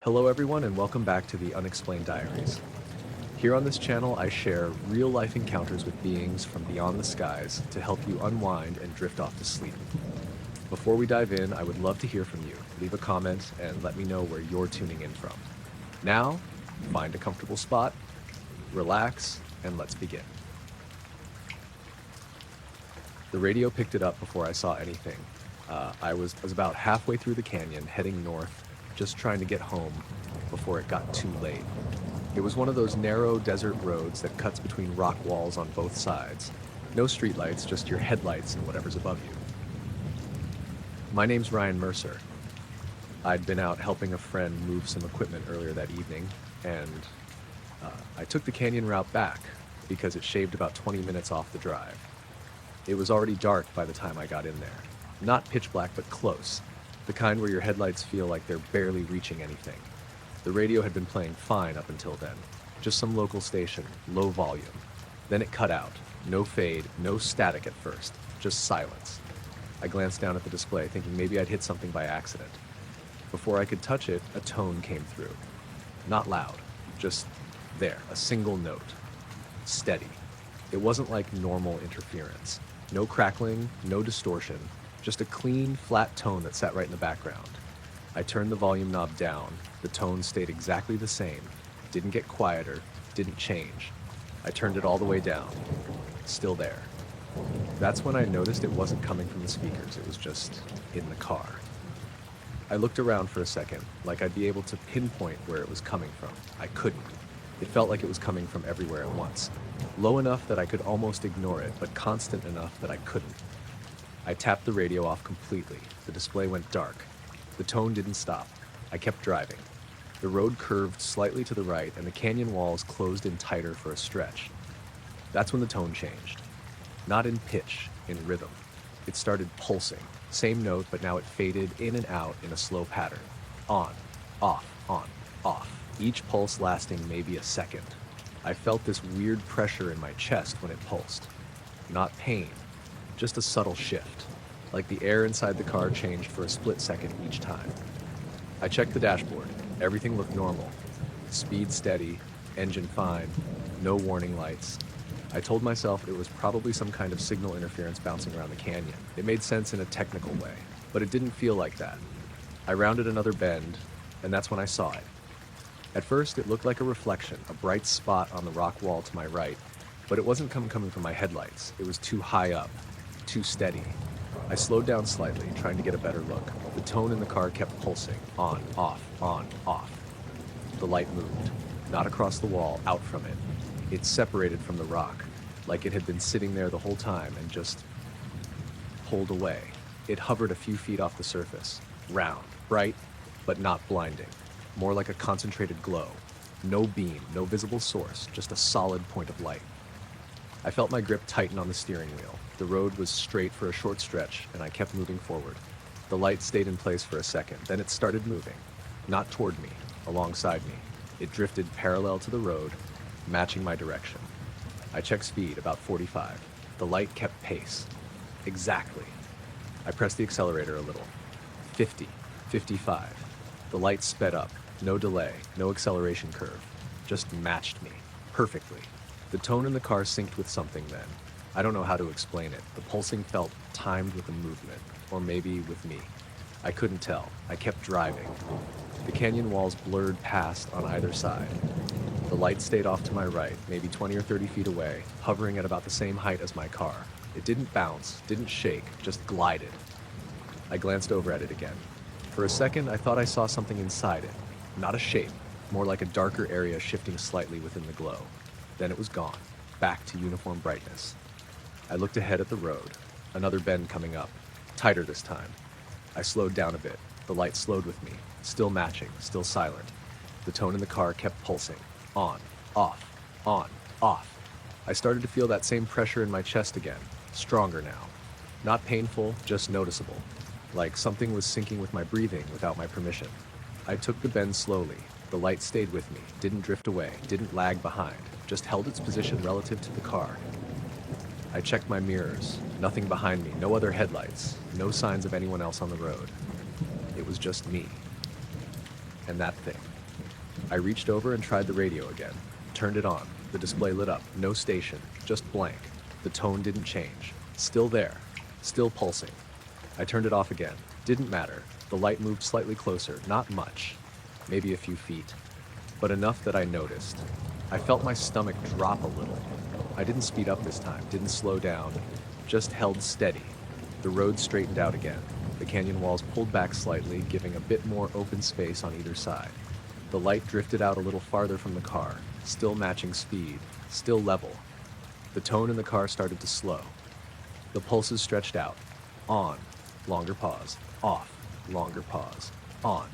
Hello everyone and welcome back to the Unexplained Diaries. Here on this channel I share real-life encounters with beings from beyond the skies to help you unwind and drift off to sleep. Before we dive in, I would love to hear from you. Leave a comment and let me know where you're tuning in from. Now, find a comfortable spot, relax, and let's begin. The radio picked it up before I saw anything. I was about halfway through the canyon, heading north, just trying to get home before it got too late. It was one of those narrow desert roads that cuts between rock walls on both sides. No streetlights, just your headlights and whatever's above you. My name's Ryan Mercer. I'd been out helping a friend move some equipment earlier that evening, and I took the canyon route back because it shaved about 20 minutes off the drive. It was already dark by the time I got in there. Not pitch black, but close. The kind where your headlights feel like they're barely reaching anything. The radio had been playing fine up until then. Just some local station, low volume. Then it cut out. No fade, no static at first. Just silence. I glanced down at the display, thinking maybe I'd hit something by accident. Before I could touch it, a tone came through. Not loud, just there, a single note. Steady. It wasn't like normal interference. No crackling, no distortion. Just a clean, flat tone that sat right in the background. I turned the volume knob down. The tone stayed exactly the same. Didn't get quieter, didn't change. I turned it all the way down. Still there. That's when I noticed it wasn't coming from the speakers, it was just in the car. I looked around for a second, like I'd be able to pinpoint where it was coming from. I couldn't. It felt like it was coming from everywhere at once. Low enough that I could almost ignore it, but constant enough that I couldn't. I tapped the radio off completely. The display went dark. The tone didn't stop. I kept driving. The road curved slightly to the right, and the canyon walls closed in tighter for a stretch. That's when the tone changed. Not in pitch, in rhythm. It started pulsing. Same note, but now it faded in and out in a slow pattern. On, off, off. Each pulse lasting maybe a second. I felt this weird pressure in my chest when it pulsed. Not pain. Just a subtle shift, like the air inside the car changed for a split second each time. I checked the dashboard. Everything looked normal. Speed steady, engine fine, no warning lights. I told myself it was probably some kind of signal interference bouncing around the canyon. It made sense in a technical way, but it didn't feel like that. I rounded another bend, and that's when I saw it. At first, it looked like a reflection, a bright spot on the rock wall to my right, but it wasn't coming from my headlights. It was too high up. Too steady. I slowed down slightly, trying to get a better look. The tone in the car kept pulsing. On, off, on, off. The light moved. Not across the wall, out from it. It separated from the rock, like it had been sitting there the whole time and just pulled away. It hovered a few feet off the surface. Round, bright, but not blinding. More like a concentrated glow. No beam, no visible source, just a solid point of light. I felt my grip tighten on the steering wheel. The road was straight for a short stretch, and I kept moving forward. The light stayed in place for a second, then it started moving. Not toward me, alongside me. It drifted parallel to the road, matching my direction. I checked speed, about 45. The light kept pace. Exactly. I pressed the accelerator a little. 50, 55. The light sped up. No delay, no acceleration curve. Just matched me, perfectly. The tone in the car synced with something then. I don't know how to explain it. The pulsing felt timed with the movement, or maybe with me. I couldn't tell. I kept driving. The canyon walls blurred past on either side. The light stayed off to my right, maybe 20 or 30 feet away, hovering at about the same height as my car. It didn't bounce, didn't shake, just glided. I glanced over at it again. For a second, I thought I saw something inside it. Not a shape, more like a darker area shifting slightly within the glow. Then it was gone, back to uniform brightness. I looked ahead at the road, another bend coming up, tighter this time. I slowed down a bit. The light slowed with me, still matching, still silent. The tone in the car kept pulsing. On, off, on, off. I started to feel that same pressure in my chest again, stronger now. Not painful, just noticeable, like something was syncing with my breathing without my permission. I took the bend slowly. The light stayed with me, didn't drift away, didn't lag behind, just held its position relative to the car. I checked my mirrors. Nothing behind me, no other headlights, no signs of anyone else on the road. It was just me. and that thing. I reached over and tried the radio again. Turned it on. The display lit up. No station. Just blank. The tone didn't change. Still there. Still pulsing. I turned it off again. Didn't matter. The light moved slightly closer. Not much. Maybe a few feet. But enough that I noticed. I felt my stomach drop a little. I didn't speed up this time. Didn't slow down. Just held steady. The road straightened out again. The canyon walls pulled back slightly, giving a bit more open space on either side. The light drifted out a little farther from the car, still matching speed, still level. The tone in the car started to slow. The pulses stretched out. On. Longer pause. Off. Longer pause. On.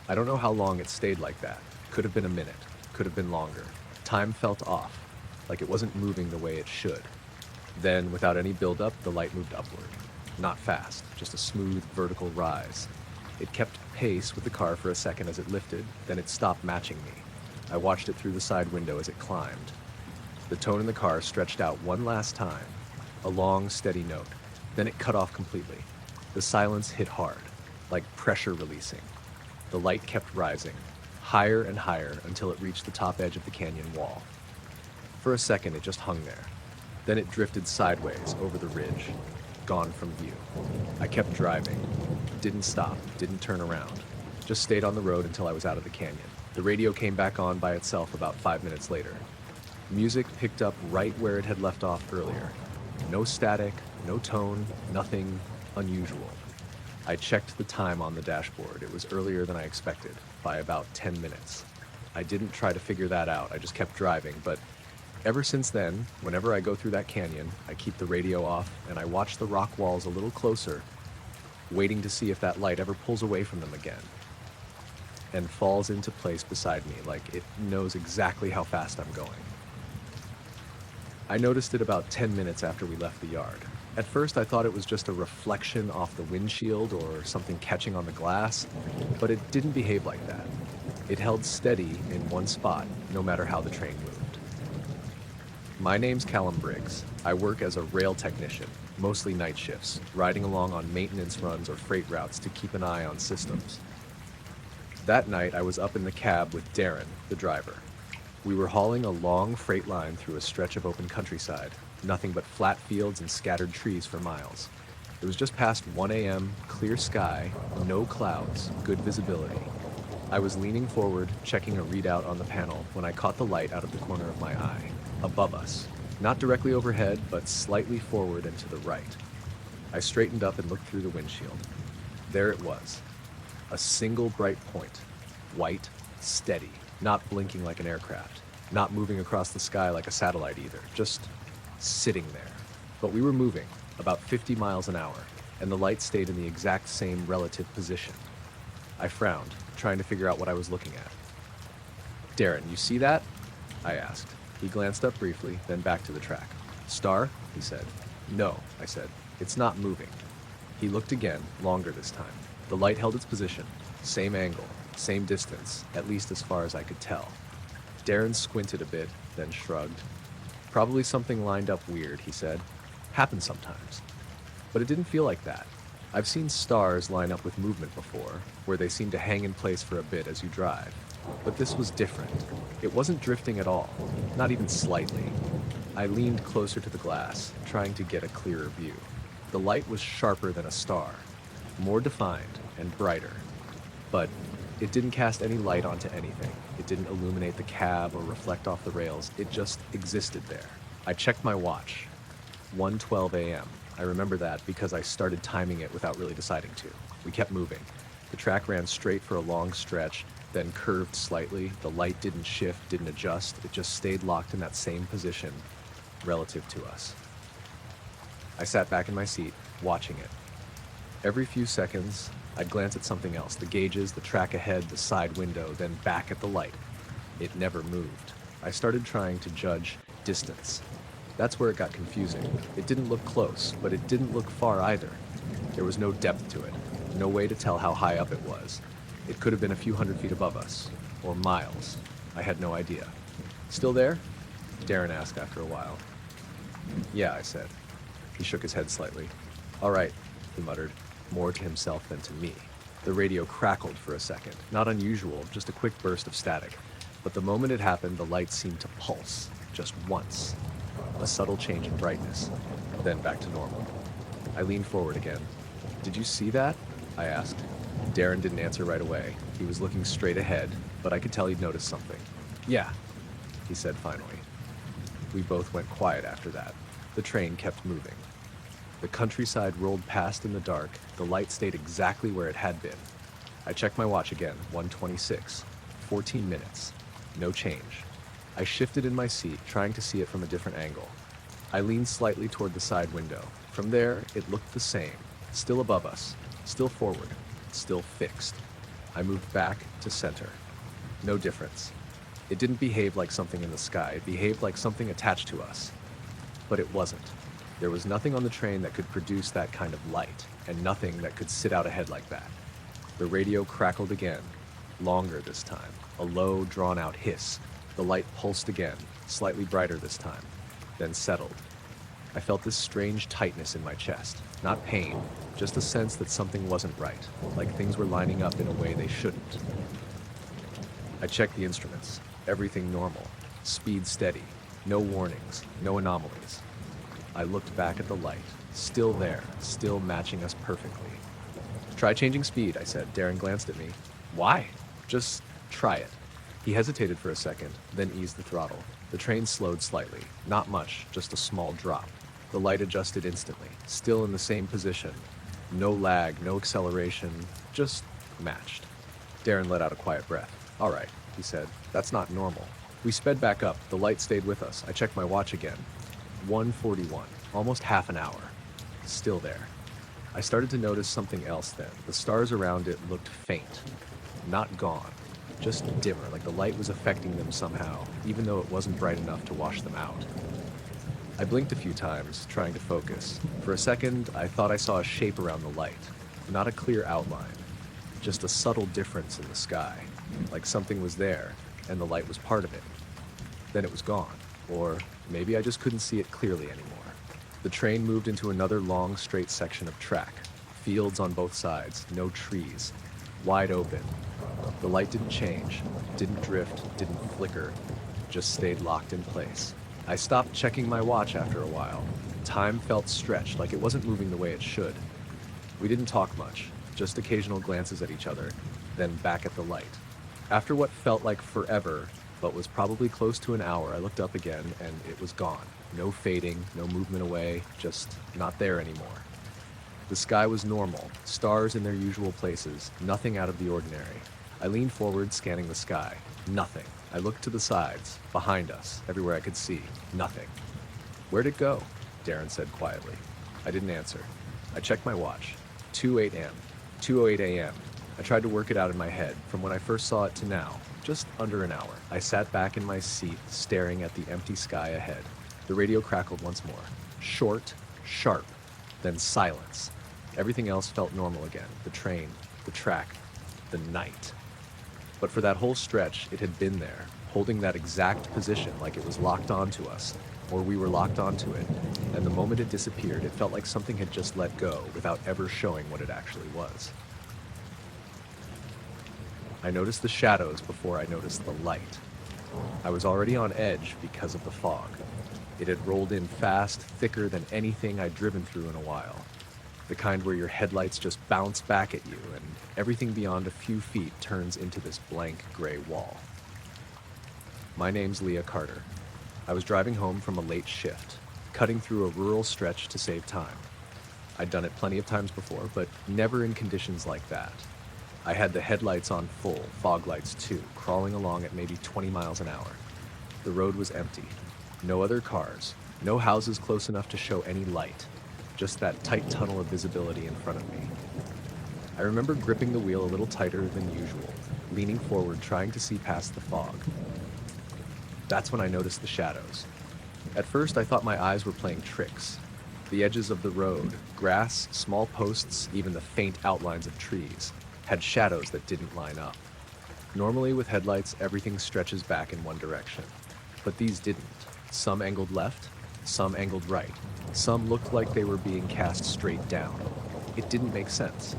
I don't know how long it stayed like that. Could have been a minute. Could have been longer. Time felt off, like it wasn't moving the way it should. Then, without any buildup, the light moved upward. Not fast, just a smooth, vertical rise. It kept pace with the car for a second as it lifted, then it stopped matching me. I watched it through the side window as it climbed. The tone in the car stretched out one last time, a long, steady note. Then it cut off completely. The silence hit hard, like pressure releasing. The light kept rising, higher and higher until it reached the top edge of the canyon wall. For a second, it just hung there. Then it drifted sideways over the ridge, gone from view. I kept driving. Didn't stop, didn't turn around. Just stayed on the road until I was out of the canyon. The radio came back on by itself about 5 minutes later. Music picked up right where it had left off earlier. No static, no tone, nothing unusual. I checked the time on the dashboard. It was earlier than I expected, by about 10 minutes. I didn't try to figure that out. I just kept driving, but ever since then, whenever I go through that canyon, I keep the radio off and I watch the rock walls a little closer, waiting to see if that light ever pulls away from them again and falls into place beside me, like it knows exactly how fast I'm going. I noticed it about 10 minutes after we left the yard. At first, I thought it was just a reflection off the windshield or something catching on the glass, but it didn't behave like that. It held steady in one spot, no matter how the train moved. My name's Callum Briggs. I work as a rail technician, mostly night shifts, riding along on maintenance runs or freight routes to keep an eye on systems. That night, I was up in the cab with Darren, the driver. We were hauling a long freight line through a stretch of open countryside, nothing but flat fields and scattered trees for miles. It was just past 1 a.m., clear sky, no clouds, good visibility. I was leaning forward, checking a readout on the panel, when I caught the light out of the corner of my eye, above us. Not directly overhead, but slightly forward and to the right. I straightened up and looked through the windshield. There it was. A single bright point. White, steady, not blinking like an aircraft, not moving across the sky like a satellite either, just sitting there. But we were moving, about 50 miles an hour, and the light stayed in the exact same relative position. I frowned, trying to figure out what I was looking at. Darren, you see that? I asked. He glanced up briefly, then back to the track. Star? He said. No, I said. It's not moving. He looked again, longer this time. The light held its position. Same angle, same distance, at least as far as I could tell. Darren squinted a bit, then shrugged. Probably something lined up weird, he said. Happens sometimes. But it didn't feel like that. I've seen stars line up with movement before, where they seem to hang in place for a bit as you drive. But this was different. It wasn't drifting at all, not even slightly. I leaned closer to the glass, trying to get a clearer view. The light was sharper than a star, more defined and brighter. But it didn't cast any light onto anything. It didn't illuminate the cab or reflect off the rails. It just existed there. I checked my watch. 1:12 a.m. I remember that because I started timing it without really deciding to. We kept moving. The track ran straight for a long stretch, then curved slightly. The light didn't shift, didn't adjust. It just stayed locked in that same position relative to us. I sat back in my seat, watching it. Every few seconds, I'd glance at something else, the gauges, the track ahead, the side window, then back at the light. It never moved. I started trying to judge distance. That's where it got confusing. It didn't look close, but it didn't look far either. There was no depth to it, no way to tell how high up it was. It could have been a few hundred feet above us, or miles. I had no idea. Still there? Darren asked after a while. Yeah, I said. He shook his head slightly. All right, he muttered, more to himself than to me. The radio crackled for a second. Not unusual, just a quick burst of static. But the moment it happened, the light seemed to pulse, just once. A subtle change in brightness, then back to normal. I leaned forward again. "Did you see that?" I asked. Darren didn't answer right away. He was looking straight ahead, but I could tell he'd noticed something. "Yeah," he said finally. We both went quiet after that. The train kept moving. The countryside rolled past in the dark. The light stayed exactly where it had been. I checked my watch again, 1:26. 14 minutes. No change. I shifted in my seat, trying to see it from a different angle. I leaned slightly toward the side window. From there, it looked the same. Still above us. Still forward. Still fixed. I moved back to center. No difference. It didn't behave like something in the sky. It behaved like something attached to us. But it wasn't. There was nothing on the train that could produce that kind of light, and nothing that could sit out ahead like that. The radio crackled again, longer this time, a low, drawn-out hiss. The light pulsed again, slightly brighter this time, then settled. I felt this strange tightness in my chest. Not pain, just a sense that something wasn't right, like things were lining up in a way they shouldn't. I checked the instruments. Everything normal. Speed steady. No warnings. No anomalies. I looked back at the light. Still there. Still matching us perfectly. "Try changing speed," I said. Darren glanced at me. "Why?" "Just try it." He hesitated for a second, then eased the throttle. The train slowed slightly. Not much, just a small drop. The light adjusted instantly. Still in the same position. No lag, no acceleration. Just matched. Darren let out a quiet breath. "All right," he said. "That's not normal." We sped back up. The light stayed with us. I checked my watch again. 1:41. Almost half an hour. Still there. I started to notice something else then. The stars around it looked faint. Not gone. Just dimmer, like the light was affecting them somehow, even though it wasn't bright enough to wash them out. I blinked a few times, trying to focus. For a second, I thought I saw a shape around the light. Not a clear outline. Just a subtle difference in the sky. Like something was there, and the light was part of it. Then it was gone. Or maybe I just couldn't see it clearly anymore. The train moved into another long, straight section of track. Fields on both sides, no trees. Wide open. The light didn't change, didn't drift, didn't flicker, just stayed locked in place. I stopped checking my watch after a while. Time felt stretched, like it wasn't moving the way it should. We didn't talk much, just occasional glances at each other, then back at the light. After what felt like forever, but was probably close to an hour, I looked up again, and it was gone. No fading, no movement away, just not there anymore. The sky was normal, stars in their usual places, nothing out of the ordinary. I leaned forward, scanning the sky. Nothing. I looked to the sides, behind us, everywhere I could see. Nothing. "Where'd it go?" Darren said quietly. I didn't answer. I checked my watch. 2:08 a.m. 2:08 a.m. I tried to work it out in my head, from when I first saw it to now, just under an hour. I sat back in my seat, staring at the empty sky ahead. The radio crackled once more. Short, sharp, then silence. Everything else felt normal again. The train, the track, the night. But for that whole stretch, it had been there, holding that exact position like it was locked onto us, or we were locked onto it. And the moment it disappeared, it felt like something had just let go without ever showing what it actually was. I noticed the shadows before I noticed the light. I was already on edge because of the fog. It had rolled in fast, thicker than anything I'd driven through in a while. The kind where your headlights just bounce back at you and everything beyond a few feet turns into this blank gray wall. My name's Leah Carter. I was driving home from a late shift, cutting through a rural stretch to save time. I'd done it plenty of times before, but never in conditions like that. I had the headlights on full, fog lights too, crawling along at maybe 20 miles an hour. The road was empty. No other cars, no houses close enough to show any light, just that tight tunnel of visibility in front of me. I remember gripping the wheel a little tighter than usual, leaning forward, trying to see past the fog. That's when I noticed the shadows. At first, I thought my eyes were playing tricks. The edges of the road, grass, small posts, even the faint outlines of trees, had shadows that didn't line up. Normally, with headlights, everything stretches back in one direction. But these didn't. Some angled left, some angled right. Some looked like they were being cast straight down. It didn't make sense.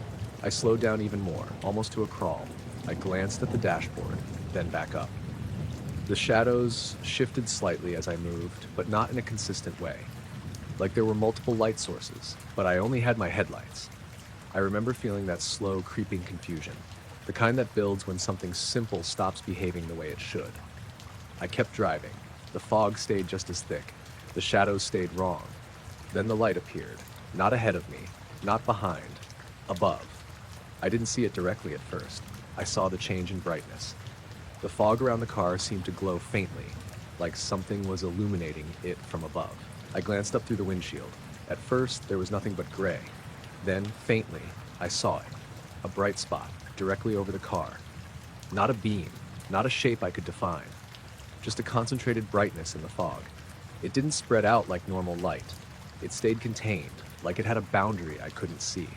I slowed down even more, almost to a crawl. I glanced at the dashboard, then back up. The shadows shifted slightly as I moved, but not in a consistent way. Like there were multiple light sources, but I only had my headlights. I remember feeling that slow, creeping confusion, the kind that builds when something simple stops behaving the way it should. I kept driving. The fog stayed just as thick. The shadows stayed wrong. Then the light appeared, not ahead of me, not behind, above. I didn't see it directly at first. I saw the change in brightness. The fog around the car seemed to glow faintly, like something was illuminating it from above. I glanced up through the windshield. At first, there was nothing but gray. Then, faintly, I saw it. A bright spot, directly over the car. Not a beam, not a shape I could define. Just a concentrated brightness in the fog. It didn't spread out like normal light. It stayed contained, like it had a boundary I couldn't see.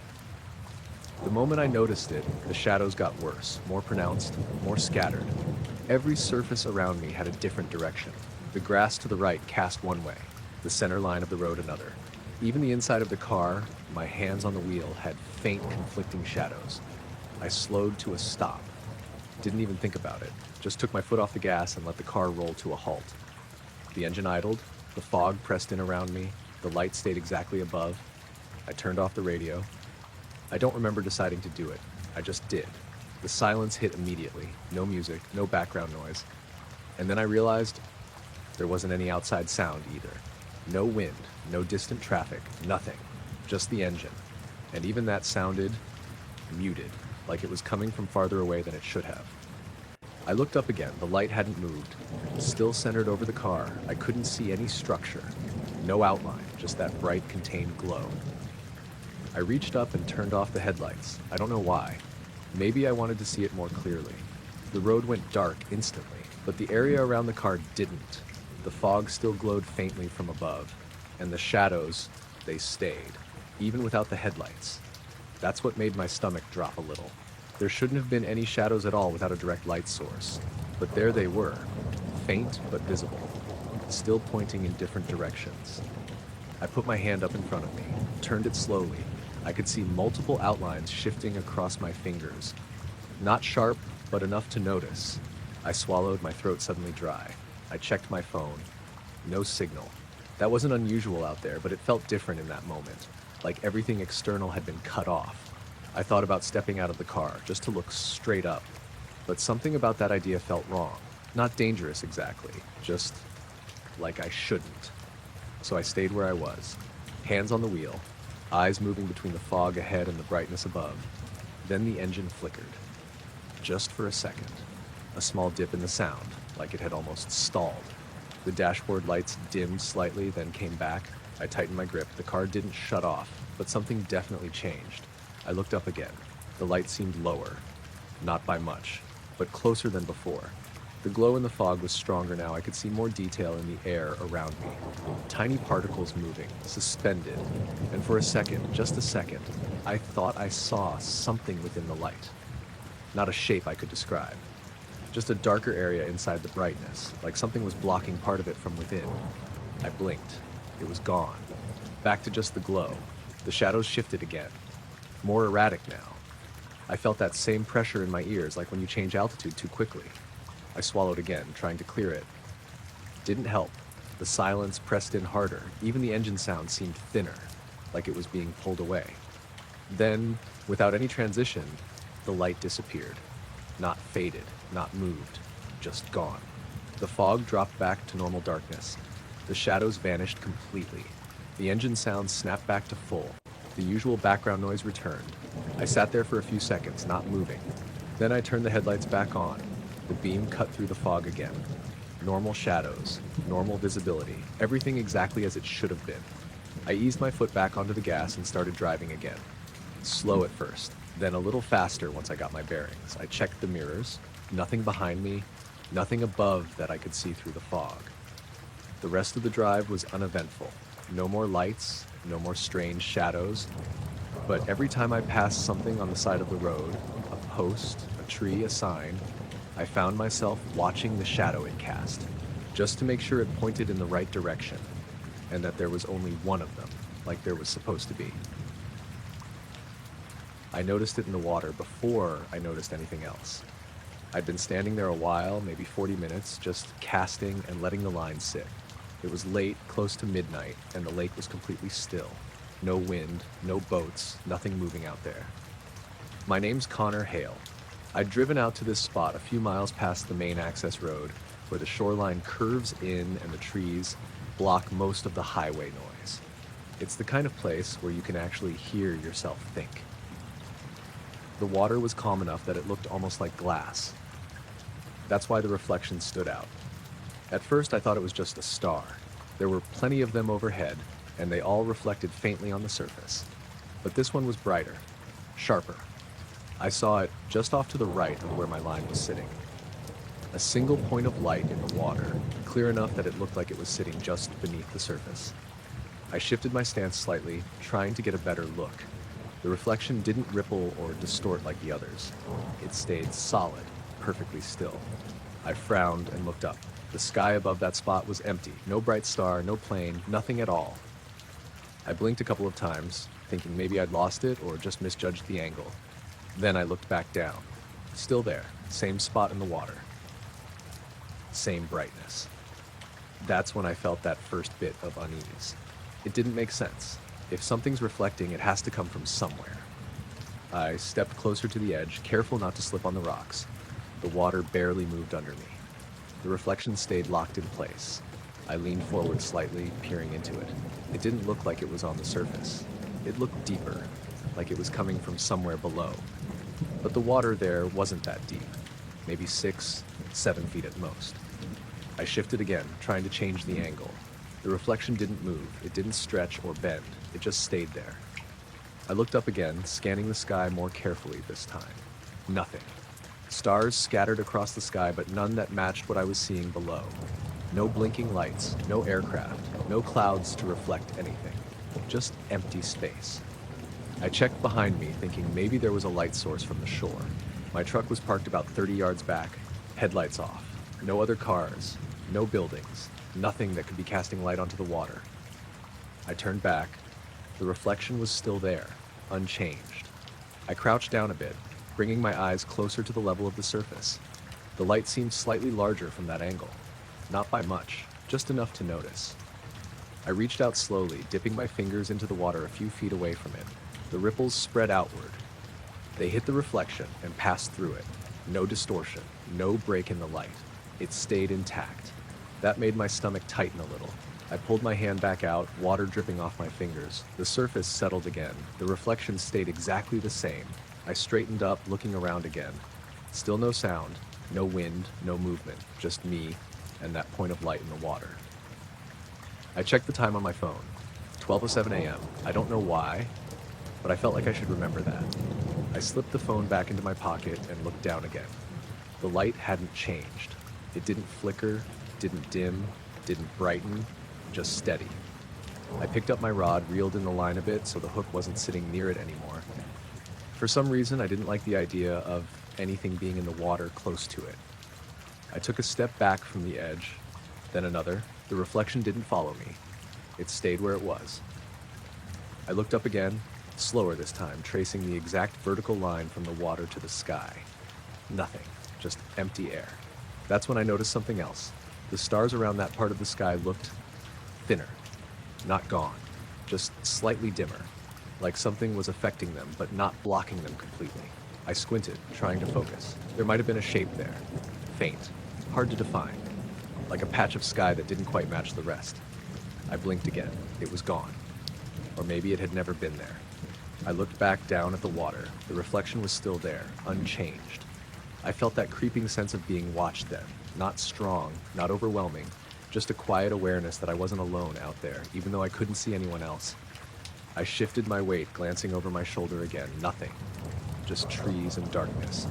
The moment I noticed it, the shadows got worse, more pronounced, more scattered. Every surface around me had a different direction. The grass to the right cast one way, the center line of the road another. Even the inside of the car, my hands on the wheel, had faint, conflicting shadows. I slowed to a stop. Didn't even think about it. Just took my foot off the gas and let the car roll to a halt. The engine idled, the fog pressed in around me, the light stayed exactly above. I turned off the radio. I don't remember deciding to do it. I just did. The silence hit immediately. No music, no background noise. And then I realized there wasn't any outside sound either. No wind, no distant traffic, nothing. Just the engine. And even that sounded muted, like it was coming from farther away than it should have. I looked up again. The light hadn't moved. Still centered over the car, I couldn't see any structure. No outline, just that bright, contained glow. I reached up and turned off the headlights. I don't know why. Maybe I wanted to see it more clearly. The road went dark instantly, but the area around the car didn't. The fog still glowed faintly from above, and the shadows, they stayed, even without the headlights. That's what made my stomach drop a little. There shouldn't have been any shadows at all without a direct light source, but there they were, faint but visible, still pointing in different directions. I put my hand up in front of me, turned it slowly. I could see multiple outlines shifting across my fingers. Not sharp, but enough to notice. I swallowed, my throat suddenly dry. I checked my phone. No signal. That wasn't unusual out there, but it felt different in that moment, like everything external had been cut off. I thought about stepping out of the car, just to look straight up. But something about that idea felt wrong. Not dangerous exactly, just like I shouldn't. So I stayed where I was, hands on the wheel, eyes moving between the fog ahead and the brightness above. Then the engine flickered. Just for a second. A small dip in the sound, like it had almost stalled. The dashboard lights dimmed slightly, then came back. I tightened my grip. The car didn't shut off, but something definitely changed. I looked up again. The light seemed lower. Not by much, but closer than before. The glow in the fog was stronger now. I could see more detail in the air around me. Tiny particles moving, suspended. And for a second, just a second, I thought I saw something within the light. Not a shape I could describe. Just a darker area inside the brightness, like something was blocking part of it from within. I blinked. It was gone. Back to just the glow. The shadows shifted again. More erratic now. I felt that same pressure in my ears, like when you change altitude too quickly. I swallowed again, trying to clear it. Didn't help. The silence pressed in harder. Even the engine sound seemed thinner, like it was being pulled away. Then, without any transition, the light disappeared. Not faded, not moved, just gone. The fog dropped back to normal darkness. The shadows vanished completely. The engine sound snapped back to full. The usual background noise returned. I sat there for a few seconds, not moving. Then I turned the headlights back on. The beam cut through the fog again. Normal shadows, normal visibility, everything exactly as it should have been. I eased my foot back onto the gas and started driving again. Slow at first, then a little faster once I got my bearings. I checked the mirrors. Nothing behind me, nothing above that I could see through the fog. The rest of the drive was uneventful. No more lights, no more strange shadows. But every time I passed something on the side of the road, a post, a tree, a sign, I found myself watching the shadow it cast, just to make sure it pointed in the right direction, and that there was only one of them, like there was supposed to be. I noticed it in the water before I noticed anything else. I'd been standing there a while, maybe 40 minutes, just casting and letting the line sit. It was late, close to midnight, and the lake was completely still. No wind, no boats, nothing moving out there. My name's Connor Hale. I'd driven out to this spot a few miles past the main access road, where the shoreline curves in and the trees block most of the highway noise. It's the kind of place where you can actually hear yourself think. The water was calm enough that it looked almost like glass. That's why the reflection stood out. At first I thought it was just a star. There were plenty of them overhead, and they all reflected faintly on the surface. But this one was brighter, sharper. I saw it just off to the right of where my line was sitting. A single point of light in the water, clear enough that it looked like it was sitting just beneath the surface. I shifted my stance slightly, trying to get a better look. The reflection didn't ripple or distort like the others. It stayed solid, perfectly still. I frowned and looked up. The sky above that spot was empty. No bright star, no plane, nothing at all. I blinked a couple of times, thinking maybe I'd lost it or just misjudged the angle. Then I looked back down. Still there, same spot in the water. Same brightness. That's when I felt that first bit of unease. It didn't make sense. If something's reflecting, it has to come from somewhere. I stepped closer to the edge, careful not to slip on the rocks. The water barely moved under me. The reflection stayed locked in place. I leaned forward slightly, peering into it. It didn't look like it was on the surface. It looked deeper, like it was coming from somewhere below. But the water there wasn't that deep, maybe 6, 7 feet at most. I shifted again, trying to change the angle. The reflection didn't move, it didn't stretch or bend, it just stayed there. I looked up again, scanning the sky more carefully this time. Nothing. Stars scattered across the sky, but none that matched what I was seeing below. No blinking lights, no aircraft, no clouds to reflect anything. Just empty space. I checked behind me, thinking maybe there was a light source from the shore. My truck was parked about 30 yards back, headlights off. No other cars, no buildings, nothing that could be casting light onto the water. I turned back. The reflection was still there, unchanged. I crouched down a bit, bringing my eyes closer to the level of the surface. The light seemed slightly larger from that angle. Not by much, just enough to notice. I reached out slowly, dipping my fingers into the water a few feet away from it. The ripples spread outward. They hit the reflection and passed through it. No distortion, no break in the light. It stayed intact. That made my stomach tighten a little. I pulled my hand back out, water dripping off my fingers. The surface settled again. The reflection stayed exactly the same. I straightened up, looking around again. Still no sound, no wind, no movement, just me and that point of light in the water. I checked the time on my phone. 12:07 a.m. I don't know why, but I felt like I should remember that. I slipped the phone back into my pocket and looked down again. The light hadn't changed. It didn't flicker, didn't dim, didn't brighten, just steady. I picked up my rod, reeled in the line a bit so the hook wasn't sitting near it anymore. For some reason, I didn't like the idea of anything being in the water close to it. I took a step back from the edge, then another. The reflection didn't follow me. It stayed where it was. I looked up again, slower this time, tracing the exact vertical line from the water to the sky. Nothing, just empty air. That's when I noticed something else. The stars around that part of the sky looked thinner, not gone, just slightly dimmer, like something was affecting them but not blocking them completely. I squinted, trying to focus. There might have been a shape there, faint, hard to define, like a patch of sky that didn't quite match the rest. I blinked again. It was gone. Or maybe it had never been there. I looked back down at the water. The reflection was still there, unchanged. I felt that creeping sense of being watched then. Not strong, not overwhelming, just a quiet awareness that I wasn't alone out there, even though I couldn't see anyone else. I shifted my weight, glancing over my shoulder again. Nothing. Just trees and darkness.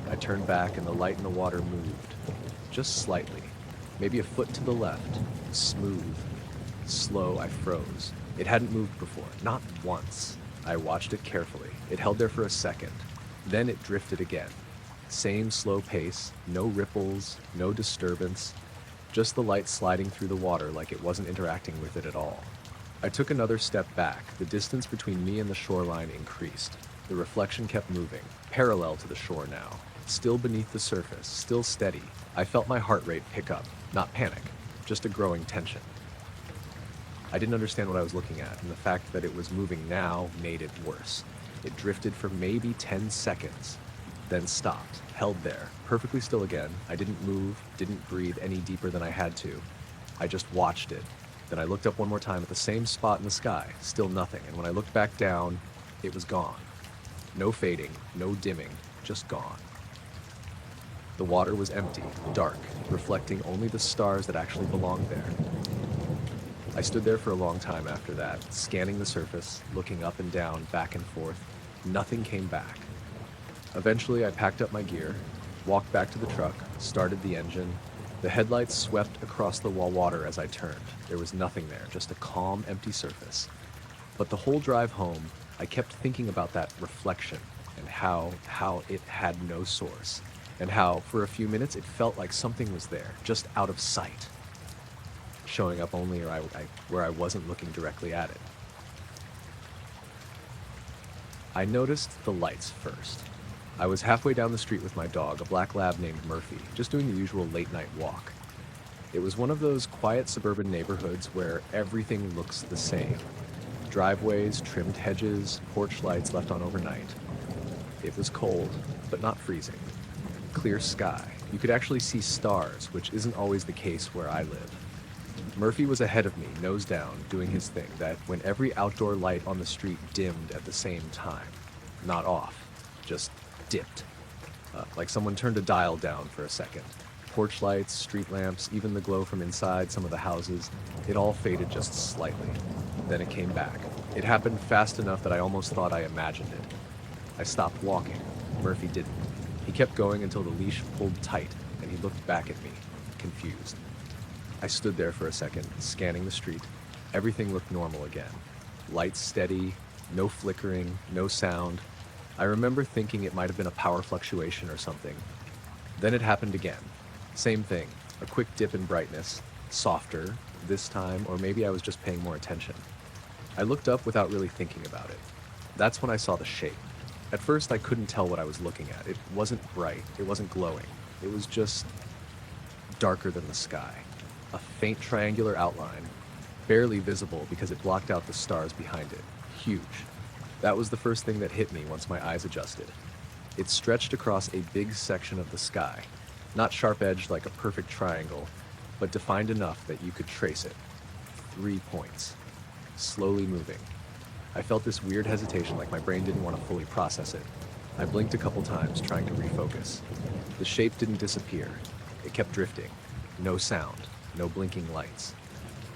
I turned back and the light in the water moved. Just slightly. Maybe a foot to the left. Smooth. Slow, I froze. It hadn't moved before. Not once. I watched it carefully. It held there for a second. Then it drifted again. Same slow pace, no ripples, no disturbance, just the light sliding through the water like it wasn't interacting with it at all. I took another step back. The distance between me and the shoreline increased. The reflection kept moving, parallel to the shore now, still beneath the surface, still steady. I felt my heart rate pick up, not panic, just a growing tension. I didn't understand what I was looking at, and the fact that it was moving now made it worse. It drifted for maybe 10 seconds, then stopped, held there, perfectly still again. I didn't move, didn't breathe any deeper than I had to. I just watched it. Then I looked up one more time at the same spot in the sky, still nothing, and when I looked back down, it was gone. No fading, no dimming, just gone. The water was empty, dark, reflecting only the stars that actually belonged there. I stood there for a long time after that, scanning the surface, looking up and down, back and forth. Nothing came back. Eventually, I packed up my gear, walked back to the truck, started the engine. The headlights swept across the water as I turned. There was nothing there, just a calm, empty surface. But the whole drive home, I kept thinking about that reflection and how it had no source, and how, for a few minutes, it felt like something was there, just out of sight, showing up only where I wasn't looking directly at it. I noticed the lights first. I was halfway down the street with my dog, a black lab named Murphy, just doing the usual late-night walk. It was one of those quiet suburban neighborhoods where everything looks the same. Driveways, trimmed hedges, porch lights left on overnight. It was cold, but not freezing. Clear sky. You could actually see stars, which isn't always the case where I live. Murphy was ahead of me, nose down, doing his thing, that when every outdoor light on the street dimmed at the same time. Not off, just dipped. Like someone turned a dial down for a second. Porch lights, street lamps, even the glow from inside some of the houses, it all faded just slightly. Then it came back. It happened fast enough that I almost thought I imagined it. I stopped walking. Murphy didn't. He kept going until the leash pulled tight, and he looked back at me, confused. I stood there for a second, scanning the street. Everything looked normal again. Lights steady, no flickering, no sound. I remember thinking it might have been a power fluctuation or something. Then it happened again. Same thing, a quick dip in brightness, softer this time, or maybe I was just paying more attention. I looked up without really thinking about it. That's when I saw the shape. At first I couldn't tell what I was looking at. It wasn't bright, it wasn't glowing. It was just darker than the sky. A faint triangular outline, barely visible because it blocked out the stars behind it. Huge. That was the first thing that hit me once my eyes adjusted. It stretched across a big section of the sky, not sharp-edged like a perfect triangle, but defined enough that you could trace it. 3 points, slowly moving. I felt this weird hesitation, like my brain didn't want to fully process it. I blinked a couple times, trying to refocus. The shape didn't disappear. It kept drifting. No sound, no blinking lights.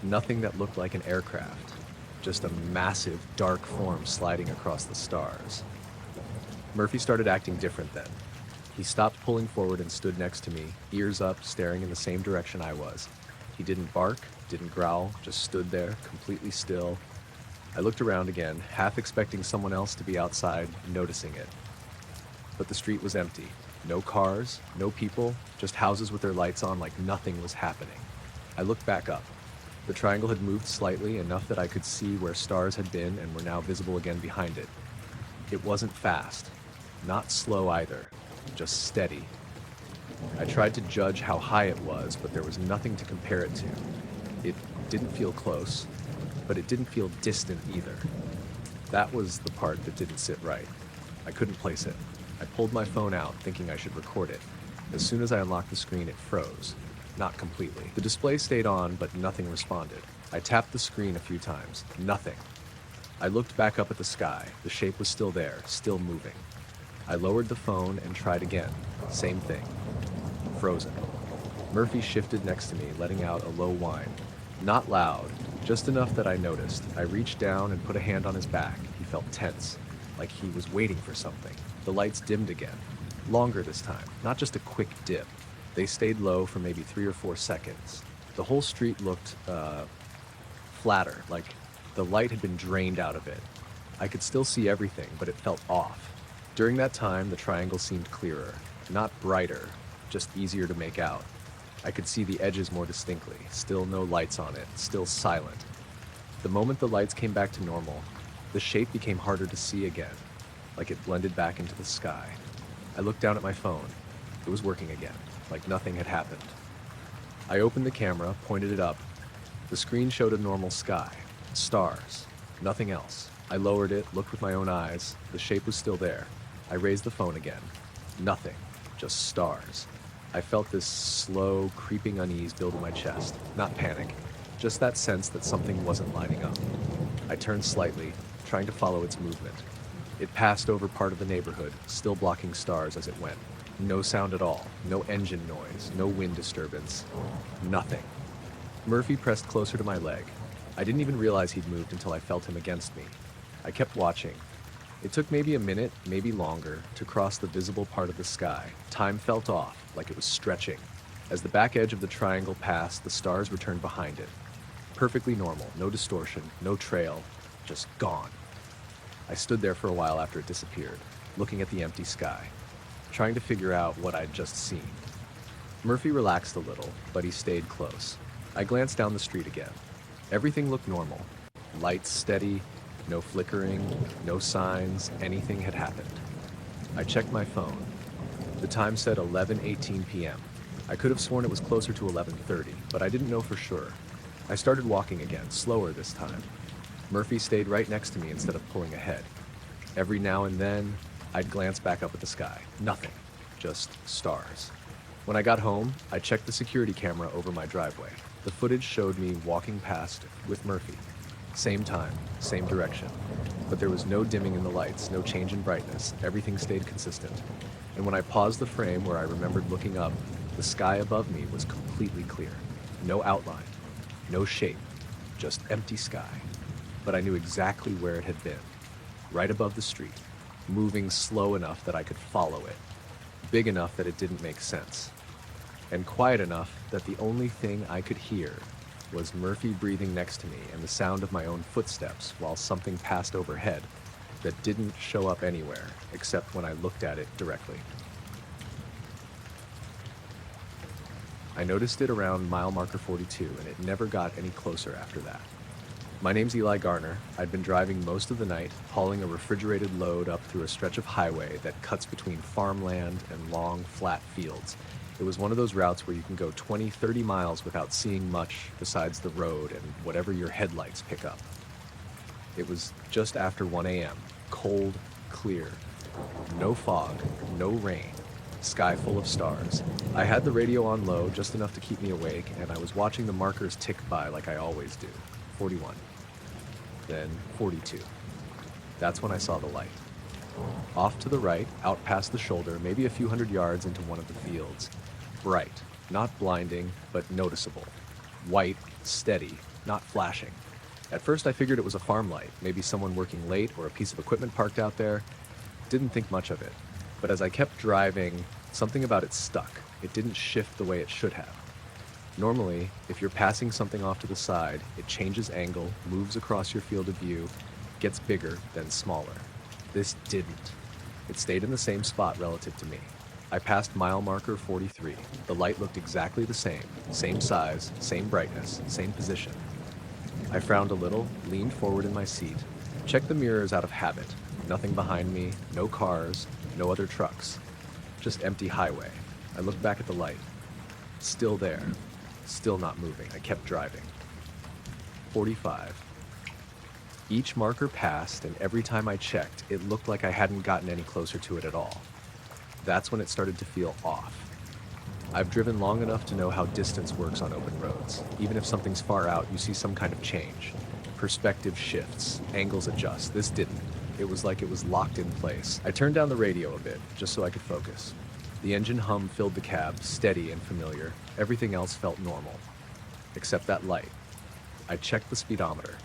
Nothing that looked like an aircraft. Just a massive, dark form sliding across the stars. Murphy started acting different then. He stopped pulling forward and stood next to me, ears up, staring in the same direction I was. He didn't bark, didn't growl, just stood there, completely still. I looked around again, half expecting someone else to be outside, noticing it. But the street was empty. No cars, no people, just houses with their lights on like nothing was happening. I looked back up. The triangle had moved slightly, enough that I could see where stars had been and were now visible again behind it. It wasn't fast, not slow either, just steady. I tried to judge how high it was, but there was nothing to compare it to. It didn't feel close, but it didn't feel distant either. That was the part that didn't sit right. I couldn't place it. I pulled my phone out, thinking I should record it. As soon as I unlocked the screen, it froze. Not completely. The display stayed on, but nothing responded. I tapped the screen a few times. Nothing. I looked back up at the sky. The shape was still there, still moving. I lowered the phone and tried again. Same thing. Frozen. Murphy shifted next to me, letting out a low whine. Not loud, just enough that I noticed. I reached down and put a hand on his back. He felt tense, like he was waiting for something. The lights dimmed again. Longer this time, not just a quick dip. They stayed low for maybe 3 or 4 seconds. The whole street looked flatter, like the light had been drained out of it. I could still see everything, but it felt off. During that time, the triangle seemed clearer, not brighter, just easier to make out. I could see the edges more distinctly, still no lights on it, still silent. The moment the lights came back to normal, the shape became harder to see again. like it blended back into the sky. I looked down at my phone. It was working again, like nothing had happened. I opened the camera, pointed it up. The screen showed a normal sky, stars, nothing else. I lowered it, looked with my own eyes. The shape was still there. I raised the phone again. Nothing, just stars. I felt this slow, creeping unease build in my chest. Not panic, just that sense that something wasn't lining up. I turned slightly, trying to follow its movement. It passed over part of the neighborhood, still blocking stars as it went. No sound at all, no engine noise, no wind disturbance, nothing. Murphy pressed closer to my leg. I didn't even realize he'd moved until I felt him against me. I kept watching. It took maybe a minute, maybe longer, to cross the visible part of the sky. Time felt off, like it was stretching. As the back edge of the triangle passed, the stars returned behind it. Perfectly normal, no distortion, no trail, just gone. I stood there for a while after it disappeared, looking at the empty sky, trying to figure out what I'd just seen. Murphy relaxed a little, but he stayed close. I glanced down the street again. Everything looked normal. Lights steady, no flickering, no signs anything had happened. I checked my phone. The time said 11:18 p.m. I could have sworn it was closer to 11:30, but I didn't know for sure. I started walking again, slower this time. Murphy stayed right next to me instead of pulling ahead. Every now and then, I'd glance back up at the sky. Nothing, just stars. When I got home, I checked the security camera over my driveway. The footage showed me walking past with Murphy. Same time, same direction. But there was no dimming in the lights, no change in brightness. Everything stayed consistent. And when I paused the frame where I remembered looking up, the sky above me was completely clear. No outline, no shape, just empty sky. But I knew exactly where it had been. Right above the street, moving slow enough that I could follow it. Big enough that it didn't make sense. And quiet enough that the only thing I could hear was Murphy breathing next to me and the sound of my own footsteps while something passed overhead that didn't show up anywhere except when I looked at it directly. I noticed it around mile marker 42, and it never got any closer after that. My name's Eli Garner. I'd been driving most of the night, hauling a refrigerated load up through a stretch of highway that cuts between farmland and long, flat fields. It was one of those routes where you can go 20, 30 miles without seeing much besides the road and whatever your headlights pick up. It was just after 1 a.m., cold, clear, no fog, no rain, sky full of stars. I had the radio on low, just enough to keep me awake, and I was watching the markers tick by like I always do. 41. Then 42. That's when I saw the light. Off to the right, out past the shoulder, maybe a few hundred yards into one of the fields. Bright, not blinding, but noticeable. White, steady, not flashing. At first I figured it was a farm light, maybe someone working late or a piece of equipment parked out there. Didn't think much of it. But as I kept driving, something about it stuck. It didn't shift the way it should have. Normally, if you're passing something off to the side, it changes angle, moves across your field of view, gets bigger, then smaller. This didn't. It stayed in the same spot relative to me. I passed mile marker 43. The light looked exactly the same size, same brightness, same position. I frowned a little, leaned forward in my seat, checked the mirrors out of habit. Nothing behind me, no cars, no other trucks. Just empty highway. I looked back at the light. Still there. Still not moving. I kept driving. 45. Each marker passed, and every time I checked, it looked like I hadn't gotten any closer to it at all. That's when it started to feel off. I've driven long enough to know how distance works on open roads. Even if something's far out, you see some kind of change. Perspective shifts, angles adjust. This didn't. It was like it was locked in place. I turned down the radio a bit, just so I could focus. The engine hum filled the cab, steady and familiar. Everything else felt normal, except that light. I checked the speedometer.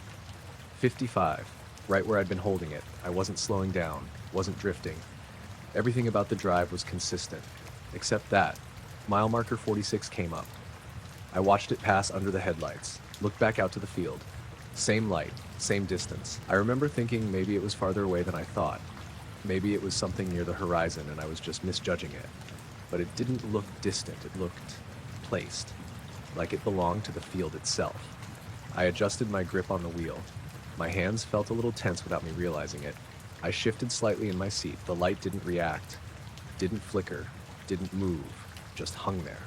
55, right where I'd been holding it. I wasn't slowing down, wasn't drifting. Everything about the drive was consistent, except that. Mile marker 46 came up. I watched it pass under the headlights, looked back out to the field. Same light, same distance. I remember thinking maybe it was farther away than I thought. Maybe it was something near the horizon and I was just misjudging it. But it didn't look distant, it looked placed, like it belonged to the field itself. I adjusted my grip on the wheel. My hands felt a little tense without me realizing it. I shifted slightly in my seat. The light didn't react, didn't flicker, didn't move, just hung there.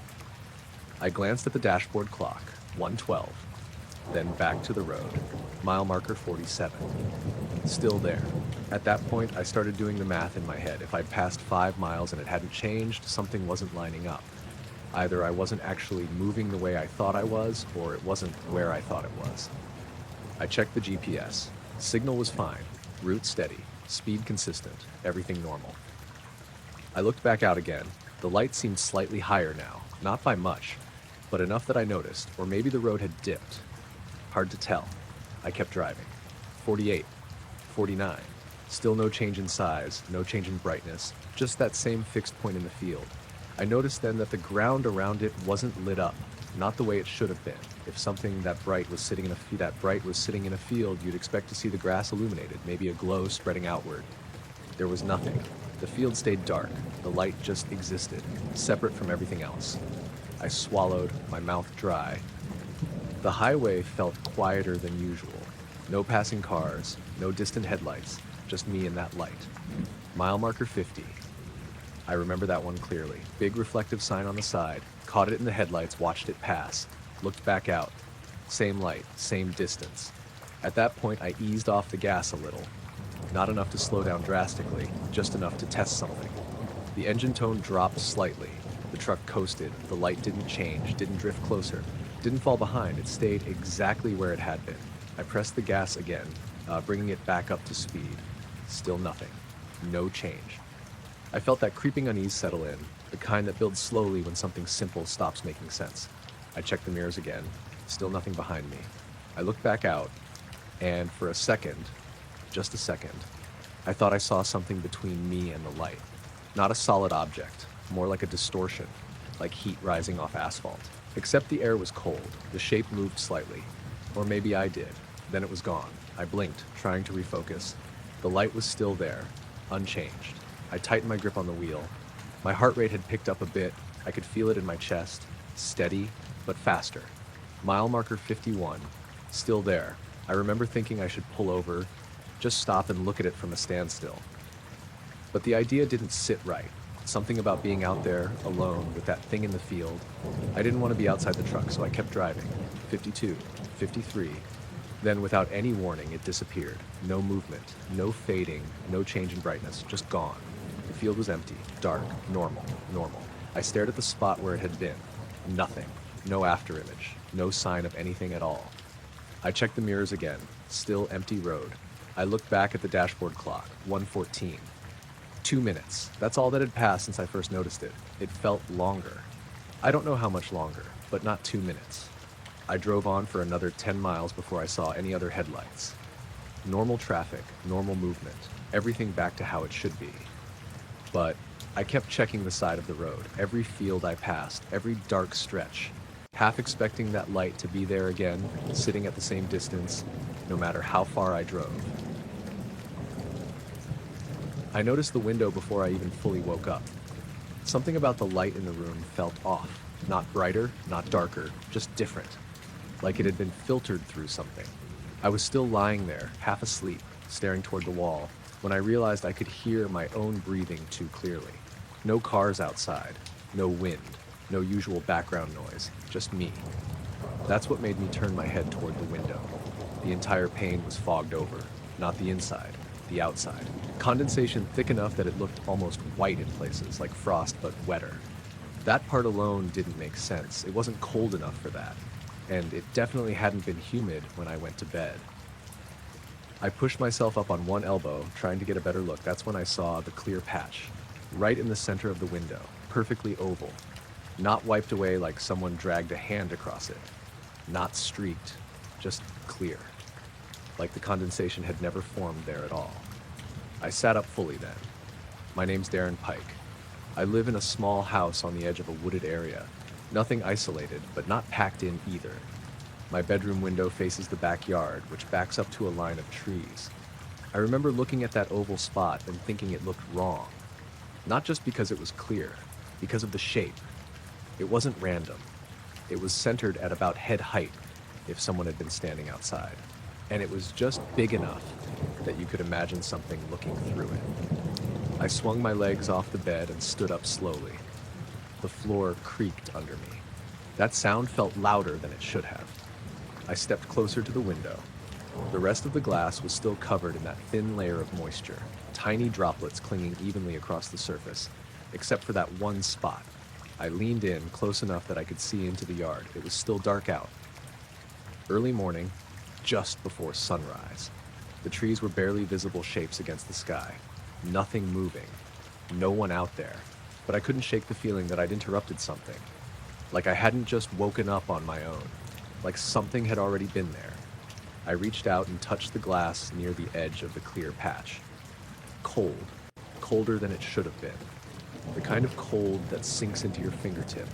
I glanced at the dashboard clock, 1:12, then back to the road, mile marker 47. Still there. At that point, I started doing the math in my head. If I'd passed 5 miles and it hadn't changed, something wasn't lining up. Either I wasn't actually moving the way I thought I was, or it wasn't where I thought it was. I checked the GPS. Signal was fine, route steady, speed consistent, everything normal. I looked back out again. The light seemed slightly higher now, not by much, but enough that I noticed, or maybe the road had dipped. Hard to tell. I kept driving. 48, 49. Still no change in size, no change in brightness, just that same fixed point in the field. I noticed then that the ground around it wasn't lit up, not the way it should have been. If something that bright was sitting in a field, you'd expect to see the grass illuminated, maybe a glow spreading outward. There was nothing. The field stayed dark. The light just existed, separate from everything else. I swallowed, my mouth dry. The highway felt quieter than usual. No passing cars, no distant headlights, just me and that light. Mile marker 50. I remember that one clearly. Big reflective sign on the side. Caught it in the headlights, watched it pass. Looked back out. Same light, same distance. At that point, I eased off the gas a little. Not enough to slow down drastically, just enough to test something. The engine tone dropped slightly. The truck coasted. The light didn't change, didn't drift closer, didn't fall behind. It stayed exactly where it had been. I pressed the gas again, bringing it back up to speed. Still nothing. No change. I felt that creeping unease settle in, the kind that builds slowly when something simple stops making sense. I checked the mirrors again. Still nothing behind me. I looked back out, and for a second, just a second, I thought I saw something between me and the light. Not a solid object, more like a distortion, like heat rising off asphalt. Except the air was cold. The shape moved slightly. Or maybe I did. Then it was gone. I blinked, trying to refocus. The light was still there, unchanged. I tightened my grip on the wheel. My heart rate had picked up a bit. I could feel it in my chest. Steady, but faster. Mile marker 51. Still there. I remember thinking I should pull over, just stop and look at it from a standstill. But the idea didn't sit right. Something about being out there, alone, with that thing in the field. I didn't want to be outside the truck, so I kept driving. 52, 53. Then, without any warning, it disappeared. No movement, no fading, no change in brightness, just gone. The field was empty, dark, normal. I stared at the spot where it had been. Nothing. No afterimage. No sign of anything at all. I checked the mirrors again. Still empty road. I looked back at the dashboard clock. 1:14. 2 minutes. That's all that had passed since I first noticed it. It felt longer. I don't know how much longer, but not 2 minutes. I drove on for another 10 miles before I saw any other headlights. Normal traffic, normal movement, everything back to how it should be. But I kept checking the side of the road, every field I passed, every dark stretch, half expecting that light to be there again, sitting at the same distance, no matter how far I drove. I noticed the window before I even fully woke up. Something about the light in the room felt off. Not brighter, not darker, just different. Like it had been filtered through something. I was still lying there, half asleep, staring toward the wall, when I realized I could hear my own breathing too clearly. No cars outside, no wind, no usual background noise, just me. That's what made me turn my head toward the window. The entire pane was fogged over, not the inside, the outside. Condensation thick enough that it looked almost white in places, like frost, but wetter. That part alone didn't make sense. It wasn't cold enough for that. And it definitely hadn't been humid when I went to bed. I pushed myself up on one elbow, trying to get a better look. That's when I saw the clear patch, right in the center of the window, perfectly oval. Not wiped away like someone dragged a hand across it. Not streaked, just clear. Like the condensation had never formed there at all. I sat up fully then. My name's Darren Pike. I live in a small house on the edge of a wooded area. Nothing isolated, but not packed in either. My bedroom window faces the backyard, which backs up to a line of trees. I remember looking at that oval spot and thinking it looked wrong. Not just because it was clear, because of the shape. It wasn't random. It was centered at about head height, if someone had been standing outside. and it was just big enough that you could imagine something looking through it. I swung my legs off the bed and stood up slowly. The floor creaked under me. That sound felt louder than it should have. I stepped closer to the window. The rest of the glass was still covered in that thin layer of moisture, tiny droplets clinging evenly across the surface, except for that one spot. I leaned in close enough that I could see into the yard. It was still dark out. Early morning, just before sunrise. The trees were barely visible shapes against the sky. Nothing moving. No one out there. But I couldn't shake the feeling that I'd interrupted something. Like I hadn't just woken up on my own. Like something had already been there. I reached out and touched the glass near the edge of the clear patch. Cold. Colder than it should have been. The kind of cold that sinks into your fingertip.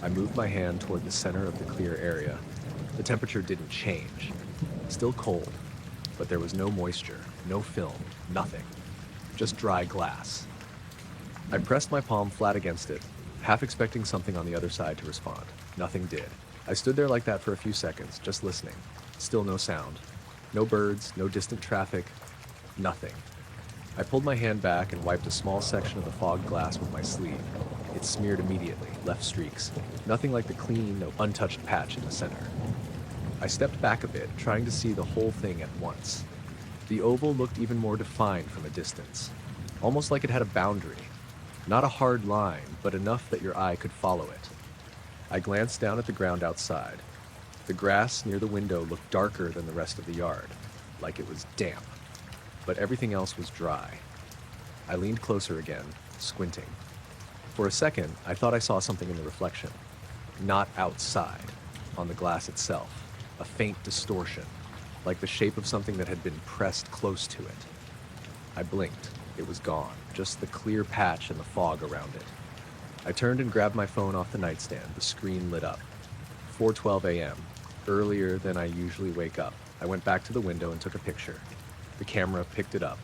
I moved my hand toward the center of the clear area. The temperature didn't change. Still cold, but there was no moisture, no film, nothing. Just dry glass. I pressed my palm flat against it, half expecting something on the other side to respond. Nothing did. I stood there like that for a few seconds, just listening. Still no sound. No birds, no distant traffic, nothing. I pulled my hand back and wiped a small section of the fogged glass with my sleeve. It smeared immediately, left streaks. Nothing like the clean, untouched patch in the center. I stepped back a bit, trying to see the whole thing at once. The oval looked even more defined from a distance, almost like it had a boundary. Not a hard line, but enough that your eye could follow it. I glanced down at the ground outside. The grass near the window looked darker than the rest of the yard, like it was damp. But everything else was dry. I leaned closer again, squinting. For a second, I thought I saw something in the reflection. Not outside, on the glass itself. A faint distortion, like the shape of something that had been pressed close to it. I blinked. It was gone, just the clear patch and the fog around it. I turned and grabbed my phone off the nightstand. The screen lit up. 4:12 a.m., earlier than I usually wake up. I went back to the window and took a picture. The camera picked it up.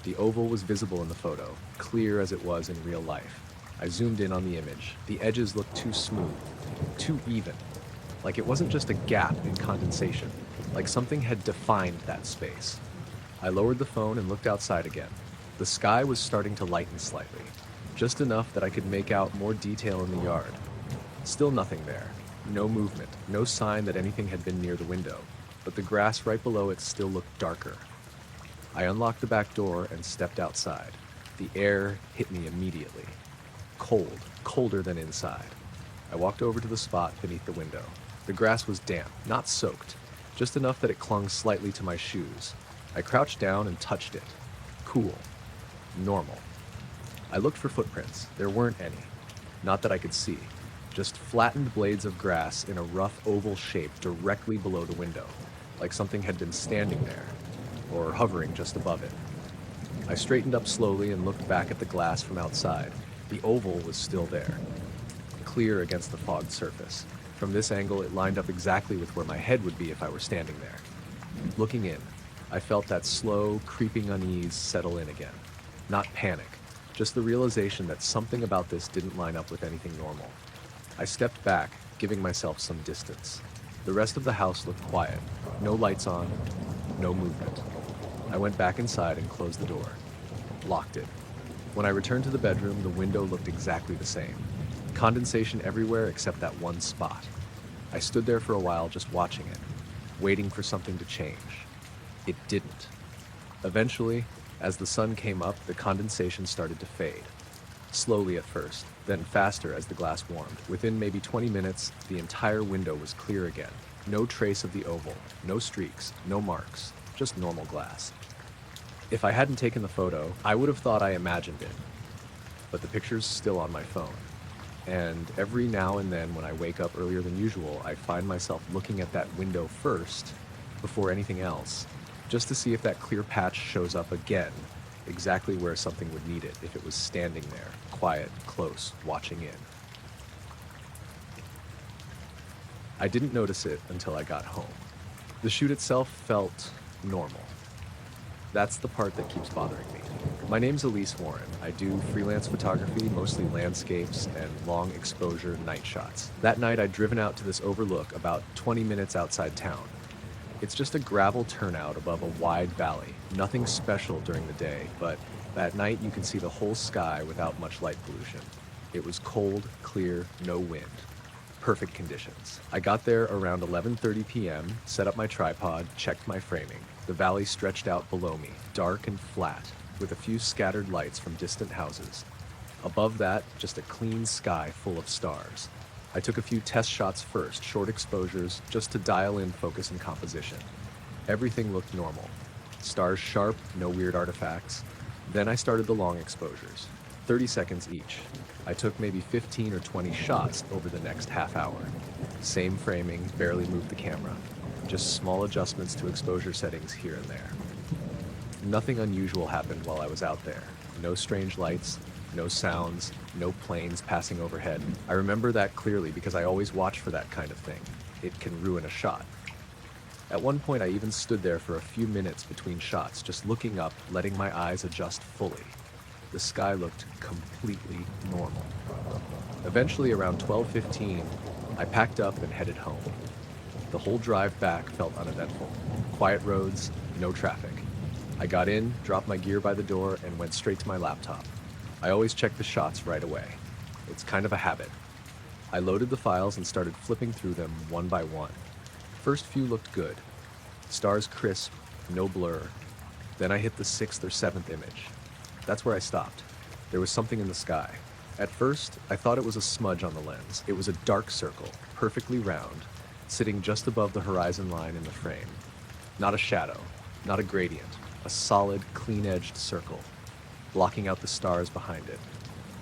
The oval was visible in the photo, clear as it was in real life. I zoomed in on the image. The edges looked too smooth, too even. Like it wasn't just a gap in condensation, like something had defined that space. I lowered the phone and looked outside again. The sky was starting to lighten slightly, just enough that I could make out more detail in the yard. Still nothing there. No movement, no sign that anything had been near the window, but the grass right below it still looked darker. I unlocked the back door and stepped outside. The air hit me immediately. Cold, colder than inside. I walked over to the spot beneath the window. The grass was damp, not soaked, just enough that it clung slightly to my shoes. I crouched down and touched it. Cool. Normal. I looked for footprints. There weren't any. Not that I could see. Just flattened blades of grass in a rough oval shape directly below the window, like something had been standing there, or hovering just above it. I straightened up slowly and looked back at the glass from outside. The oval was still there, clear against the fogged surface. From this angle, it lined up exactly with where my head would be if I were standing there. Looking in, I felt that slow, creeping unease settle in again. Not panic, just the realization that something about this didn't line up with anything normal. I stepped back, giving myself some distance. The rest of the house looked quiet. No lights on, no movement. I went back inside and closed the door. Locked it. When I returned to the bedroom, the window looked exactly the same. Condensation everywhere except that one spot. I stood there for a while just watching it, waiting for something to change. It didn't. Eventually, as the sun came up, the condensation started to fade. Slowly at first, then faster as the glass warmed. Within maybe 20 minutes, the entire window was clear again. No trace of the oval, no streaks, no marks, just normal glass. If I hadn't taken the photo, I would have thought I imagined it. But the picture's still on my phone. And every now and then when I wake up earlier than usual, I find myself looking at that window first, before anything else, just to see if that clear patch shows up again, exactly where something would need it if it was standing there, quiet, close, watching in. I didn't notice it until I got home. The shoot itself felt normal. That's the part that keeps bothering me. My name's Elise Warren. I do freelance photography, mostly landscapes and long exposure night shots. That night I'd driven out to this overlook about 20 minutes outside town. It's just a gravel turnout above a wide valley. Nothing special during the day, but at night you can see the whole sky without much light pollution. It was cold, clear, no wind. Perfect conditions. I got there around 11:30 p.m., set up my tripod, checked my framing. The valley stretched out below me, dark and flat, with a few scattered lights from distant houses. Above that, just a clean sky full of stars. I took a few test shots first, short exposures, just to dial in focus and composition. Everything looked normal. Stars sharp, no weird artifacts. Then I started the long exposures, 30 seconds each. I took maybe 15 or 20 shots over the next half hour. Same framing, barely moved the camera. Just small adjustments to exposure settings here and there. Nothing unusual happened while I was out there. No strange lights, no sounds, no planes passing overhead. I remember that clearly because I always watch for that kind of thing. It can ruin a shot. At one point, I even stood there for a few minutes between shots, just looking up, letting my eyes adjust fully. The sky looked completely normal. Eventually, around 12:15, I packed up and headed home. The whole drive back felt uneventful. Quiet roads, no traffic. I got in, dropped my gear by the door, and went straight to my laptop. I always check the shots right away. It's kind of a habit. I loaded the files and started flipping through them one by one. First few looked good. Stars crisp, no blur. Then I hit the 6th or 7th image. That's where I stopped. There was something in the sky. At first, I thought it was a smudge on the lens. It was a dark circle, perfectly round, sitting just above the horizon line in the frame. Not a shadow, not a gradient, a solid, clean-edged circle, blocking out the stars behind it.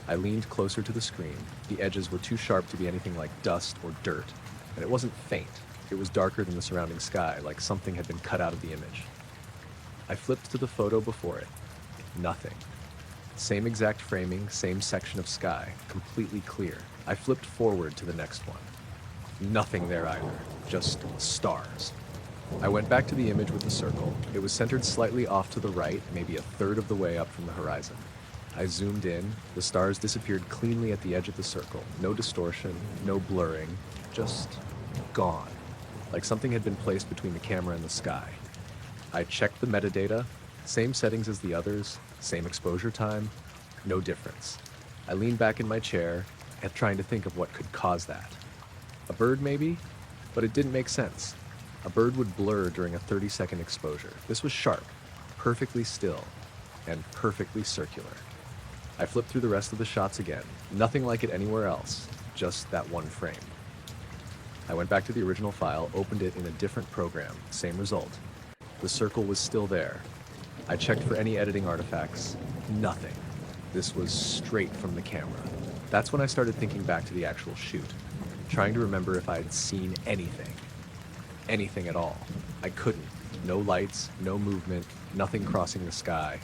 I leaned closer to the screen. The edges were too sharp to be anything like dust or dirt, and it wasn't faint. It was darker than the surrounding sky, like something had been cut out of the image. I flipped to the photo before it. Nothing. Same exact framing, same section of sky, completely clear. I flipped forward to the next one. Nothing there either, just stars. I went back to the image with the circle. It was centered slightly off to the right, maybe a third of the way up from the horizon. I zoomed in. The stars disappeared cleanly at the edge of the circle. No distortion, no blurring, just gone. Like something had been placed between the camera and the sky. I checked the metadata, same settings as the others, same exposure time, no difference. I leaned back in my chair, trying to think of what could cause that. A bird maybe? But it didn't make sense. A bird would blur during a 30-second exposure. This was sharp, perfectly still, and perfectly circular. I flipped through the rest of the shots again. Nothing like it anywhere else, just that one frame. I went back to the original file, opened it in a different program, same result. The circle was still there. I checked for any editing artifacts, nothing. This was straight from the camera. That's when I started thinking back to the actual shoot, trying to remember if I had seen anything. Anything at all. I couldn't. No lights, no movement, nothing crossing the sky.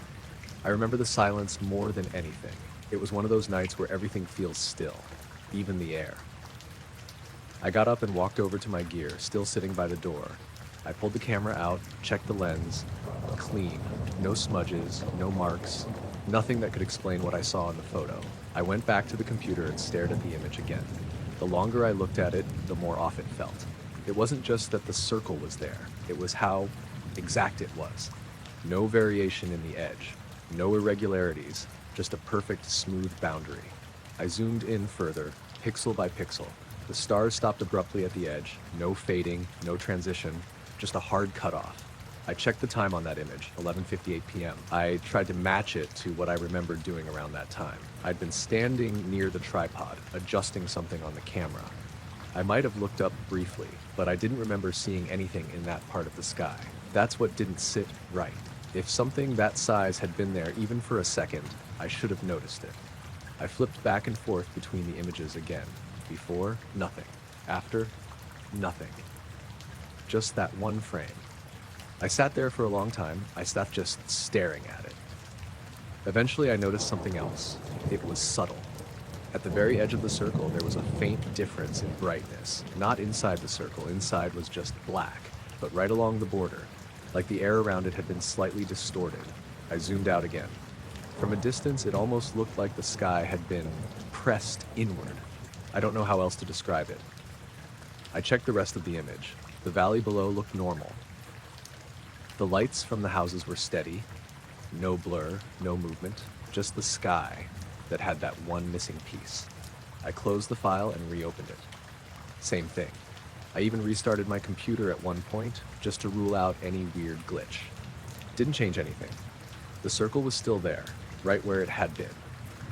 I remember the silence more than anything. It was one of those nights where everything feels still, even the air. I got up and walked over to my gear, still sitting by the door. I pulled the camera out, checked the lens. Clean. No smudges, no marks, nothing that could explain what I saw in the photo. I went back to the computer and stared at the image again. The longer I looked at it, the more off it felt. It wasn't just that the circle was there, it was how exact it was. No variation in the edge, no irregularities, just a perfect smooth boundary. I zoomed in further, pixel by pixel. The stars stopped abruptly at the edge, no fading, no transition, just a hard cutoff. I checked the time on that image, 11:58 p.m. I tried to match it to what I remembered doing around that time. I'd been standing near the tripod, adjusting something on the camera. I might have looked up briefly, but I didn't remember seeing anything in that part of the sky. That's what didn't sit right. If something that size had been there even for a second, I should have noticed it. I flipped back and forth between the images again. Before, nothing. After, nothing. Just that one frame. I sat there for a long time. I sat just staring at it. Eventually, I noticed something else. It was subtle. At the very edge of the circle, there was a faint difference in brightness. Not inside the circle. Inside was just black, but right along the border, like the air around it had been slightly distorted. I zoomed out again. From a distance, it almost looked like the sky had been pressed inward. I don't know how else to describe it. I checked the rest of the image. The valley below looked normal. The lights from the houses were steady, no blur, no movement, just the sky that had that one missing piece. I closed the file and reopened it. Same thing. I even restarted my computer at one point just to rule out any weird glitch. Didn't change anything. The circle was still there, right where it had been.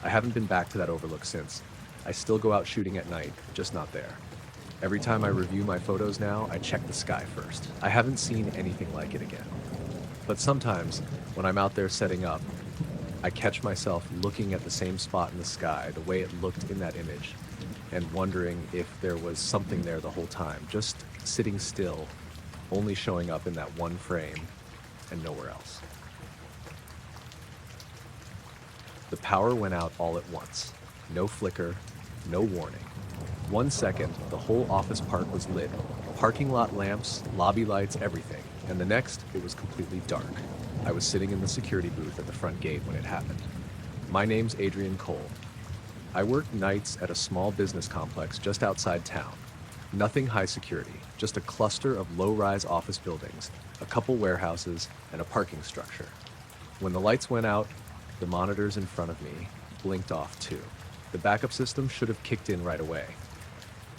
I haven't been back to that overlook since. I still go out shooting at night, just not there. Every time I review my photos now, I check the sky first. I haven't seen anything like it again. But sometimes, when I'm out there setting up, I catch myself looking at the same spot in the sky, the way it looked in that image, and wondering if there was something there the whole time, just sitting still, only showing up in that one frame and nowhere else. The power went out all at once. No flicker, no warning. 1 second, the whole office park was lit. Parking lot lamps, lobby lights, everything. And the next, it was completely dark. I was sitting in the security booth at the front gate when it happened. My name's Adrian Cole. I work nights at a small business complex just outside town. Nothing high security, just a cluster of low-rise office buildings, a couple warehouses, and a parking structure. When the lights went out, the monitors in front of me blinked off too. The backup system should have kicked in right away.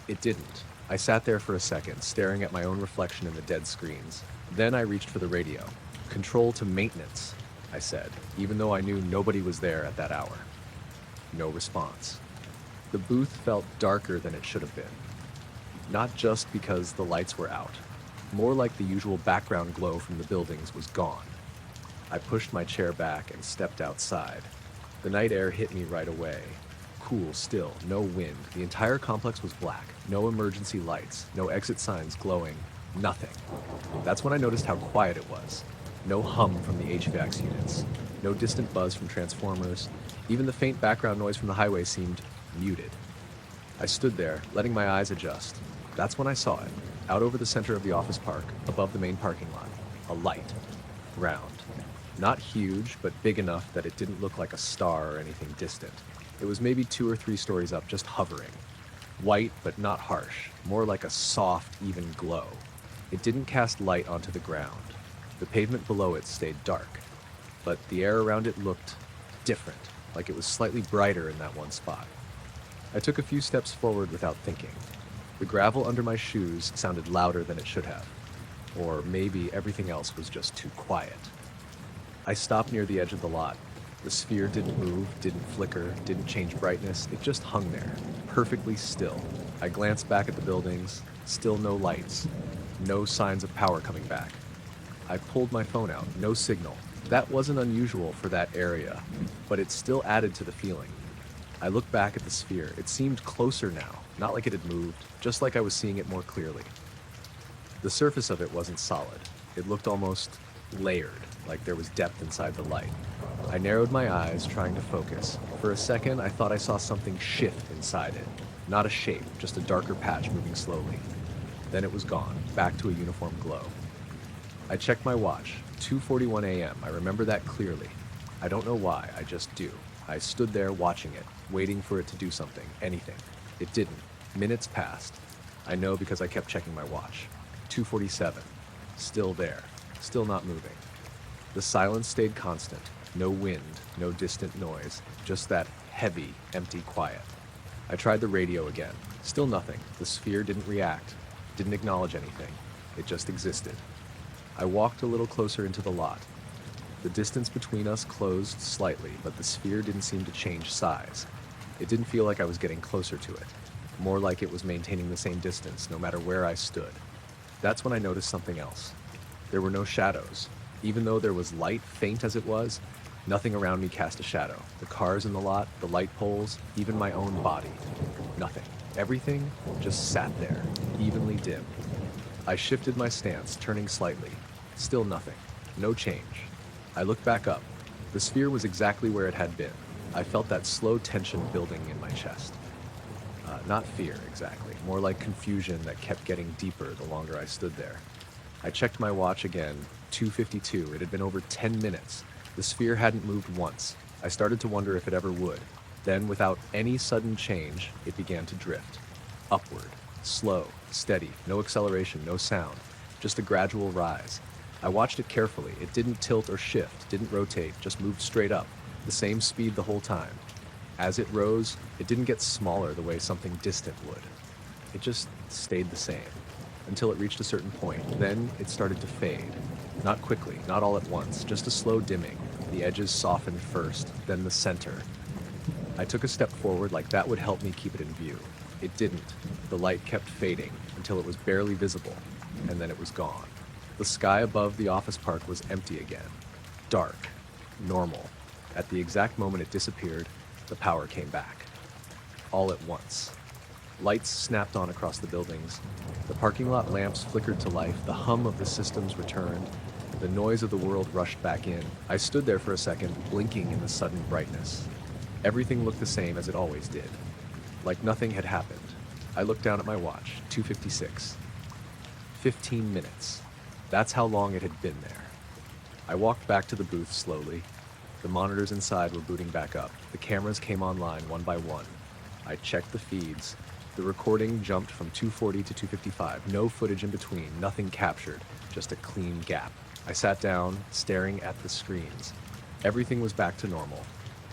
It didn't. I sat there for a second, staring at my own reflection in the dead screens. Then I reached for the radio. "Control to maintenance," I said, even though I knew nobody was there at that hour. No response. The booth felt darker than it should have been. Not just because the lights were out. More like the usual background glow from the buildings was gone. I pushed my chair back and stepped outside. The night air hit me right away. Cool still, no wind. The entire complex was black. No emergency lights, no exit signs glowing, nothing. That's when I noticed how quiet it was. No hum from the HVAC units, no distant buzz from transformers. Even the faint background noise from the highway seemed muted. I stood there, letting my eyes adjust. That's when I saw it, out over the center of the office park, above the main parking lot. A light. Round. Not huge, but big enough that it didn't look like a star or anything distant. It was maybe 2 or 3 stories up, just hovering. White, but not harsh, more like a soft, even glow. It didn't cast light onto the ground. The pavement below it stayed dark, but the air around it looked different, like it was slightly brighter in that one spot. I took a few steps forward without thinking. The gravel under my shoes sounded louder than it should have, or maybe everything else was just too quiet. I stopped near the edge of the lot. The sphere didn't move, didn't flicker, didn't change brightness. It just hung there, perfectly still. I glanced back at the buildings, still no lights, no signs of power coming back. I pulled my phone out, no signal. That wasn't unusual for that area, but it still added to the feeling. I looked back at the sphere. It seemed closer now, not like it had moved, just like I was seeing it more clearly. The surface of it wasn't solid. It looked almost layered, like there was depth inside the light. I narrowed my eyes, trying to focus. For a second, I thought I saw something shift inside it. Not a shape, just a darker patch moving slowly. Then it was gone, back to a uniform glow. I checked my watch, 2:41 a.m. I remember that clearly. I don't know why, I just do. I stood there watching it, waiting for it to do something, anything. It didn't. Minutes passed. I know because I kept checking my watch. 2:47. Still there. Still not moving. The silence stayed constant. No wind, no distant noise, just that heavy, empty quiet. I tried the radio again. Still nothing. The sphere didn't react, didn't acknowledge anything. It just existed. I walked a little closer into the lot. The distance between us closed slightly, but the sphere didn't seem to change size. It didn't feel like I was getting closer to it. More like it was maintaining the same distance, no matter where I stood. That's when I noticed something else. There were no shadows. Even though there was light, faint as it was, nothing around me cast a shadow. The cars in the lot, the light poles, even my own body. Nothing. Everything just sat there, evenly dim. I shifted my stance, turning slightly. Still nothing. No change. I looked back up. The sphere was exactly where it had been. I felt that slow tension building in my chest. Not fear, exactly. More like confusion that kept getting deeper the longer I stood there. I checked my watch again. 2:52. It had been over 10 minutes. The sphere hadn't moved once. I started to wonder if it ever would. Then, without any sudden change, it began to drift. Upward. Slow. Steady. No acceleration. No sound. Just a gradual rise. I watched it carefully. It didn't tilt or shift, didn't rotate, just moved straight up, the same speed the whole time. As it rose, it didn't get smaller the way something distant would. It just stayed the same until it reached a certain point. Then it started to fade. Not quickly, not all at once, just a slow dimming. The edges softened first, then the center. I took a step forward like that would help me keep it in view. It didn't. The light kept fading until it was barely visible, and then it was gone. The sky above the office park was empty again. Dark. Normal. At the exact moment it disappeared, the power came back. All at once. Lights snapped on across the buildings. The parking lot lamps flickered to life. The hum of the systems returned. The noise of the world rushed back in. I stood there for a second, blinking in the sudden brightness. Everything looked the same as it always did. Like nothing had happened. I looked down at my watch, 2:56. 15 minutes. That's how long it had been there. I walked back to the booth slowly. The monitors inside were booting back up. The cameras came online one by one. I checked the feeds. The recording jumped from 240 to 255. No footage in between, nothing captured, just a clean gap. I sat down, staring at the screens. Everything was back to normal.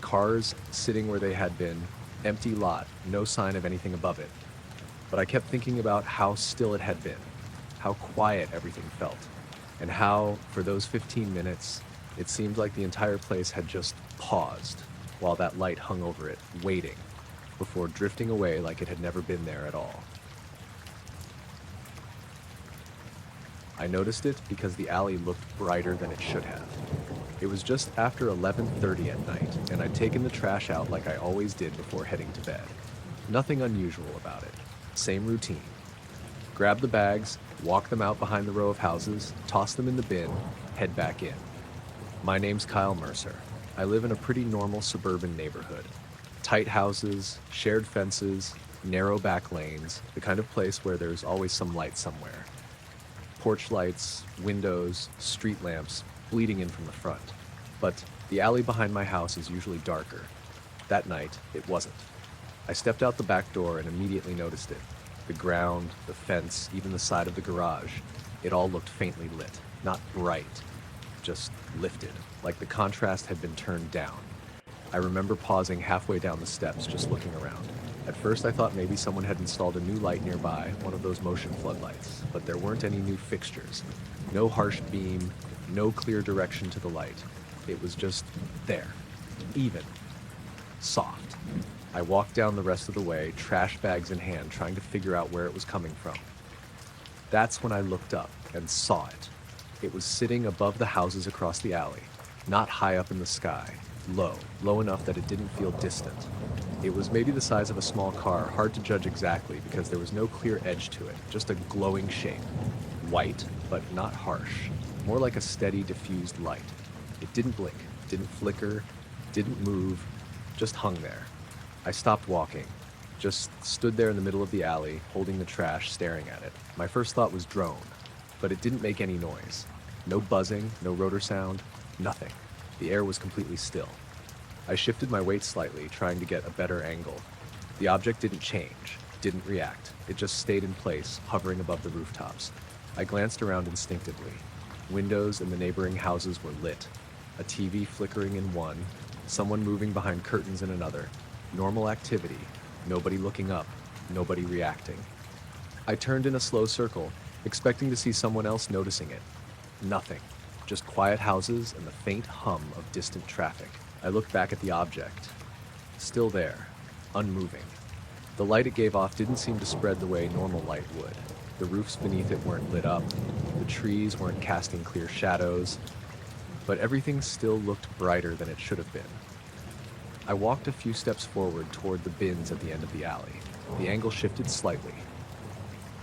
Cars sitting where they had been, empty lot, no sign of anything above it. But I kept thinking about how still it had been, how quiet everything felt, and how, for those 15 minutes, it seemed like the entire place had just paused while that light hung over it, waiting, before drifting away like it had never been there at all. I noticed it because the alley looked brighter than it should have. It was just after 11:30 at night, and I'd taken the trash out like I always did before heading to bed. Nothing unusual about it. Same routine. Grab the bags, walk them out behind the row of houses, toss them in the bin, head back in. My name's Kyle Mercer. I live in a pretty normal suburban neighborhood. Tight houses, shared fences, narrow back lanes, the kind of place where there's always some light somewhere. Porch lights, windows, street lamps, bleeding in from the front. But the alley behind my house is usually darker. That night, it wasn't. I stepped out the back door and immediately noticed it. The ground, the fence, even the side of the garage, it all looked faintly lit. Not bright, just lifted, like the contrast had been turned down. I remember pausing halfway down the steps, just looking around. At first I thought maybe someone had installed a new light nearby, one of those motion floodlights, but there weren't any new fixtures. No harsh beam, no clear direction to the light. It was just there, even, soft. I walked down the rest of the way, trash bags in hand, trying to figure out where it was coming from. That's when I looked up and saw it. It was sitting above the houses across the alley, not high up in the sky, low enough that it didn't feel distant. It was maybe the size of a small car, hard to judge exactly because there was no clear edge to it, just a glowing shape. White, but not harsh, more like a steady, diffused light. It didn't blink, didn't flicker, didn't move, just hung there. I stopped walking, just stood there in the middle of the alley, holding the trash, staring at it. My first thought was drone, but it didn't make any noise. No buzzing, no rotor sound, nothing. The air was completely still. I shifted my weight slightly, trying to get a better angle. The object didn't change, didn't react. It just stayed in place, hovering above the rooftops. I glanced around instinctively. Windows in the neighboring houses were lit. A TV flickering in one, someone moving behind curtains in another. Normal activity, nobody looking up, nobody reacting. I turned in a slow circle, expecting to see someone else noticing it. Nothing, just quiet houses and the faint hum of distant traffic. I looked back at the object. Still there, unmoving. The light it gave off didn't seem to spread the way normal light would. The roofs beneath it weren't lit up, the trees weren't casting clear shadows, but everything still looked brighter than it should have been. I walked a few steps forward toward the bins at the end of the alley. The angle shifted slightly.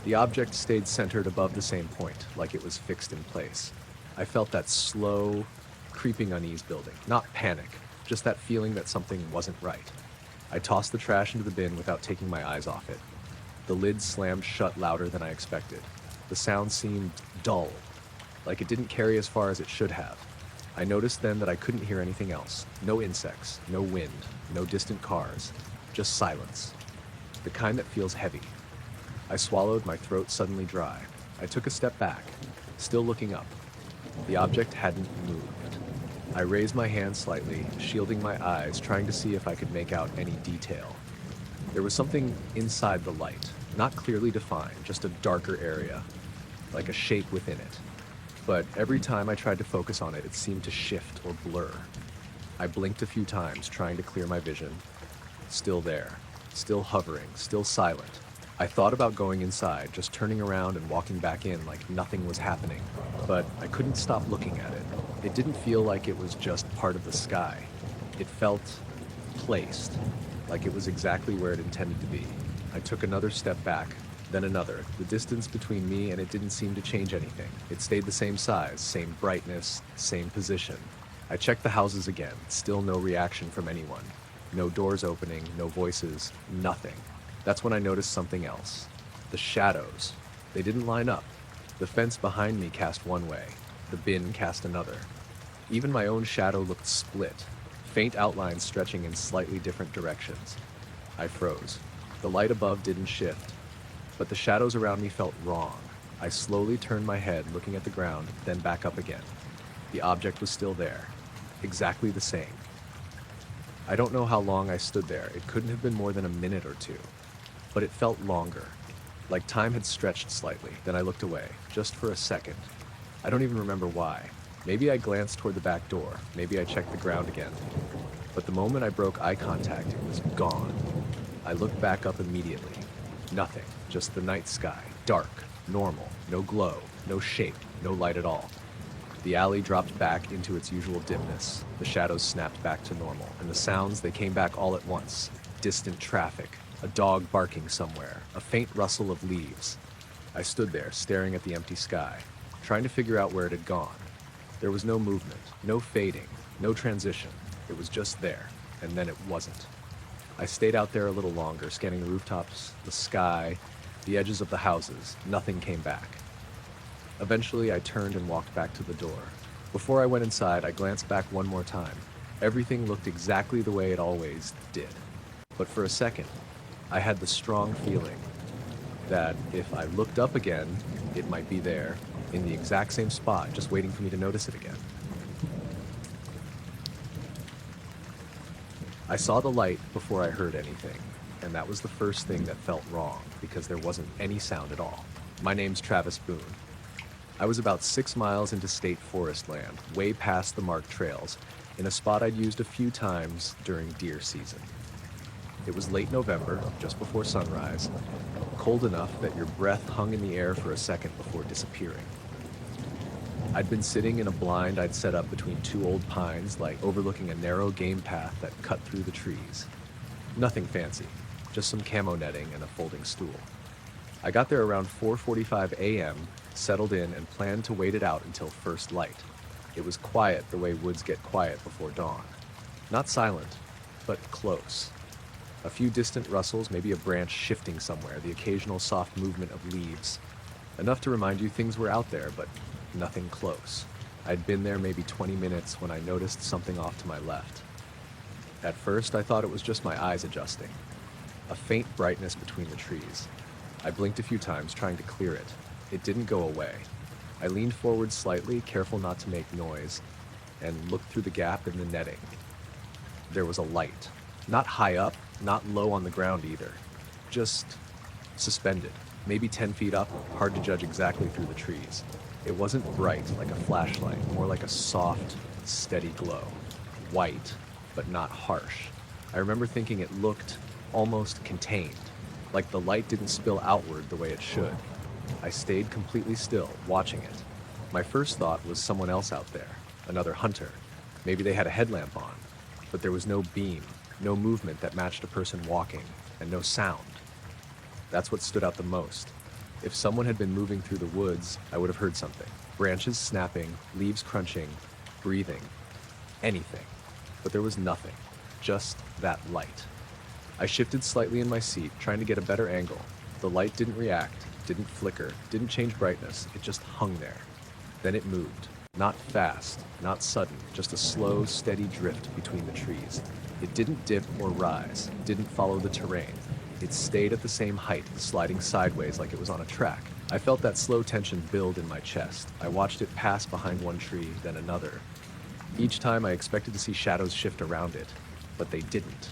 The object stayed centered above the same point, like it was fixed in place. I felt that slow, creeping unease building. Not panic, just that feeling that something wasn't right. I tossed the trash into the bin without taking my eyes off it. The lid slammed shut louder than I expected. The sound seemed dull, like it didn't carry as far as it should have. I noticed then that I couldn't hear anything else. No insects, no wind, no distant cars, just silence. The kind that feels heavy. I swallowed, my throat suddenly dry. I took a step back, still looking up. The object hadn't moved. I raised my hand slightly, shielding my eyes, trying to see if I could make out any detail. There was something inside the light, not clearly defined, just a darker area, like a shape within it. But every time I tried to focus on it, it seemed to shift or blur. I blinked a few times, trying to clear my vision. Still there, still hovering, still silent. I thought about going inside, just turning around and walking back in like nothing was happening. But I couldn't stop looking at it. It didn't feel like it was just part of the sky. It felt placed, like it was exactly where it intended to be. I took another step back, then another. The distance between me and it didn't seem to change anything. It stayed the same size, same brightness, same position. I checked the houses again, still no reaction from anyone. No doors opening, no voices, nothing. That's when I noticed something else. The shadows. They didn't line up. The fence behind me cast one way, the bin cast another. Even my own shadow looked split, faint outlines stretching in slightly different directions. I froze. The light above didn't shift, but the shadows around me felt wrong. I slowly turned my head, looking at the ground, then back up again. The object was still there, exactly the same. I don't know how long I stood there. It couldn't have been more than a minute or two, but it felt longer, like time had stretched slightly. Then I looked away, just for a second. I don't even remember why. Maybe I glanced toward the back door. Maybe I checked the ground again. But the moment I broke eye contact, it was gone. I looked back up immediately. Nothing, just the night sky, dark, normal, no glow, no shape, no light at all. The alley dropped back into its usual dimness. The shadows snapped back to normal, and the sounds, they came back all at once. Distant traffic, a dog barking somewhere, a faint rustle of leaves. I stood there, staring at the empty sky, trying to figure out where it had gone. There was no movement, no fading, no transition. It was just there, and then it wasn't. I stayed out there a little longer, scanning the rooftops, the sky, the edges of the houses. Nothing came back. Eventually, I turned and walked back to the door. Before I went inside, I glanced back one more time. Everything looked exactly the way it always did. But for a second, I had the strong feeling that if I looked up again, it might be there, in the exact same spot, just waiting for me to notice it again. I saw the light before I heard anything, and that was the first thing that felt wrong, because there wasn't any sound at all. My name's Travis Boone. I was about 6 miles into state forest land, way past the marked trails, in a spot I'd used a few times during deer season. It was late November, just before sunrise, cold enough that your breath hung in the air for a second before disappearing. I'd been sitting in a blind I'd set up between 2 old pines, like overlooking a narrow game path that cut through the trees. Nothing fancy, just some camo netting and a folding stool. I got there around 4:45 a.m., settled in, and planned to wait it out until first light. It was quiet the way woods get quiet before dawn. Not silent, but close. A few distant rustles, maybe a branch shifting somewhere, the occasional soft movement of leaves. Enough to remind you things were out there, but nothing close. I'd been there maybe 20 minutes when I noticed something off to my left. At first, I thought it was just my eyes adjusting. A faint brightness between the trees. I blinked a few times, trying to clear it. It didn't go away. I leaned forward slightly, careful not to make noise, and looked through the gap in the netting. There was a light. Not high up, not low on the ground either. Just suspended, maybe 10 feet up, hard to judge exactly through the trees. It wasn't bright like a flashlight, more like a soft, steady glow. White, but not harsh. I remember thinking it looked almost contained, like the light didn't spill outward the way it should. I stayed completely still, watching it. My first thought was someone else out there, another hunter. Maybe they had a headlamp on, but there was no beam, no movement that matched a person walking, and no sound. That's what stood out the most. If someone had been moving through the woods, I would have heard something. Branches snapping, leaves crunching, breathing, anything. But there was nothing, just that light. I shifted slightly in my seat, trying to get a better angle. The light didn't react, didn't flicker, didn't change brightness, it just hung there. Then it moved. Not fast, not sudden, just a slow, steady drift between the trees. It didn't dip or rise, didn't follow the terrain. It stayed at the same height, sliding sideways like it was on a track. I felt that slow tension build in my chest. I watched it pass behind one tree, then another. Each time I expected to see shadows shift around it, but they didn't.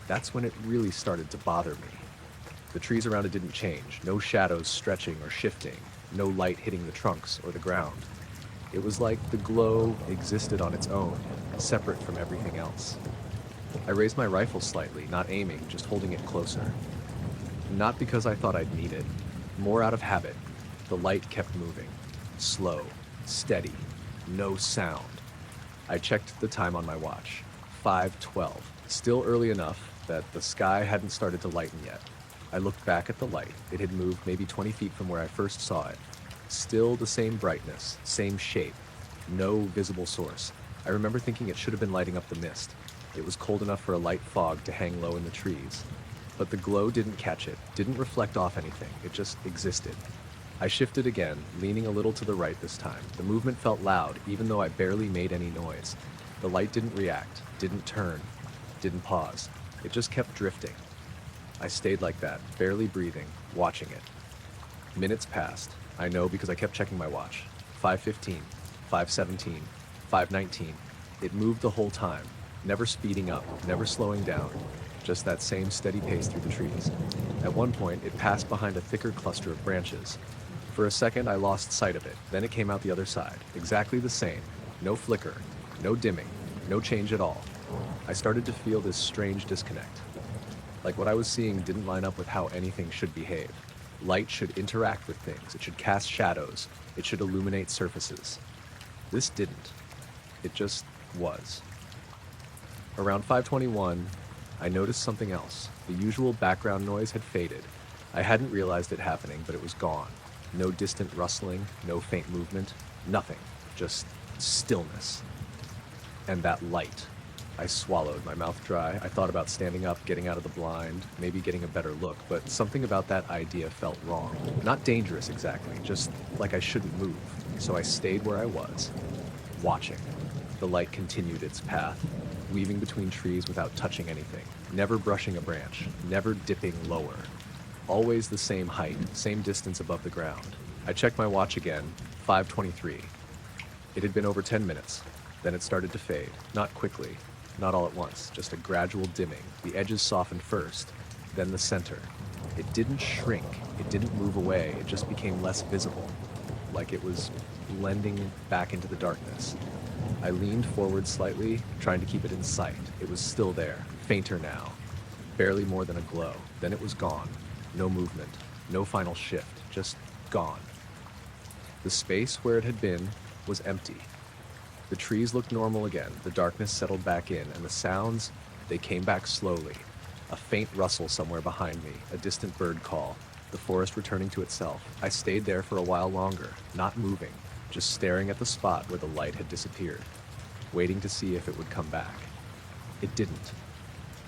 That's when it really started to bother me. The trees around it didn't change, no shadows stretching or shifting, no light hitting the trunks or the ground. It was like the glow existed on its own, separate from everything else. I raised my rifle slightly, not aiming, just holding it closer. Not because I thought I'd need it, more out of habit. The light kept moving, slow, steady, no sound. I checked the time on my watch, 5:12, still early enough that the sky hadn't started to lighten yet. I looked back at the light. It had moved maybe 20 feet from where I first saw it. Still the same brightness, same shape, no visible source. I remember thinking it should have been lighting up the mist. It was cold enough for a light fog to hang low in the trees. But the glow didn't catch it, didn't reflect off anything. It just existed. I shifted again, leaning a little to the right this time. The movement felt loud, even though I barely made any noise. The light didn't react, didn't turn, didn't pause. It just kept drifting. I stayed like that, barely breathing, watching it. Minutes passed. I know because I kept checking my watch. 5:15, 5:17, 5:19. It moved the whole time, never speeding up, never slowing down, just that same steady pace through the trees. At one point, it passed behind a thicker cluster of branches. For a second, I lost sight of it. Then it came out the other side, exactly the same. No flicker, no dimming, no change at all. I started to feel this strange disconnect. Like what I was seeing didn't line up with how anything should behave. Light should interact with things. It should cast shadows. It should illuminate surfaces. This didn't. It just was. Around 5:21, I noticed something else. The usual background noise had faded. I hadn't realized it happening, but it was gone. No distant rustling, no faint movement, nothing. Just stillness. And that light. I swallowed, my mouth dry. I thought about standing up, getting out of the blind, maybe getting a better look, but something about that idea felt wrong. Not dangerous exactly, just like I shouldn't move. So I stayed where I was, watching. The light continued its path, weaving between trees without touching anything, never brushing a branch, never dipping lower. Always the same height, same distance above the ground. I checked my watch again, 5:23. It had been over 10 minutes. Then it started to fade, not quickly, not all at once, just a gradual dimming. The edges softened first, then the center. It didn't shrink, it didn't move away, it just became less visible, like it was blending back into the darkness. I leaned forward slightly, trying to keep it in sight. It was still there, fainter now, barely more than a glow. Then it was gone. No movement, no final shift, just gone. The space where it had been was empty. The trees looked normal again, the darkness settled back in, and the sounds, they came back slowly. A faint rustle somewhere behind me, a distant bird call, the forest returning to itself. I stayed there for a while longer, not moving, just staring at the spot where the light had disappeared, waiting to see if it would come back. It didn't.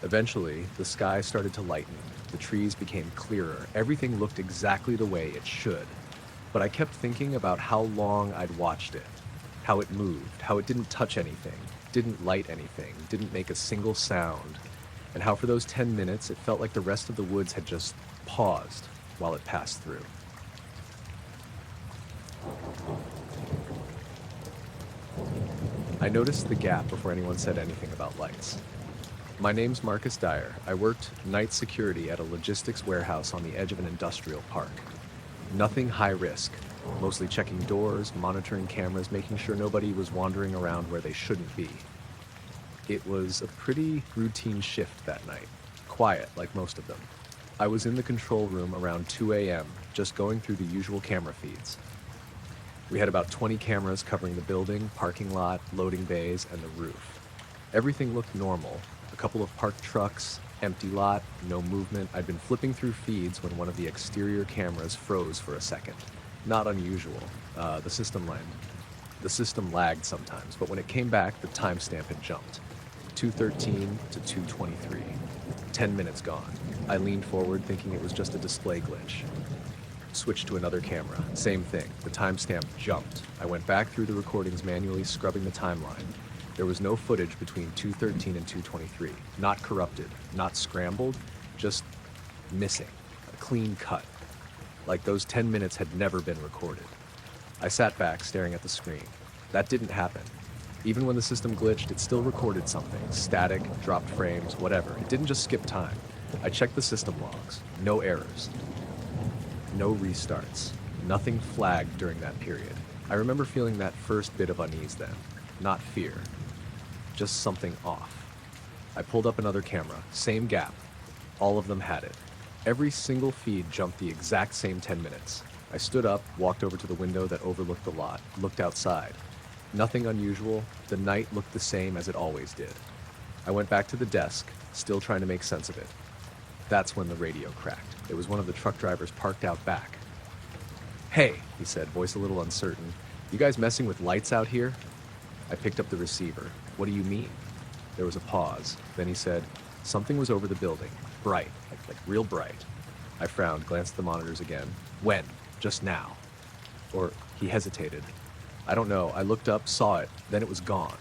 Eventually, the sky started to lighten. The trees became clearer. Everything looked exactly the way it should. But I kept thinking about how long I'd watched it. How it moved, how it didn't touch anything, didn't light anything, didn't make a single sound, and how for those 10 minutes it felt like the rest of the woods had just paused while it passed through. I noticed the gap before anyone said anything about lights. My name's Marcus Dyer. I worked night security at a logistics warehouse on the edge of an industrial park. Nothing high risk. Mostly checking doors, monitoring cameras, making sure nobody was wandering around where they shouldn't be. It was a pretty routine shift that night. Quiet, like most of them. I was in the control room around 2 a.m., just going through the usual camera feeds. We had about 20 cameras covering the building, parking lot, loading bays, and the roof. Everything looked normal. A couple of parked trucks, empty lot, no movement. I'd been flipping through feeds when one of the exterior cameras froze for a second. Not unusual. The system lagged sometimes, but when it came back, the timestamp had jumped. 2:13 to 2:23. 10 minutes gone. I leaned forward thinking it was just a display glitch. Switched to another camera. Same thing. The timestamp jumped. I went back through the recordings manually, scrubbing the timeline. There was no footage between 2:13 and 2:23. Not corrupted, not scrambled, just missing. A clean cut. like those 10 minutes had never been recorded. I sat back, staring at the screen. That didn't happen. Even when the system glitched, it still recorded something. Static, dropped frames, whatever. It didn't just skip time. I checked the system logs. No errors. No restarts. Nothing flagged during that period. I remember feeling that first bit of unease then. Not fear. Just something off. I pulled up another camera. Same gap. All of them had it. Every single feed jumped the exact same 10 minutes. I stood up, walked over to the window that overlooked the lot, looked outside. Nothing unusual. The night looked the same as it always did. I went back to the desk, still trying to make sense of it. That's when the radio cracked. It was one of the truck drivers parked out back. "Hey," he said, voice a little uncertain. "You guys messing with lights out here?" I picked up the receiver. "What do you mean?" There was a pause. Then he said, "Something was over the building. Bright, like real bright." I frowned, glanced at the monitors again. "When? Just now?" Or he hesitated. "I don't know. I looked up, saw it, then it was gone."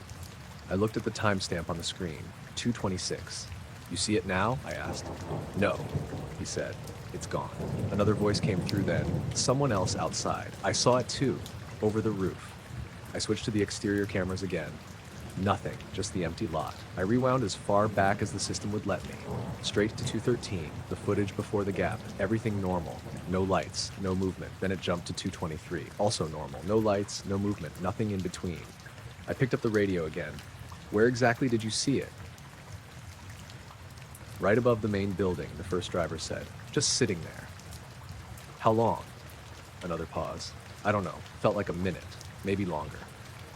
I looked at the timestamp on the screen, 2:26. "You see it now?" I asked. "No," he said. "It's gone." Another voice came through then. "Someone else outside. I saw it too, over the roof." I switched to the exterior cameras again. Nothing, just the empty lot. I rewound as far back as the system would let me. Straight to 213, the footage before the gap, everything normal. No lights, no movement. Then it jumped to 223, also normal. No lights, no movement, nothing in between. I picked up the radio again. "Where exactly did you see it?" "Right above the main building," the first driver said. "Just sitting there." "How long?" Another pause. "I don't know. Felt like a minute, maybe longer."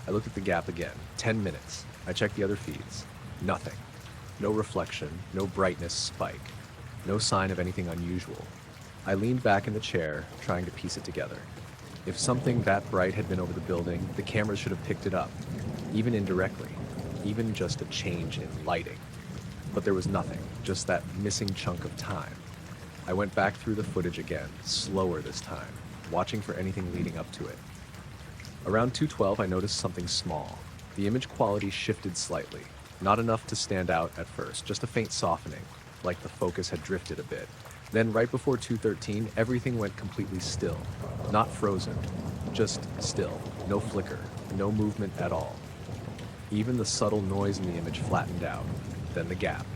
I looked at the gap again. 10 minutes. I checked the other feeds. Nothing. No reflection, no brightness spike. No sign of anything unusual. I leaned back in the chair, trying to piece it together. If something that bright had been over the building, the cameras should have picked it up, even indirectly, even just a change in lighting. But there was nothing, just that missing chunk of time. I went back through the footage again, slower this time, watching for anything leading up to it. Around 2:12, I noticed something small. The image quality shifted slightly, not enough to stand out at first, just a faint softening, like the focus had drifted a bit. Then right before 2:13, everything went completely still. Not frozen, just still. No flicker, no movement at all. Even the subtle noise in the image flattened out. Then the gap.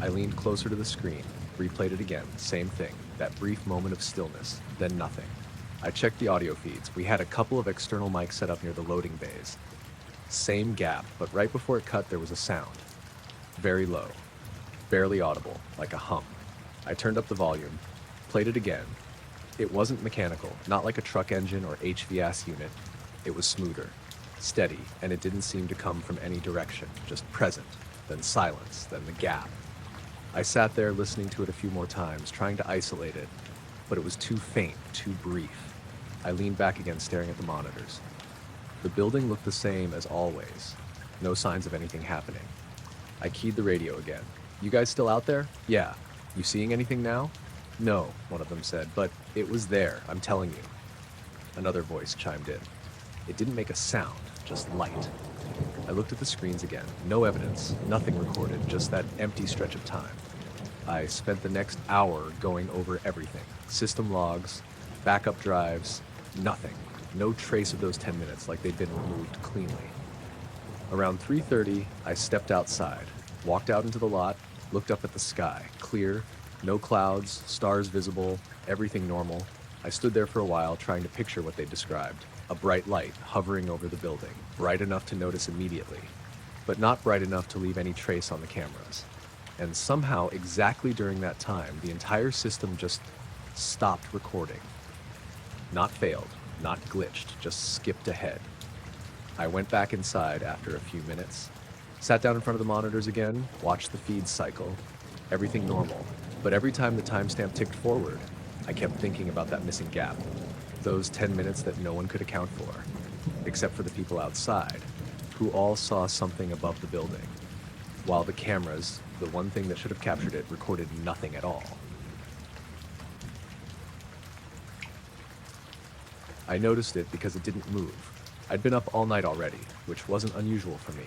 I leaned closer to the screen, replayed it again, same thing, that brief moment of stillness, then nothing. I checked the audio feeds. We had a couple of external mics set up near the loading bays. Same gap, but right before it cut, there was a sound. Very low, barely audible, like a hum. I turned up the volume, played it again. It wasn't mechanical, not like a truck engine or HVAC unit. It was smoother, steady, and it didn't seem to come from any direction, just present, then silence, then the gap. I sat there listening to it a few more times, trying to isolate it, but it was too faint, too brief. I leaned back again, staring at the monitors. The building looked the same as always. No signs of anything happening. I keyed the radio again. "You guys still out there?" "Yeah." "You seeing anything now?" "No," one of them said, "but it was there, I'm telling you." Another voice chimed in. It didn't make a sound, just light. I looked at the screens again. No evidence, nothing recorded, just that empty stretch of time. I spent the next hour going over everything. System logs, backup drives, nothing. No trace of those 10 minutes, like they'd been removed cleanly. Around 3:30, I stepped outside, walked out into the lot, looked up at the sky. Clear, no clouds, stars visible, everything normal. I stood there for a while, trying to picture what they described. A bright light hovering over the building, bright enough to notice immediately, but not bright enough to leave any trace on the cameras. And somehow, exactly during that time, the entire system just stopped recording. Not failed, not glitched, just skipped ahead. I went back inside after a few minutes, sat down in front of the monitors again, watched the feeds cycle. Everything normal, but every time the timestamp ticked forward, I kept thinking about that missing gap. Those 10 minutes that no one could account for, except for the people outside, who all saw something above the building, while the cameras, the one thing that should have captured it, recorded nothing at all. I noticed it because it didn't move. I'd been up all night already, which wasn't unusual for me.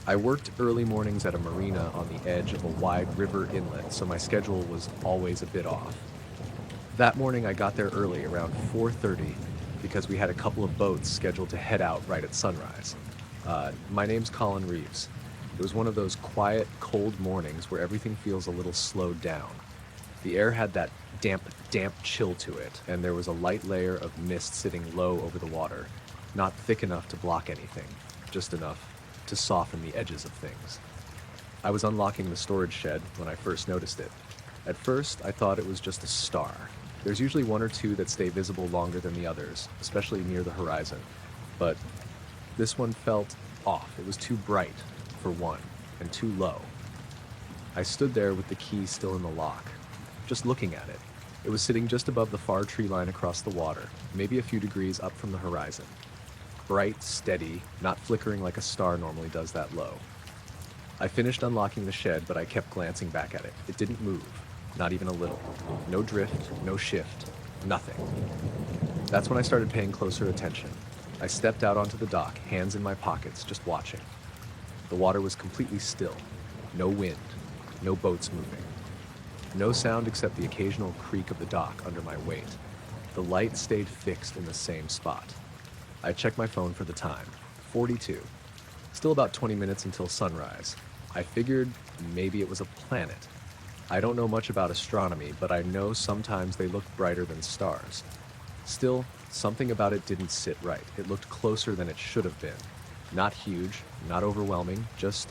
I worked early mornings at a marina on the edge of a wide river inlet, so my schedule was always a bit off. That morning I got there early, around 4:30, because we had a couple of boats scheduled to head out right at sunrise. My name's Colin Reeves. It was one of those quiet, cold mornings where everything feels a little slowed down. The air had that damp chill to it, and there was a light layer of mist sitting low over the water, not thick enough to block anything, just enough to soften the edges of things. I was unlocking the storage shed when I first noticed it. At first, I thought it was just a star. There's usually one or two that stay visible longer than the others, especially near the horizon. But this one felt off. It was too bright, for one, and too low. I stood there with the key still in the lock, just looking at it. It was sitting just above the far tree line across the water, maybe a few degrees up from the horizon. Bright, steady, not flickering like a star normally does that low. I finished unlocking the shed, but I kept glancing back at it. It didn't move, not even a little. No drift, no shift, nothing. That's when I started paying closer attention. I stepped out onto the dock, hands in my pockets, just watching. The water was completely still. No wind, no boats moving. No sound except the occasional creak of the dock under my weight. The light stayed fixed in the same spot. I checked my phone for the time. 42. Still about 20 minutes until sunrise. I figured maybe it was a planet. I don't know much about astronomy, but I know sometimes they look brighter than stars. Still, something about it didn't sit right. It looked closer than it should have been. Not huge, not overwhelming, just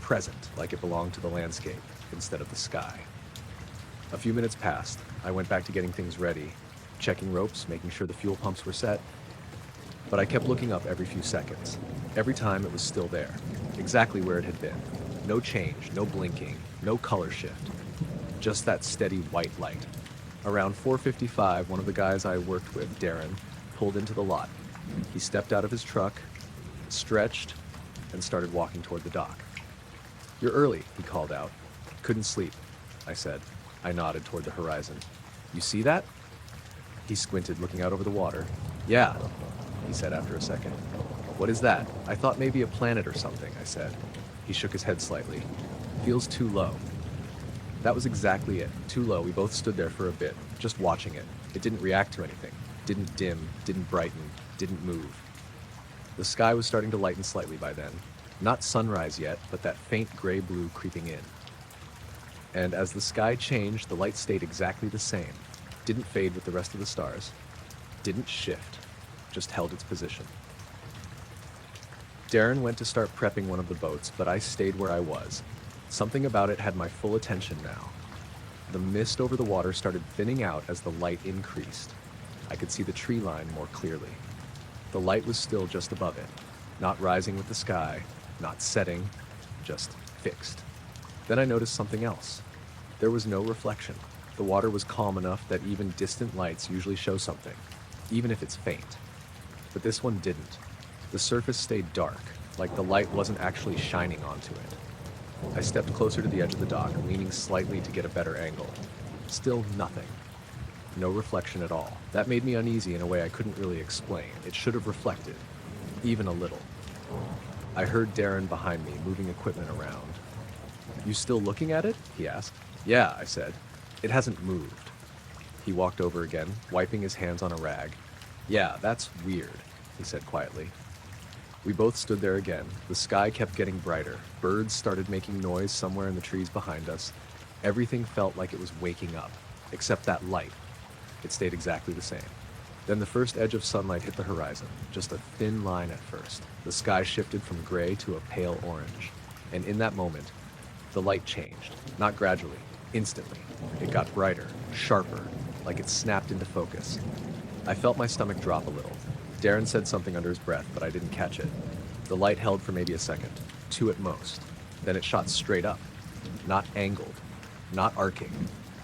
present, like it belonged to the landscape instead of the sky. A few minutes passed. I went back to getting things ready, checking ropes, making sure the fuel pumps were set. But I kept looking up every few seconds. Every time it was still there, exactly where it had been. No change, no blinking, no color shift. Just that steady white light. Around 4:55, one of the guys I worked with, Darren, pulled into the lot. He stepped out of his truck, stretched, and started walking toward the dock. "You're early," he called out. "Couldn't sleep," I said. I nodded toward the horizon. "You see that?" He squinted, looking out over the water. "Yeah," he said after a second. "What is that?" "I thought maybe a planet or something," I said. He shook his head slightly. "Feels too low." That was exactly it. Too low. We both stood there for a bit, just watching it. It didn't react to anything. Didn't dim, didn't brighten, didn't move. The sky was starting to lighten slightly by then. Not sunrise yet, but that faint gray-blue creeping in. And as the sky changed, the light stayed exactly the same. Didn't fade with the rest of the stars. Didn't shift. Just held its position. Darren went to start prepping one of the boats, but I stayed where I was. Something about it had my full attention now. The mist over the water started thinning out as the light increased. I could see the tree line more clearly. The light was still just above it, not rising with the sky, not setting, just fixed. Then I noticed something else. There was no reflection. The water was calm enough that even distant lights usually show something, even if it's faint. But this one didn't. The surface stayed dark, like the light wasn't actually shining onto it. I stepped closer to the edge of the dock, leaning slightly to get a better angle. Still nothing. No reflection at all. That made me uneasy in a way I couldn't really explain. It should have reflected, even a little. I heard Darren behind me, moving equipment around. "You still looking at it?" he asked. "Yeah," I said. "It hasn't moved." He walked over again, wiping his hands on a rag. "Yeah, that's weird," he said quietly. We both stood there again. The sky kept getting brighter. Birds started making noise somewhere in the trees behind us. Everything felt like it was waking up, except that light. It stayed exactly the same. Then the first edge of sunlight hit the horizon, just a thin line at first. The sky shifted from gray to a pale orange. And in that moment, the light changed. Not gradually, instantly. It got brighter, sharper, like it snapped into focus. I felt my stomach drop a little. Darren said something under his breath, but I didn't catch it. The light held for maybe a second, 2 at most. Then it shot straight up. Not angled, not arcing,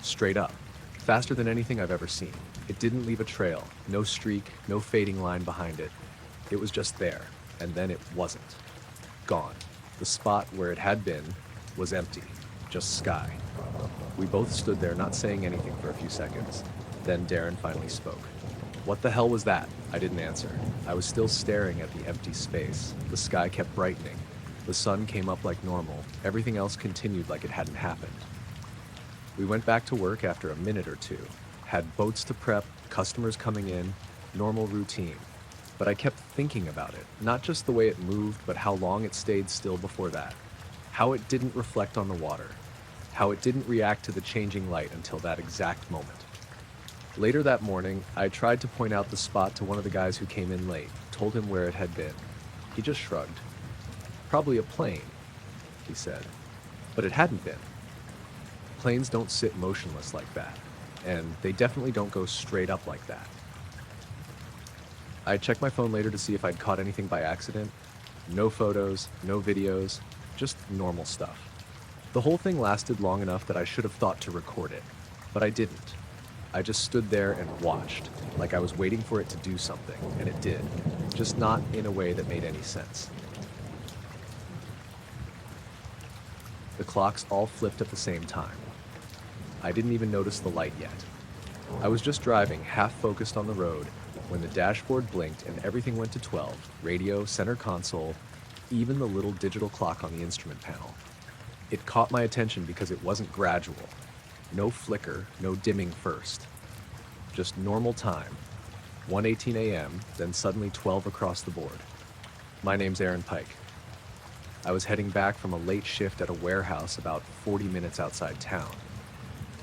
straight up. Faster than anything I've ever seen. It didn't leave a trail, no streak, no fading line behind it. It was just there, and then it wasn't. Gone. The spot where it had been was empty, just sky. We both stood there not saying anything for a few seconds. Then Darren finally spoke. "What the hell was that?" I didn't answer. I was still staring at the empty space. The sky kept brightening. The sun came up like normal. Everything else continued like it hadn't happened. We went back to work after a minute or two. Had boats to prep, customers coming in, normal routine. But I kept thinking about it, not just the way it moved, but how long it stayed still before that. How it didn't reflect on the water. How it didn't react to the changing light until that exact moment. Later that morning, I tried to point out the spot to one of the guys who came in late, told him where it had been. He just shrugged. Probably a plane, he said. But it hadn't been. Planes don't sit motionless like that, and they definitely don't go straight up like that. I checked my phone later to see if I'd caught anything by accident. No photos, no videos, just normal stuff. The whole thing lasted long enough that I should have thought to record it, but I didn't. I just stood there and watched, like I was waiting for it to do something, and it did, just not in a way that made any sense. The clocks all flipped at the same time. I didn't even notice the light yet. I was just driving, half focused on the road, when the dashboard blinked and everything went to 12, radio, center console, even the little digital clock on the instrument panel. It caught my attention because it wasn't gradual. No flicker, no dimming first. Just normal time. 1:18 a.m., then suddenly 12 across the board. My name's Aaron Pike. I was heading back from a late shift at a warehouse about 40 minutes outside town.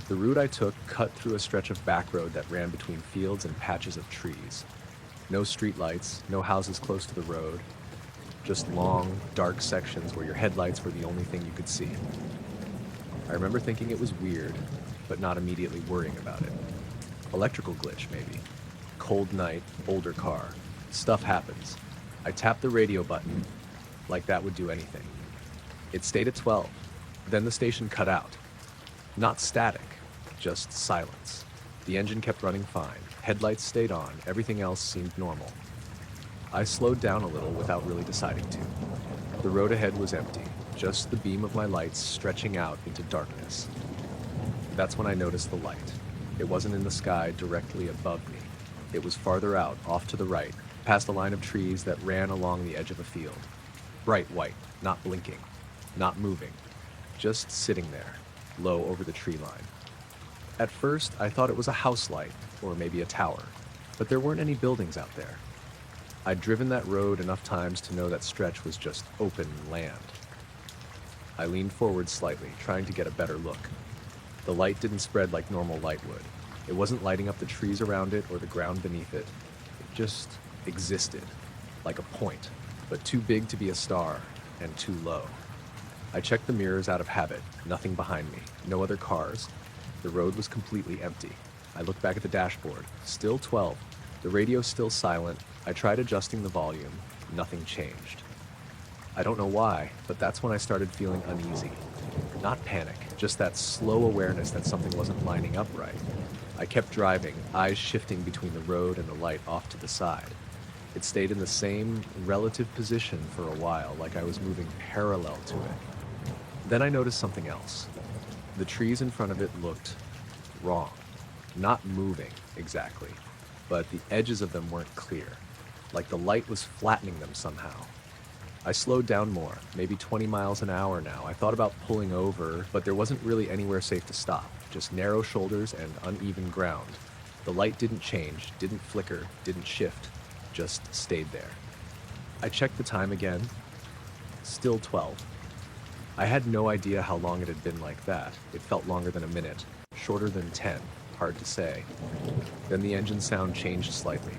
The route I took cut through a stretch of back road that ran between fields and patches of trees. No street lights, no houses close to the road. Just long, dark sections where your headlights were the only thing you could see. I remember thinking it was weird, but not immediately worrying about it. Electrical glitch, maybe. Cold night, older car. Stuff happens. I tapped the radio button, like that would do anything. It stayed at 12. Then the station cut out. Not static, just silence. The engine kept running fine. Headlights stayed on. Everything else seemed normal. I slowed down a little without really deciding to. The road ahead was empty, just the beam of my lights stretching out into darkness. That's when I noticed the light. It wasn't in the sky directly above me. It was farther out, off to the right, past a line of trees that ran along the edge of a field. Bright white, not blinking, not moving, just sitting there, low over the tree line. At first, I thought it was a house light, or maybe a tower, but there weren't any buildings out there. I'd driven that road enough times to know that stretch was just open land. I leaned forward slightly, trying to get a better look. The light didn't spread like normal light would. It wasn't lighting up the trees around it or the ground beneath it. It just existed, like a point, but too big to be a star and too low. I checked the mirrors out of habit, nothing behind me, no other cars. The road was completely empty. I looked back at the dashboard, still 12. The radio still silent. I tried adjusting the volume. Nothing changed. I don't know why, but that's when I started feeling uneasy. Not panic, just that slow awareness that something wasn't lining up right. I kept driving, eyes shifting between the road and the light off to the side. It stayed in the same relative position for a while, like I was moving parallel to it. Then I noticed something else. The trees in front of it looked wrong. Not moving, exactly, but the edges of them weren't clear, like the light was flattening them somehow. I slowed down more, maybe 20 miles an hour now. I thought about pulling over, but there wasn't really anywhere safe to stop, just narrow shoulders and uneven ground. The light didn't change, didn't flicker, didn't shift, just stayed there. I checked the time again, still 12. I had no idea how long it had been like that. It felt longer than a minute, shorter than 10, hard to say. Then the engine sound changed slightly.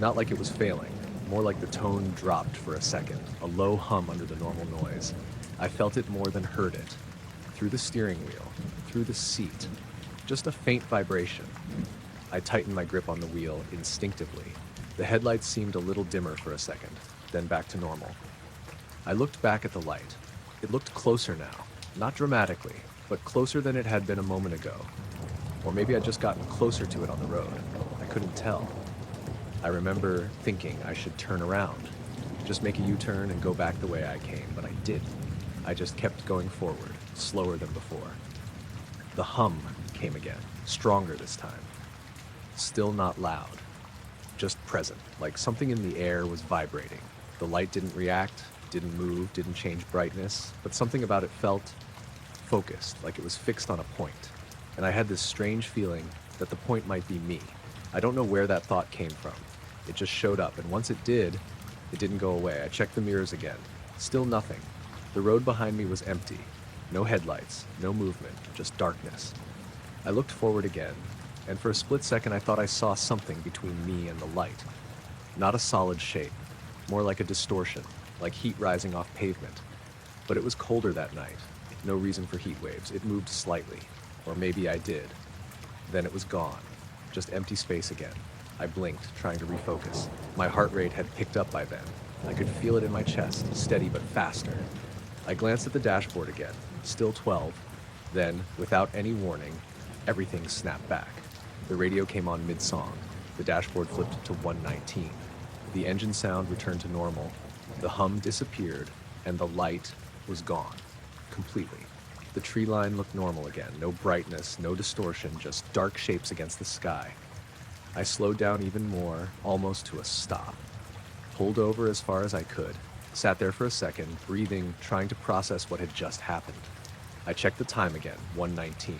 Not like it was failing, more like the tone dropped for a second, a low hum under the normal noise. I felt it more than heard it. Through the steering wheel, through the seat, just a faint vibration. I tightened my grip on the wheel instinctively. The headlights seemed a little dimmer for a second, then back to normal. I looked back at the light. It looked closer now, not dramatically, but closer than it had been a moment ago. Or maybe I'd just gotten closer to it on the road. I couldn't tell. I remember thinking I should turn around, just make a U-turn and go back the way I came, but I didn't. I just kept going forward, slower than before. The hum came again, stronger this time. Still not loud, just present, like something in the air was vibrating. The light didn't react, didn't move, didn't change brightness, but something about it felt focused, like it was fixed on a point. And I had this strange feeling that the point might be me. I don't know where that thought came from. It just showed up, and once it did, it didn't go away. I checked the mirrors again. Still nothing. The road behind me was empty. No headlights, no movement, just darkness. I looked forward again, and for a split second I thought I saw something between me and the light. Not a solid shape, more like a distortion, like heat rising off pavement. But it was colder that night. No reason for heat waves. It moved slightly. Or maybe I did. Then it was gone. Just empty space again. I blinked, trying to refocus. My heart rate had picked up by then. I could feel it in my chest, steady but faster. I glanced at the dashboard again. Still 12. Then, without any warning, everything snapped back. The radio came on mid-song. The dashboard flipped to 119. The engine sound returned to normal. The hum disappeared, and the light was gone. Completely. The tree line looked normal again. No brightness, no distortion, just dark shapes against the sky. I slowed down even more, almost to a stop. Pulled over as far as I could. Sat there for a second, breathing, trying to process what had just happened. I checked the time again, 1:19.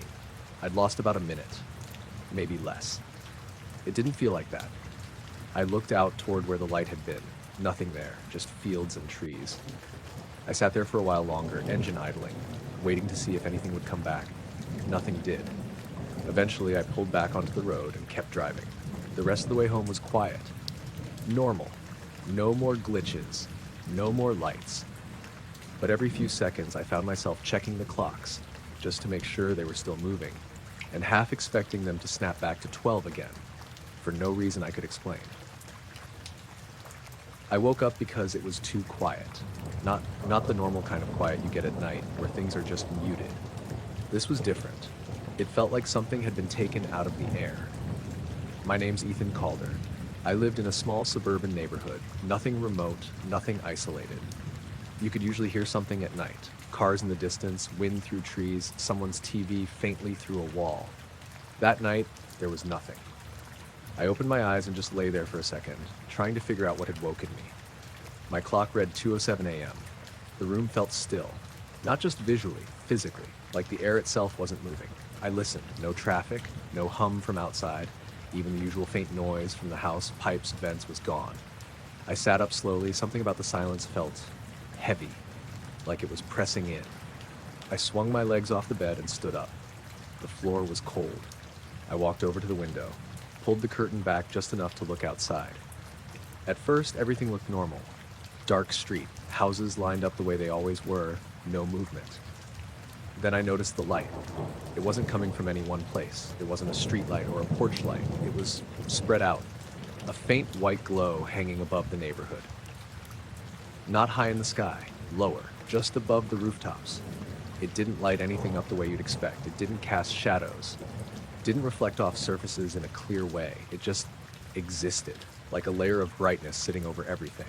I'd lost about a minute. Maybe less. It didn't feel like that. I looked out toward where the light had been. Nothing there, just fields and trees. I sat there for a while longer, engine idling, waiting to see if anything would come back. Nothing did. Eventually, I pulled back onto the road and kept driving. The rest of the way home was quiet. Normal. No more glitches. No more lights. But every few seconds, I found myself checking the clocks, just to make sure they were still moving, and half expecting them to snap back to 12 again, for no reason I could explain. I woke up because it was too quiet. Not the normal kind of quiet you get at night, where things are just muted. This was different. It felt like something had been taken out of the air. My name's Ethan Calder. I lived in a small suburban neighborhood, nothing remote, nothing isolated. You could usually hear something at night. Cars in the distance, wind through trees, someone's TV faintly through a wall. That night, there was nothing. I opened my eyes and just lay there for a second, trying to figure out what had woken me. My clock read 2:07 a.m. The room felt still, not just visually, physically, like the air itself wasn't moving. I listened. No traffic, no hum from outside. Even the usual faint noise from the house, pipes, vents was gone. I sat up slowly. Something about the silence felt heavy, like it was pressing in. I swung my legs off the bed and stood up. The floor was cold. I walked over to the window, pulled the curtain back just enough to look outside. At first, everything looked normal. Dark street, houses lined up the way they always were, no movement. Then I noticed the light. It wasn't coming from any one place. It wasn't a street light or a porch light. It was spread out, a faint white glow hanging above the neighborhood. Not high in the sky, lower, just above the rooftops. It didn't light anything up the way you'd expect. It didn't cast shadows. It didn't reflect off surfaces in a clear way. It just existed, like a layer of brightness sitting over everything.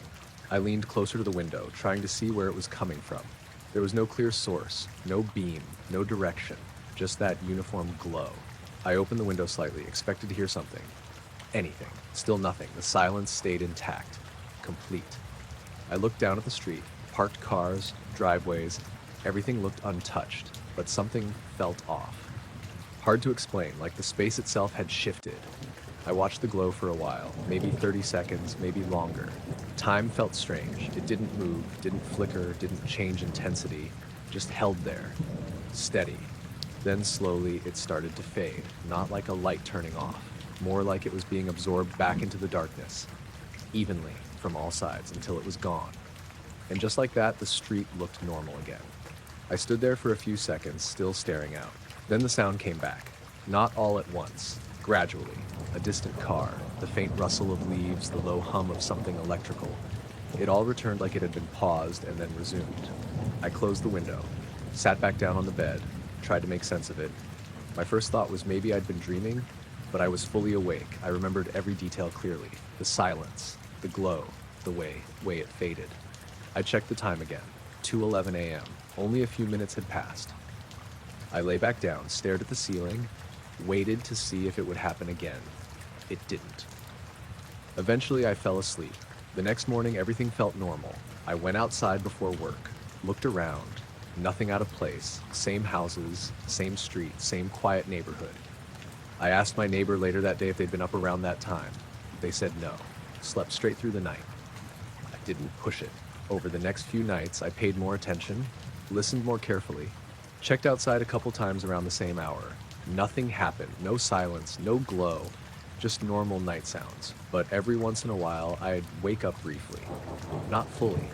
I leaned closer to the window, trying to see where it was coming from. There was no clear source, no beam, no direction, just that uniform glow. I opened the window slightly, expected to hear something. Anything. Still nothing. The silence stayed intact. Complete. I looked down at the street. Parked cars, driveways. Everything looked untouched, but something felt off. Hard to explain, like the space itself had shifted. I watched the glow for a while, maybe 30 seconds, maybe longer. Time felt strange. It didn't move, didn't flicker, didn't change intensity, just held there, steady. Then slowly it started to fade, not like a light turning off, more like it was being absorbed back into the darkness, evenly from all sides until it was gone. And just like that, the street looked normal again. I stood there for a few seconds, still staring out. Then the sound came back, not all at once. Gradually, a distant car, the faint rustle of leaves, the low hum of something electrical. It all returned like it had been paused and then resumed. I closed the window, sat back down on the bed, tried to make sense of it. My first thought was maybe I'd been dreaming, but I was fully awake. I remembered every detail clearly. The silence, the glow, the way it faded. I checked the time again, 2:11 a.m. Only a few minutes had passed. I lay back down, stared at the ceiling, waited to see if it would happen again. It didn't. Eventually, I fell asleep. The next morning, everything felt normal. I went outside before work, looked around, nothing out of place, same houses, same street, same quiet neighborhood. I asked my neighbor later that day if they'd been up around that time. They said no. Slept straight through the night. I didn't push it. Over the next few nights, I paid more attention, listened more carefully, checked outside a couple times around the same hour. Nothing happened. No silence, no glow, just normal night sounds. But every once in a while, I'd wake up briefly. Not fully,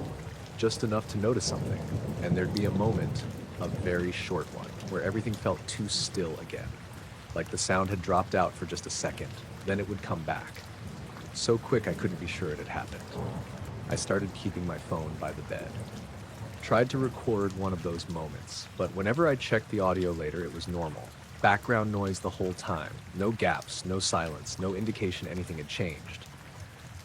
just enough to notice something. And there'd be a moment, a very short one, where everything felt too still again. Like the sound had dropped out for just a second, then it would come back. So quick I couldn't be sure it had happened. I started keeping my phone by the bed. Tried to record one of those moments, but whenever I checked the audio later, it was normal. Background noise the whole time. No gaps, no silence, no indication anything had changed.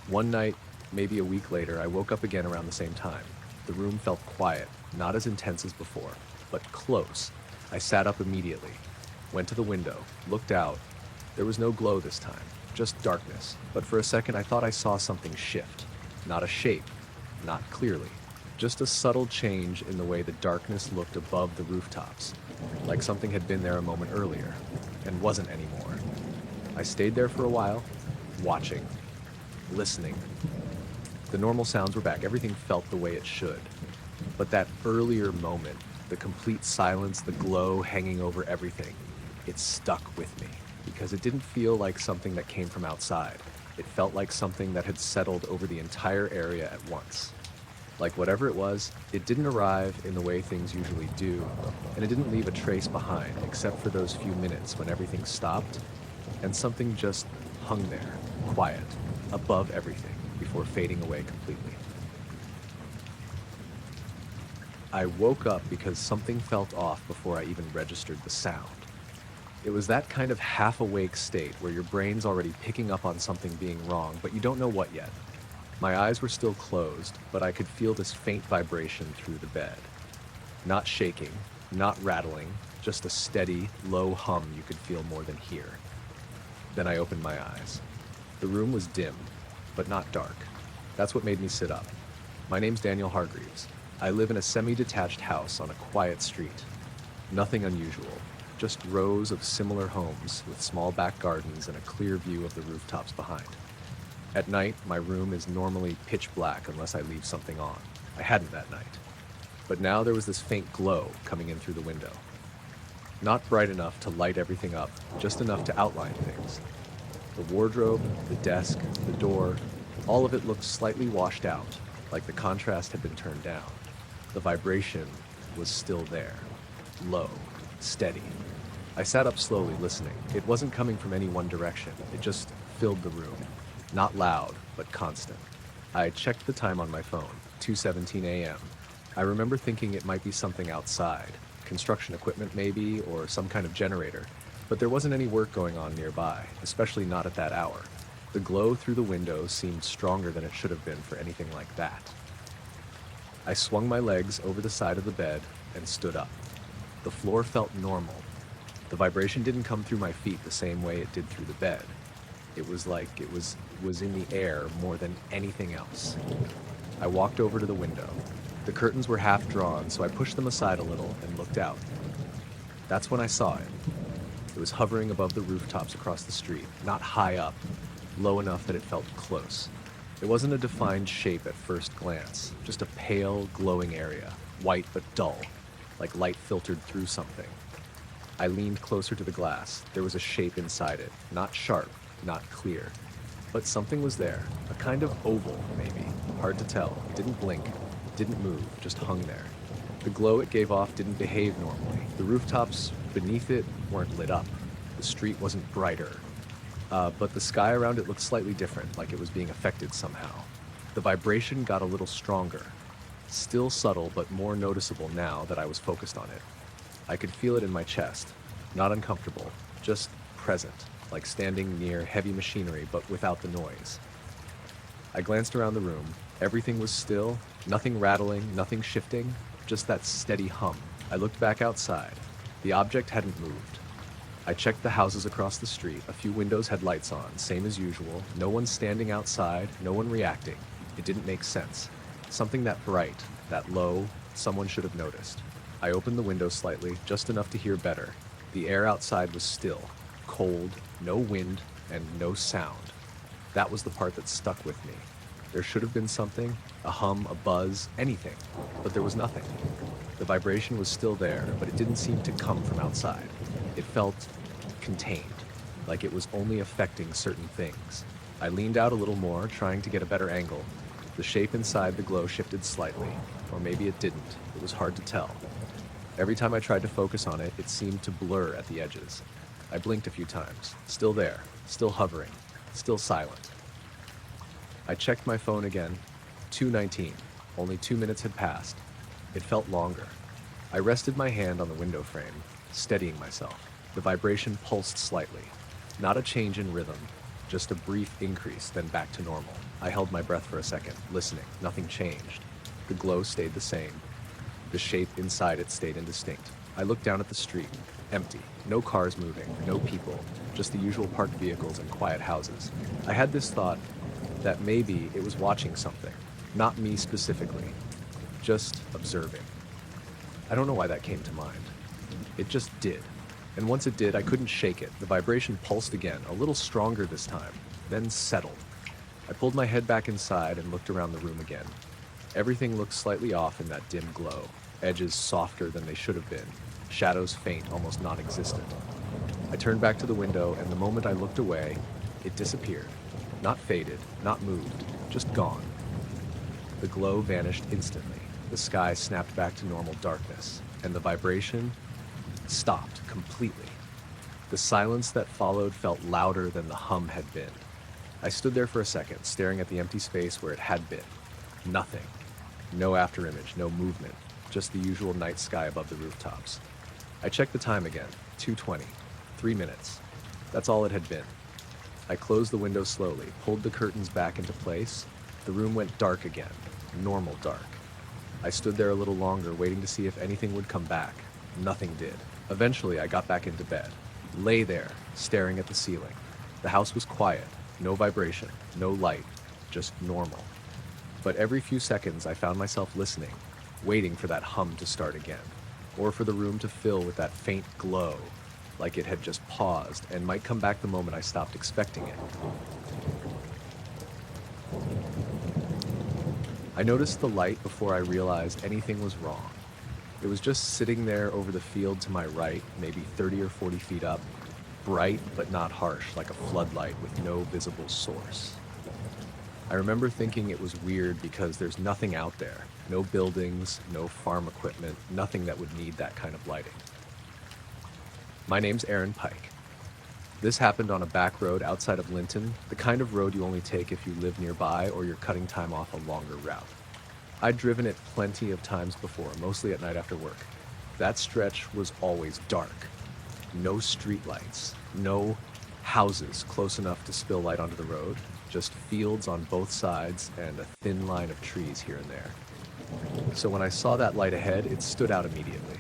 One night, maybe a week later, I woke up again around the same time. The room felt quiet, not as intense as before, but close. I sat up immediately, went to the window, looked out. There was no glow this time, just darkness. But for a second, I thought I saw something shift. Not a shape, not clearly. Just a subtle change in the way the darkness looked above the rooftops, like something had been there a moment earlier, and wasn't anymore. I stayed there for a while, watching, listening. The normal sounds were back, everything felt the way it should. But that earlier moment, the complete silence, the glow hanging over everything, it stuck with me, because it didn't feel like something that came from outside. It felt like something that had settled over the entire area at once. Like whatever it was, it didn't arrive in the way things usually do, and it didn't leave a trace behind, except for those few minutes when everything stopped, and something just hung there, quiet, above everything, before fading away completely. I woke up because something felt off before I even registered the sound. It was that kind of half-awake state where your brain's already picking up on something being wrong, but you don't know what yet. My eyes were still closed, but I could feel this faint vibration through the bed. Not shaking, not rattling, just a steady, low hum you could feel more than hear. Then I opened my eyes. The room was dim, but not dark. That's what made me sit up. My name's Daniel Hargreaves. I live in a semi-detached house on a quiet street. Nothing unusual. Just rows of similar homes with small back gardens and a clear view of the rooftops behind. At night, my room is normally pitch black unless I leave something on. I hadn't that night. But now there was this faint glow coming in through the window. Not bright enough to light everything up, just enough to outline things. The wardrobe, the desk, the door, all of it looked slightly washed out, like the contrast had been turned down. The vibration was still there, low, steady. I sat up slowly, listening. It wasn't coming from any one direction. It just filled the room. Not loud, but constant. I checked the time on my phone, 2:17 a.m. I remember thinking it might be something outside, construction equipment maybe, or some kind of generator, but there wasn't any work going on nearby, especially not at that hour. The glow through the window seemed stronger than it should have been for anything like that. I swung my legs over the side of the bed and stood up. The floor felt normal. The vibration didn't come through my feet the same way it did through the bed. It was like it was in the air more than anything else. I walked over to the window. The curtains were half drawn, so I pushed them aside a little and looked out. That's when I saw it. It was hovering above the rooftops across the street, not high up, low enough that it felt close. It wasn't a defined shape at first glance, just a pale, glowing area, white but dull, like light filtered through something. I leaned closer to the glass. There was a shape inside it, not sharp, not clear, but something was there, a kind of oval, maybe, hard to tell. It didn't blink, didn't move, just hung there. The glow it gave off didn't behave normally. The rooftops beneath it weren't lit up. The street wasn't brighter, but the sky around it looked slightly different, like it was being affected somehow. The vibration got a little stronger, still subtle but more noticeable now that I was focused on it. I could feel it in my chest, not uncomfortable, just present, like standing near heavy machinery but without the noise. I glanced around the room. Everything was still, nothing rattling, nothing shifting, just that steady hum. I looked back outside. The object hadn't moved. I checked the houses across the street. A few windows had lights on, same as usual. No one standing outside, no one reacting. It didn't make sense. Something that bright, that low, someone should have noticed. I opened the window slightly, just enough to hear better. The air outside was still, cold, no wind, and no sound. That was the part that stuck with me. There should have been something, a hum, a buzz, anything, but there was nothing. The vibration was still there, but it didn't seem to come from outside. It felt contained, like it was only affecting certain things. I leaned out a little more, trying to get a better angle. The shape inside the glow shifted slightly, or maybe it didn't. It was hard to tell. Every time I tried to focus on it, it seemed to blur at the edges. I blinked a few times. Still there, still hovering, still silent. I checked my phone again. 2:19. Only 2 minutes had passed. It felt longer. I rested my hand on the window frame, steadying myself. The vibration pulsed slightly. Not a change in rhythm, just a brief increase, then back to normal. I held my breath for a second, listening. Nothing changed. The glow stayed the same. The shape inside it stayed indistinct. I looked down at the street. Empty. No cars moving, no people, just the usual parked vehicles and quiet houses. I had this thought that maybe it was watching something. Not me specifically. Just observing. I don't know why that came to mind. It just did. And once it did, I couldn't shake it. The vibration pulsed again, a little stronger this time, then settled. I pulled my head back inside and looked around the room again. Everything looked slightly off in that dim glow. Edges softer than they should have been. Shadows faint, almost non-existent. I turned back to the window, and the moment I looked away, it disappeared. Not faded, not moved, just gone. The glow vanished instantly. The sky snapped back to normal darkness, and the vibration stopped completely. The silence that followed felt louder than the hum had been. I stood there for a second, staring at the empty space where it had been. Nothing. No afterimage, no movement, just the usual night sky above the rooftops. I checked the time again, 2:20, 3 minutes. That's all it had been. I closed the window slowly, pulled the curtains back into place. The room went dark again, normal dark. I stood there a little longer, waiting to see if anything would come back. Nothing did. Eventually, I got back into bed, lay there, staring at the ceiling. The house was quiet, no vibration, no light, just normal. But every few seconds, I found myself listening, waiting for that hum to start again, or for the room to fill with that faint glow, like it had just paused and might come back the moment I stopped expecting it. I noticed the light before I realized anything was wrong. It was just sitting there over the field to my right, maybe 30 or 40 feet up, bright but not harsh, like a floodlight with no visible source. I remember thinking it was weird because there's nothing out there. No buildings, no farm equipment, nothing that would need that kind of lighting. My name's Aaron Pike. This happened on a back road outside of Linton, the kind of road you only take if you live nearby or you're cutting time off a longer route. I'd driven it plenty of times before, mostly at night after work. That stretch was always dark. No streetlights, no houses close enough to spill light onto the road, just fields on both sides and a thin line of trees here and there. So when I saw that light ahead, it stood out immediately.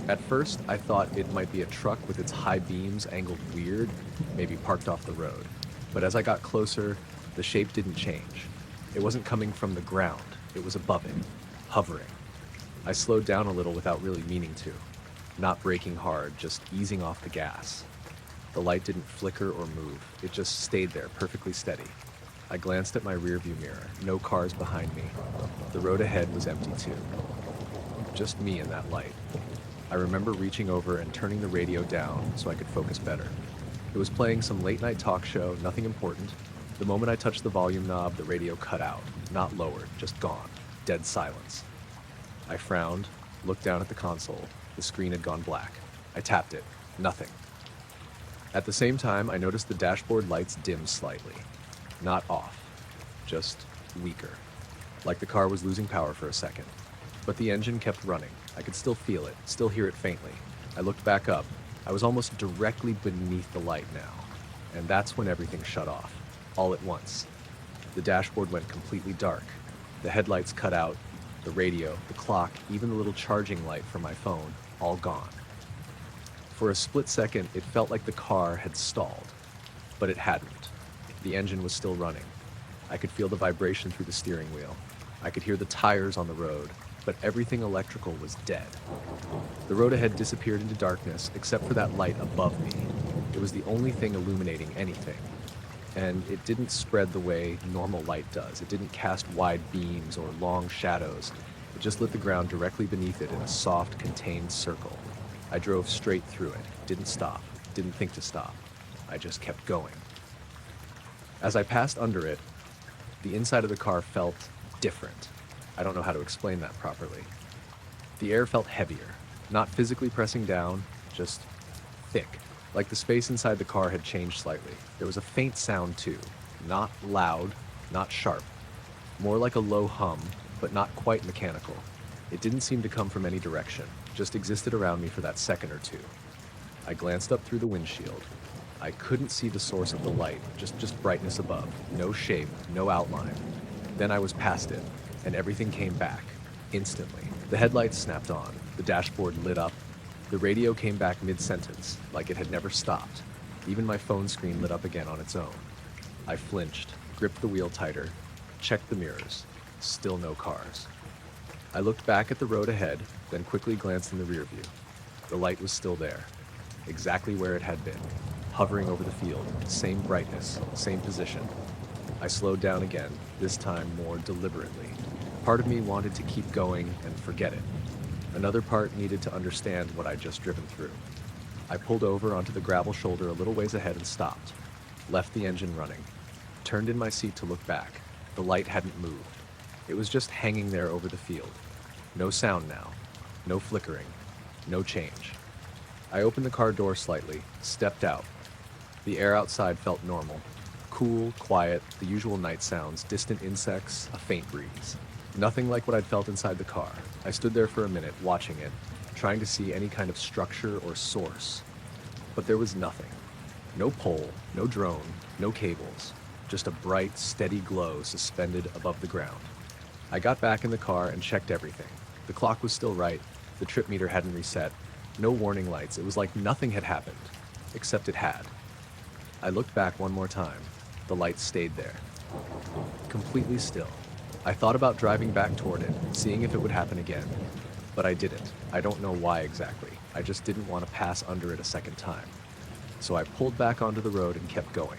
At first, I thought it might be a truck with its high beams angled weird, maybe parked off the road. But as I got closer, the shape didn't change. It wasn't coming from the ground. It was above it, hovering. I slowed down a little without really meaning to. Not braking hard, just easing off the gas. The light didn't flicker or move. It just stayed there, perfectly steady. I glanced at my rearview mirror. No cars behind me. The road ahead was empty too. Just me and that light. I remember reaching over and turning the radio down so I could focus better. It was playing some late-night talk show, nothing important. The moment I touched the volume knob, the radio cut out. Not lowered, just gone. Dead silence. I frowned, looked down at the console. The screen had gone black. I tapped it. Nothing. At the same time, I noticed the dashboard lights dim slightly. Not off. Just weaker. Like the car was losing power for a second. But the engine kept running. I could still feel it, still hear it faintly. I looked back up. I was almost directly beneath the light now. And that's when everything shut off. All at once. The dashboard went completely dark. The headlights cut out. The radio, the clock, even the little charging light for my phone, all gone. For a split second, it felt like the car had stalled. But it hadn't. The engine was still running. I could feel the vibration through the steering wheel. I could hear the tires on the road, but everything electrical was dead. The road ahead disappeared into darkness, except for that light above me. It was the only thing illuminating anything. And it didn't spread the way normal light does. It didn't cast wide beams or long shadows. It just lit the ground directly beneath it in a soft, contained circle. I drove straight through it, didn't stop, didn't think to stop. I just kept going. As I passed under it, the inside of the car felt different. I don't know how to explain that properly. The air felt heavier, not physically pressing down, just thick, like the space inside the car had changed slightly. There was a faint sound too, not loud, not sharp, more like a low hum, but not quite mechanical. It didn't seem to come from any direction, just existed around me for that second or two. I glanced up through the windshield. I couldn't see the source of the light, just brightness above, no shape, no outline. Then I was past it, and everything came back, instantly. The headlights snapped on, the dashboard lit up, the radio came back mid-sentence, like it had never stopped. Even my phone screen lit up again on its own. I flinched, gripped the wheel tighter, checked the mirrors. Still no cars. I looked back at the road ahead, then quickly glanced in the rear view. The light was still there, exactly where it had been, hovering over the field, same brightness, same position. I slowed down again, this time more deliberately. Part of me wanted to keep going and forget it. Another part needed to understand what I'd just driven through. I pulled over onto the gravel shoulder a little ways ahead and stopped, left the engine running, turned in my seat to look back. The light hadn't moved. It was just hanging there over the field. No sound now, no flickering, no change. I opened the car door slightly, stepped out. The air outside felt normal. Cool, quiet, the usual night sounds, distant insects, a faint breeze. Nothing like what I'd felt inside the car. I stood there for a minute, watching it, trying to see any kind of structure or source. But there was nothing. No pole, no drone, no cables. Just a bright, steady glow suspended above the ground. I got back in the car and checked everything. The clock was still right. The trip meter hadn't reset. No warning lights. It was like nothing had happened, except it had. I looked back one more time. The light stayed there, completely still. I thought about driving back toward it, seeing if it would happen again, but I didn't. I don't know why exactly. I just didn't want to pass under it a second time. So I pulled back onto the road and kept going.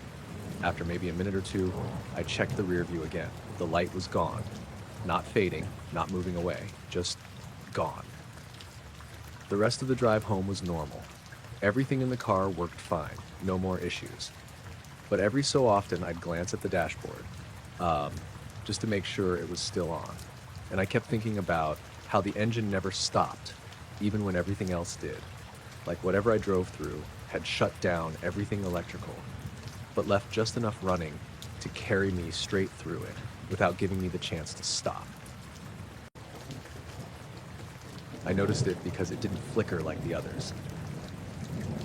After maybe a minute or two, I checked the rear view again. The light was gone. Not fading, not moving away, just gone. The rest of the drive home was normal. Everything in the car worked fine, no more issues. But every so often I'd glance at the dashboard, just to make sure it was still on. And I kept thinking about how the engine never stopped, even when everything else did. Like whatever I drove through had shut down everything electrical, but left just enough running to carry me straight through it without giving me the chance to stop. I noticed it because it didn't flicker like the others.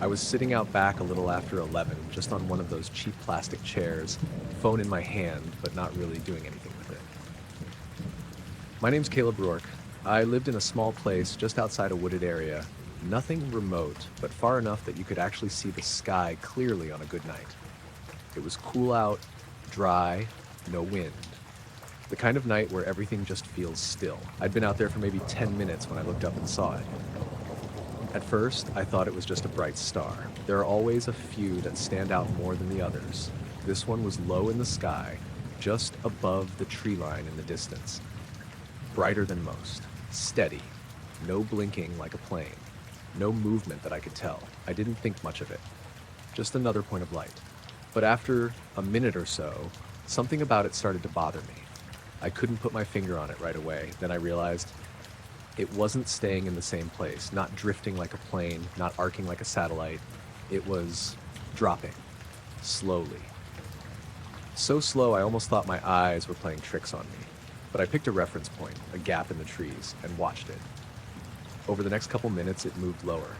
I was sitting out back a little after 11, just on one of those cheap plastic chairs, phone in my hand, but not really doing anything with it. My name's Caleb Rourke. I lived in a small place just outside a wooded area, nothing remote, but far enough that you could actually see the sky clearly on a good night. It was cool out, dry, no wind. The kind of night where everything just feels still. I'd been out there for maybe 10 minutes when I looked up and saw it. At first, I thought it was just a bright star. There are always a few that stand out more than the others. This one was low in the sky, just above the tree line in the distance. Brighter than most, steady, no blinking like a plane, no movement that I could tell. I didn't think much of it. Just another point of light. But after a minute or so, something about it started to bother me. I couldn't put my finger on it right away. Then I realized it wasn't staying in the same place, not drifting like a plane, not arcing like a satellite. It was dropping, slowly. So slow I almost thought my eyes were playing tricks on me. But I picked a reference point, a gap in the trees, and watched it. Over the next couple minutes, it moved lower.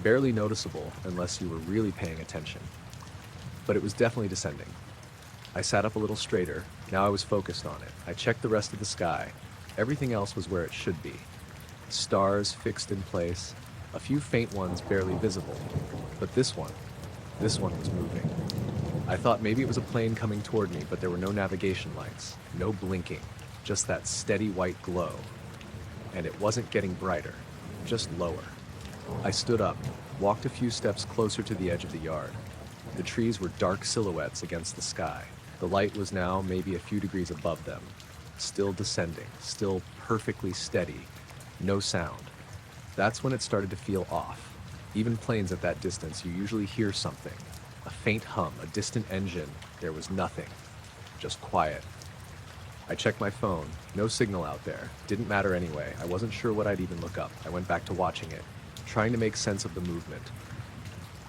Barely noticeable unless you were really paying attention. But it was definitely descending. I sat up a little straighter. Now I was focused on it. I checked the rest of the sky. Everything else was where it should be. Stars fixed in place, a few faint ones barely visible. But this one was moving. I thought maybe it was a plane coming toward me, but there were no navigation lights, no blinking, just that steady white glow. And it wasn't getting brighter, just lower. I stood up, walked a few steps closer to the edge of the yard. The trees were dark silhouettes against the sky. The light was now maybe a few degrees above them, still descending, still perfectly steady, no sound. That's when it started to feel off. Even planes at that distance, you usually hear something. A faint hum, a distant engine. There was nothing. Just quiet. I checked my phone. No signal out there. Didn't matter anyway. I wasn't sure what I'd even look up. I went back to watching it, trying to make sense of the movement.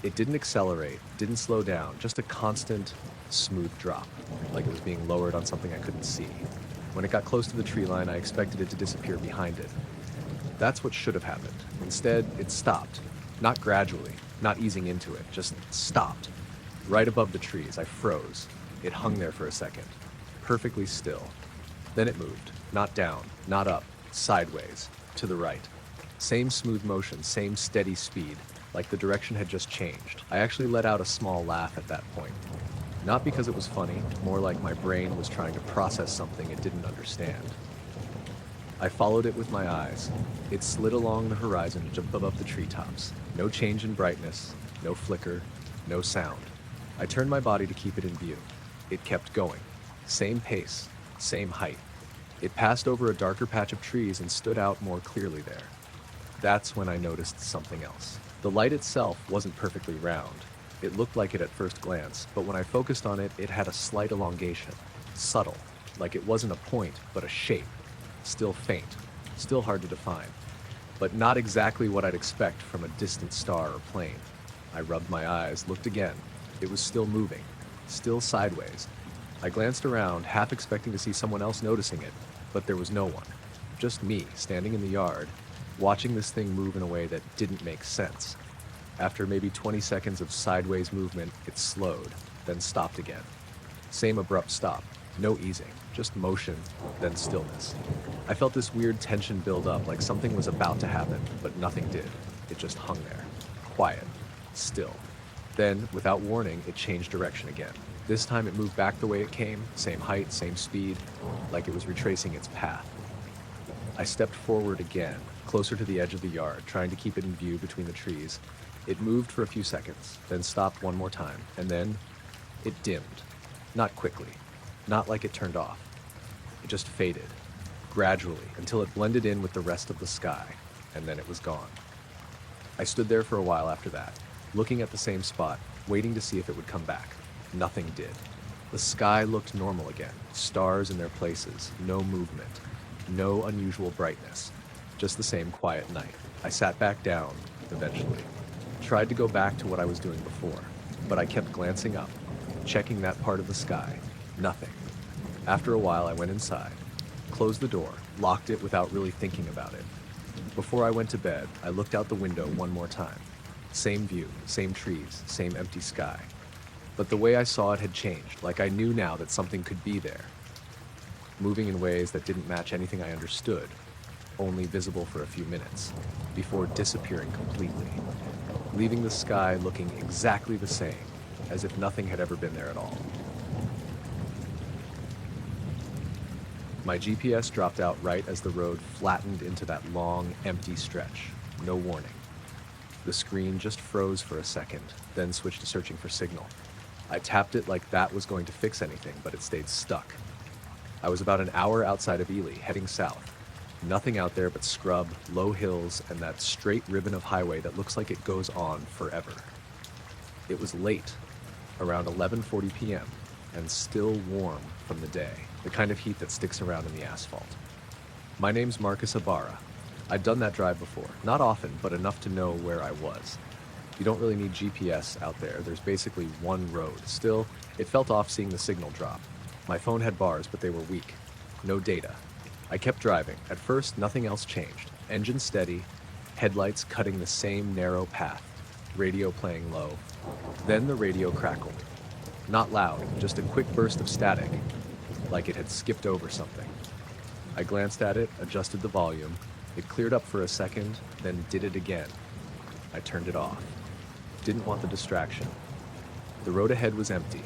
It didn't accelerate, didn't slow down, just a constant, smooth drop, like it was being lowered on something I couldn't see. When it got close to the tree line, I expected it to disappear behind it. That's what should have happened. Instead, it stopped. Not gradually, not easing into it, just stopped. Right above the trees, I froze. It hung there for a second, perfectly still. Then it moved, not down, not up, sideways, to the right. Same smooth motion, same steady speed, like the direction had just changed. I actually let out a small laugh at that point. Not because it was funny, more like my brain was trying to process something it didn't understand. I followed it with my eyes. It slid along the horizon just above the treetops. No change in brightness, no flicker, no sound. I turned my body to keep it in view. It kept going. Same pace, same height. It passed over a darker patch of trees and stood out more clearly there. That's when I noticed something else. The light itself wasn't perfectly round. It looked like it at first glance, but when I focused on it, it had a slight elongation. Subtle, like it wasn't a point, but a shape. Still faint, still hard to define, but not exactly what I'd expect from a distant star or plane. I rubbed my eyes, looked again. It was still moving, still sideways. I glanced around, half expecting to see someone else noticing it, but there was no one. Just me, standing in the yard, watching this thing move in a way that didn't make sense. After maybe 20 seconds of sideways movement, it slowed, then stopped again. Same abrupt stop, no easing, just motion, then stillness. I felt this weird tension build up, like something was about to happen, but nothing did. It just hung there, quiet, still. Then, without warning, it changed direction again. This time it moved back the way it came, same height, same speed, like it was retracing its path. I stepped forward again, closer to the edge of the yard, trying to keep it in view between the trees. It moved for a few seconds, then stopped one more time, and then it dimmed. Not quickly, not like it turned off. It just faded, gradually, until it blended in with the rest of the sky, and then it was gone. I stood there for a while after that, looking at the same spot, waiting to see if it would come back. Nothing did. The sky looked normal again, stars in their places, no movement, no unusual brightness, just the same quiet night. I sat back down, eventually. Tried to go back to what I was doing before, but I kept glancing up, checking that part of the sky. Nothing. After a while, I went inside, closed the door, locked it without really thinking about it. Before I went to bed, I looked out the window one more time. Same view, same trees, same empty sky. But the way I saw it had changed, like I knew now that something could be there. Moving in ways that didn't match anything I understood, only visible for a few minutes, before disappearing completely, leaving the sky looking exactly the same, as if nothing had ever been there at all. My GPS dropped out right as the road flattened into that long, empty stretch. No warning. The screen just froze for a second, then switched to searching for signal. I tapped it like that was going to fix anything, but it stayed stuck. I was about an hour outside of Ely, heading south. Nothing out there but scrub, low hills, and that straight ribbon of highway that looks like it goes on forever. It was late, around 11:40 p.m., and still warm from the day, the kind of heat that sticks around in the asphalt. My name's Marcus Ibarra. I'd done that drive before, not often, but enough to know where I was. You don't really need GPS out there, there's basically one road. Still, it felt off seeing the signal drop. My phone had bars, but they were weak. No data. I kept driving. At first, nothing else changed. Engine steady, headlights cutting the same narrow path, radio playing low. Then the radio crackled. Not loud, just a quick burst of static, like it had skipped over something. I glanced at it, adjusted the volume. It cleared up for a second, then did it again. I turned it off. Didn't want the distraction. The road ahead was empty.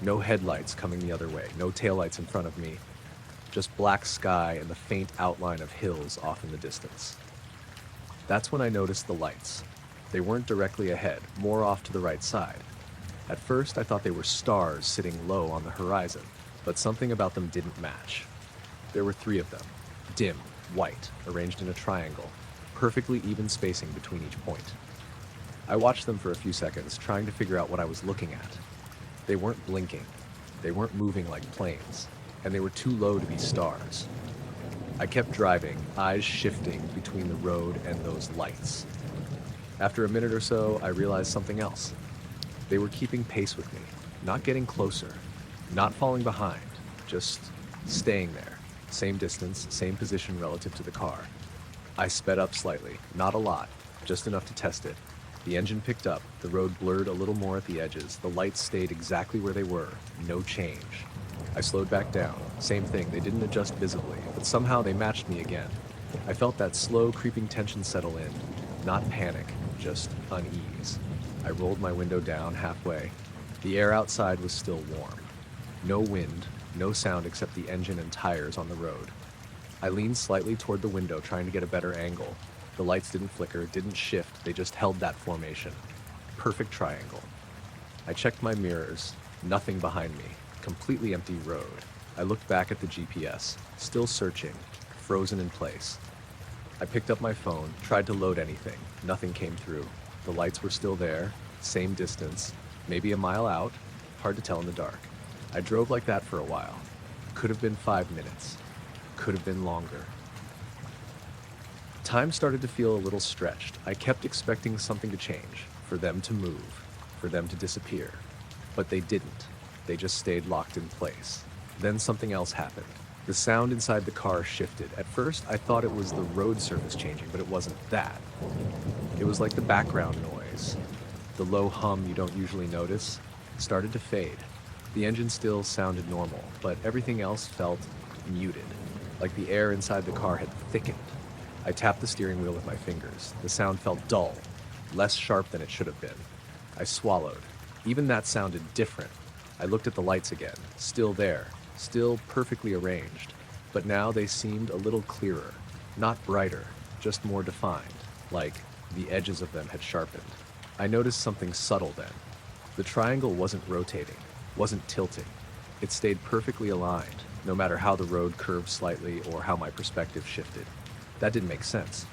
No headlights coming the other way, no taillights in front of me. Just black sky and the faint outline of hills off in the distance. That's when I noticed the lights. They weren't directly ahead, more off to the right side. At first, I thought they were stars sitting low on the horizon, but something about them didn't match. There were 3 of them, dim, white, arranged in a triangle, perfectly even spacing between each point. I watched them for a few seconds, trying to figure out what I was looking at. They weren't blinking, they weren't moving like planes, and they were too low to be stars. I kept driving, eyes shifting between the road and those lights. After a minute or so, I realized something else. They were keeping pace with me, not getting closer, not falling behind, just staying there. Same distance, same position relative to the car. I sped up slightly, not a lot, just enough to test it. The engine picked up, the road blurred a little more at the edges, the lights stayed exactly where they were, no change. I slowed back down, same thing, they didn't adjust visibly, but somehow they matched me again. I felt that slow, creeping tension settle in, not panic, just unease. I rolled my window down halfway. The air outside was still warm. No wind, no sound except the engine and tires on the road. I leaned slightly toward the window, trying to get a better angle. The lights didn't flicker, didn't shift, they just held that formation. Perfect triangle. I checked my mirrors, nothing behind me, completely empty road. I looked back at the GPS, still searching, frozen in place. I picked up my phone, tried to load anything, nothing came through. The lights were still there, same distance, maybe a mile out, hard to tell in the dark. I drove like that for a while. Could have been 5 minutes, could have been longer. Time started to feel a little stretched. I kept expecting something to change, for them to move, for them to disappear. But they didn't. They just stayed locked in place. Then something else happened. The sound inside the car shifted. At first, I thought it was the road surface changing, but it wasn't that. It was like the background noise. The low hum you don't usually notice started to fade. The engine still sounded normal, but everything else felt muted, like the air inside the car had thickened. I tapped the steering wheel with my fingers. The sound felt dull, less sharp than it should have been. I swallowed. Even that sounded different. I looked at the lights again, still there, still perfectly arranged, but now they seemed a little clearer, not brighter, just more defined, like the edges of them had sharpened. I noticed something subtle then. The triangle wasn't rotating, wasn't tilting. It stayed perfectly aligned, no matter how the road curved slightly or how my perspective shifted. That didn't make sense.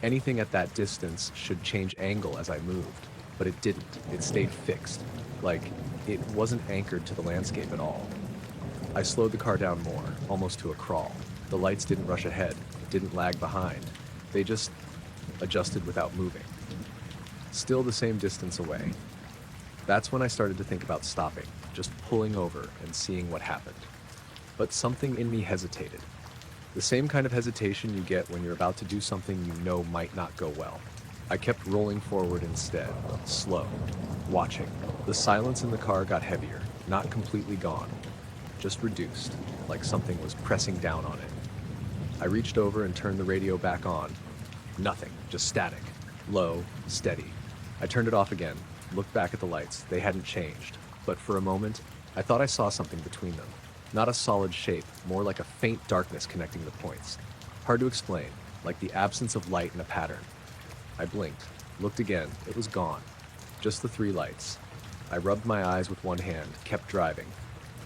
Anything at that distance should change angle as I moved, but it didn't. It stayed fixed, like it wasn't anchored to the landscape at all. I slowed the car down more, almost to a crawl. The lights didn't rush ahead, didn't lag behind. They just adjusted without moving. Still the same distance away. That's when I started to think about stopping, just pulling over and seeing what happened. But something in me hesitated. The same kind of hesitation you get when you're about to do something you know might not go well. I kept rolling forward instead, slow, watching. The silence in the car got heavier, not completely gone, just reduced, like something was pressing down on it. I reached over and turned the radio back on. Nothing, just static, low, steady. I turned it off again, looked back at the lights. They hadn't changed, but for a moment, I thought I saw something between them. Not a solid shape, more like a faint darkness connecting the points. Hard to explain, like the absence of light in a pattern. I blinked, looked again, it was gone. Just the 3 lights. I rubbed my eyes with one hand, kept driving.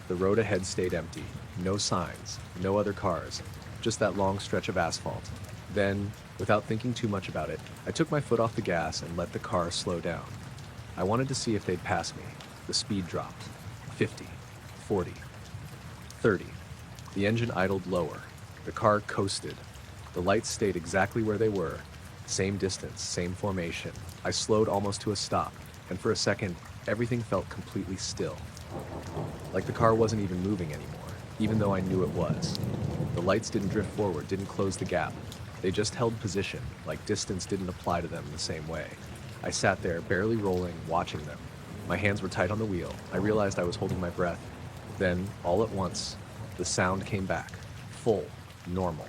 The road ahead stayed empty, no signs, no other cars, just that long stretch of asphalt. Then, without thinking too much about it, I took my foot off the gas and let the car slow down. I wanted to see if they'd pass me. The speed dropped. 50, 40. 30. The engine idled lower. The car coasted. The lights stayed exactly where they were. Same distance, same formation. I slowed almost to a stop, and for a second, everything felt completely still. Like the car wasn't even moving anymore, even though I knew it was. The lights didn't drift forward, didn't close the gap. They just held position, like distance didn't apply to them the same way. I sat there, barely rolling, watching them. My hands were tight on the wheel. I realized I was holding my breath. Then, all at once, the sound came back. Full, normal.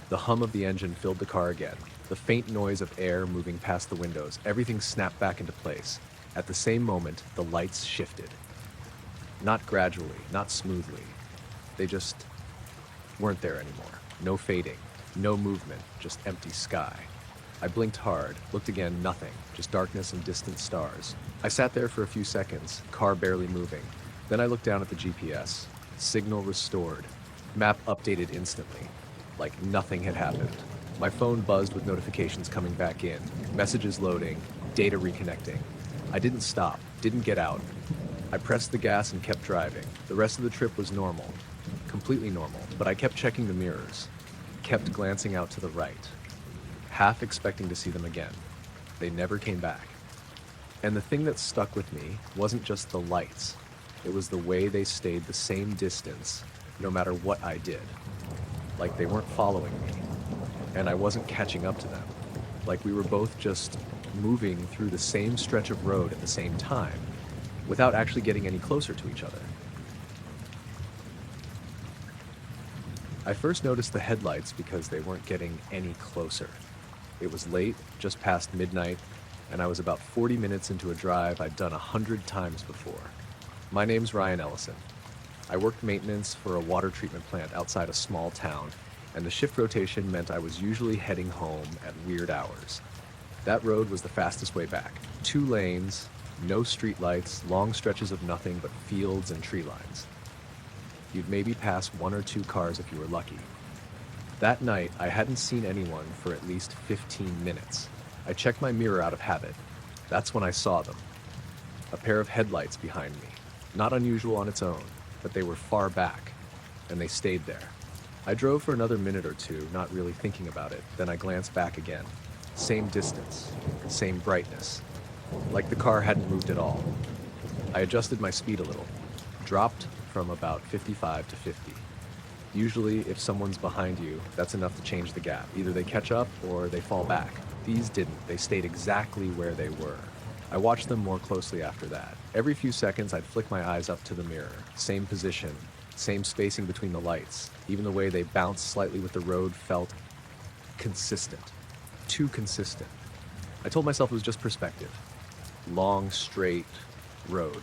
The hum of the engine filled the car again. The faint noise of air moving past the windows. Everything snapped back into place. At the same moment, the lights shifted. Not gradually, not smoothly. They just weren't there anymore. No fading, no movement, just empty sky. I blinked hard, looked again, nothing, just darkness and distant stars. I sat there for a few seconds, car barely moving. Then I looked down at the GPS. Signal restored. Map updated instantly. Like nothing had happened. My phone buzzed with notifications coming back in, messages loading, data reconnecting. I didn't stop, didn't get out. I pressed the gas and kept driving. The rest of the trip was normal, completely normal, but I kept checking the mirrors, kept glancing out to the right, half expecting to see them again. They never came back. And the thing that stuck with me wasn't just the lights. It was the way they stayed the same distance, no matter what I did. Like they weren't following me, and I wasn't catching up to them. Like we were both just moving through the same stretch of road at the same time, without actually getting any closer to each other. I first noticed the headlights because they weren't getting any closer. It was late, just past midnight, and I was about 40 minutes into a drive I'd done 100 times before. My name's Ryan Ellison. I worked maintenance for a water treatment plant outside a small town, and the shift rotation meant I was usually heading home at weird hours. That road was the fastest way back. 2 lanes, no street lights, long stretches of nothing but fields and tree lines. You'd maybe pass 1 or 2 cars if you were lucky. That night, I hadn't seen anyone for at least 15 minutes. I checked my mirror out of habit. That's when I saw them. A pair of headlights behind me. Not unusual on its own, but they were far back, and they stayed there. I drove for another minute or two, not really thinking about it. Then I glanced back again. Same distance, same brightness. Like the car hadn't moved at all. I adjusted my speed a little, dropped from about 55 to 50. Usually, if someone's behind you, that's enough to change the gap. Either they catch up or they fall back. These didn't. They stayed exactly where they were. I watched them more closely after that. Every few seconds, I'd flick my eyes up to the mirror. Same position, same spacing between the lights. Even the way they bounced slightly with the road felt consistent. Too consistent. I told myself it was just perspective. Long, straight road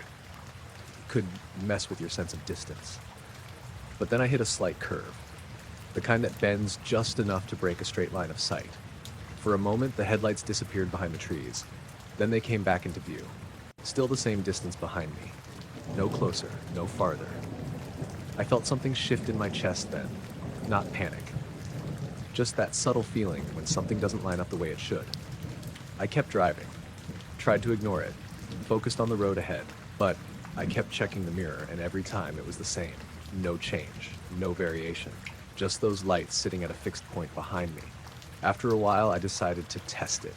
could mess with your sense of distance. But then I hit a slight curve, the kind that bends just enough to break a straight line of sight. For a moment, the headlights disappeared behind the trees. Then they came back into view. Still the same distance behind me. No closer, no farther. I felt something shift in my chest then, not panic. Just that subtle feeling when something doesn't line up the way it should. I kept driving, tried to ignore it, focused on the road ahead, but I kept checking the mirror, and every time it was the same. No change, no variation, just those lights sitting at a fixed point behind me. After a while, I decided to test it.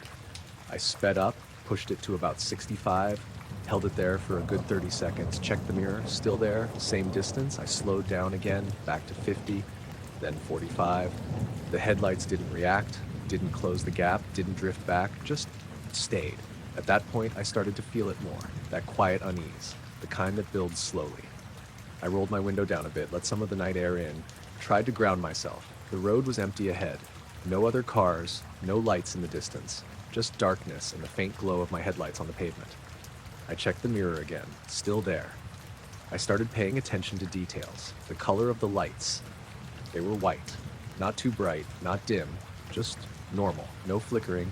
I sped up, pushed it to about 65, held it there for a good 30 seconds, checked the mirror, still there, same distance. I slowed down again, back to 50, then 45. The headlights didn't react, didn't close the gap, didn't drift back, just stayed. At that point, I started to feel it more, that quiet unease, the kind that builds slowly. I rolled my window down a bit, let some of the night air in, tried to ground myself. The road was empty ahead. No other cars, no lights in the distance, just darkness and the faint glow of my headlights on the pavement. I checked the mirror again, still there. I started paying attention to details, the color of the lights. They were white, not too bright, not dim, just normal, no flickering,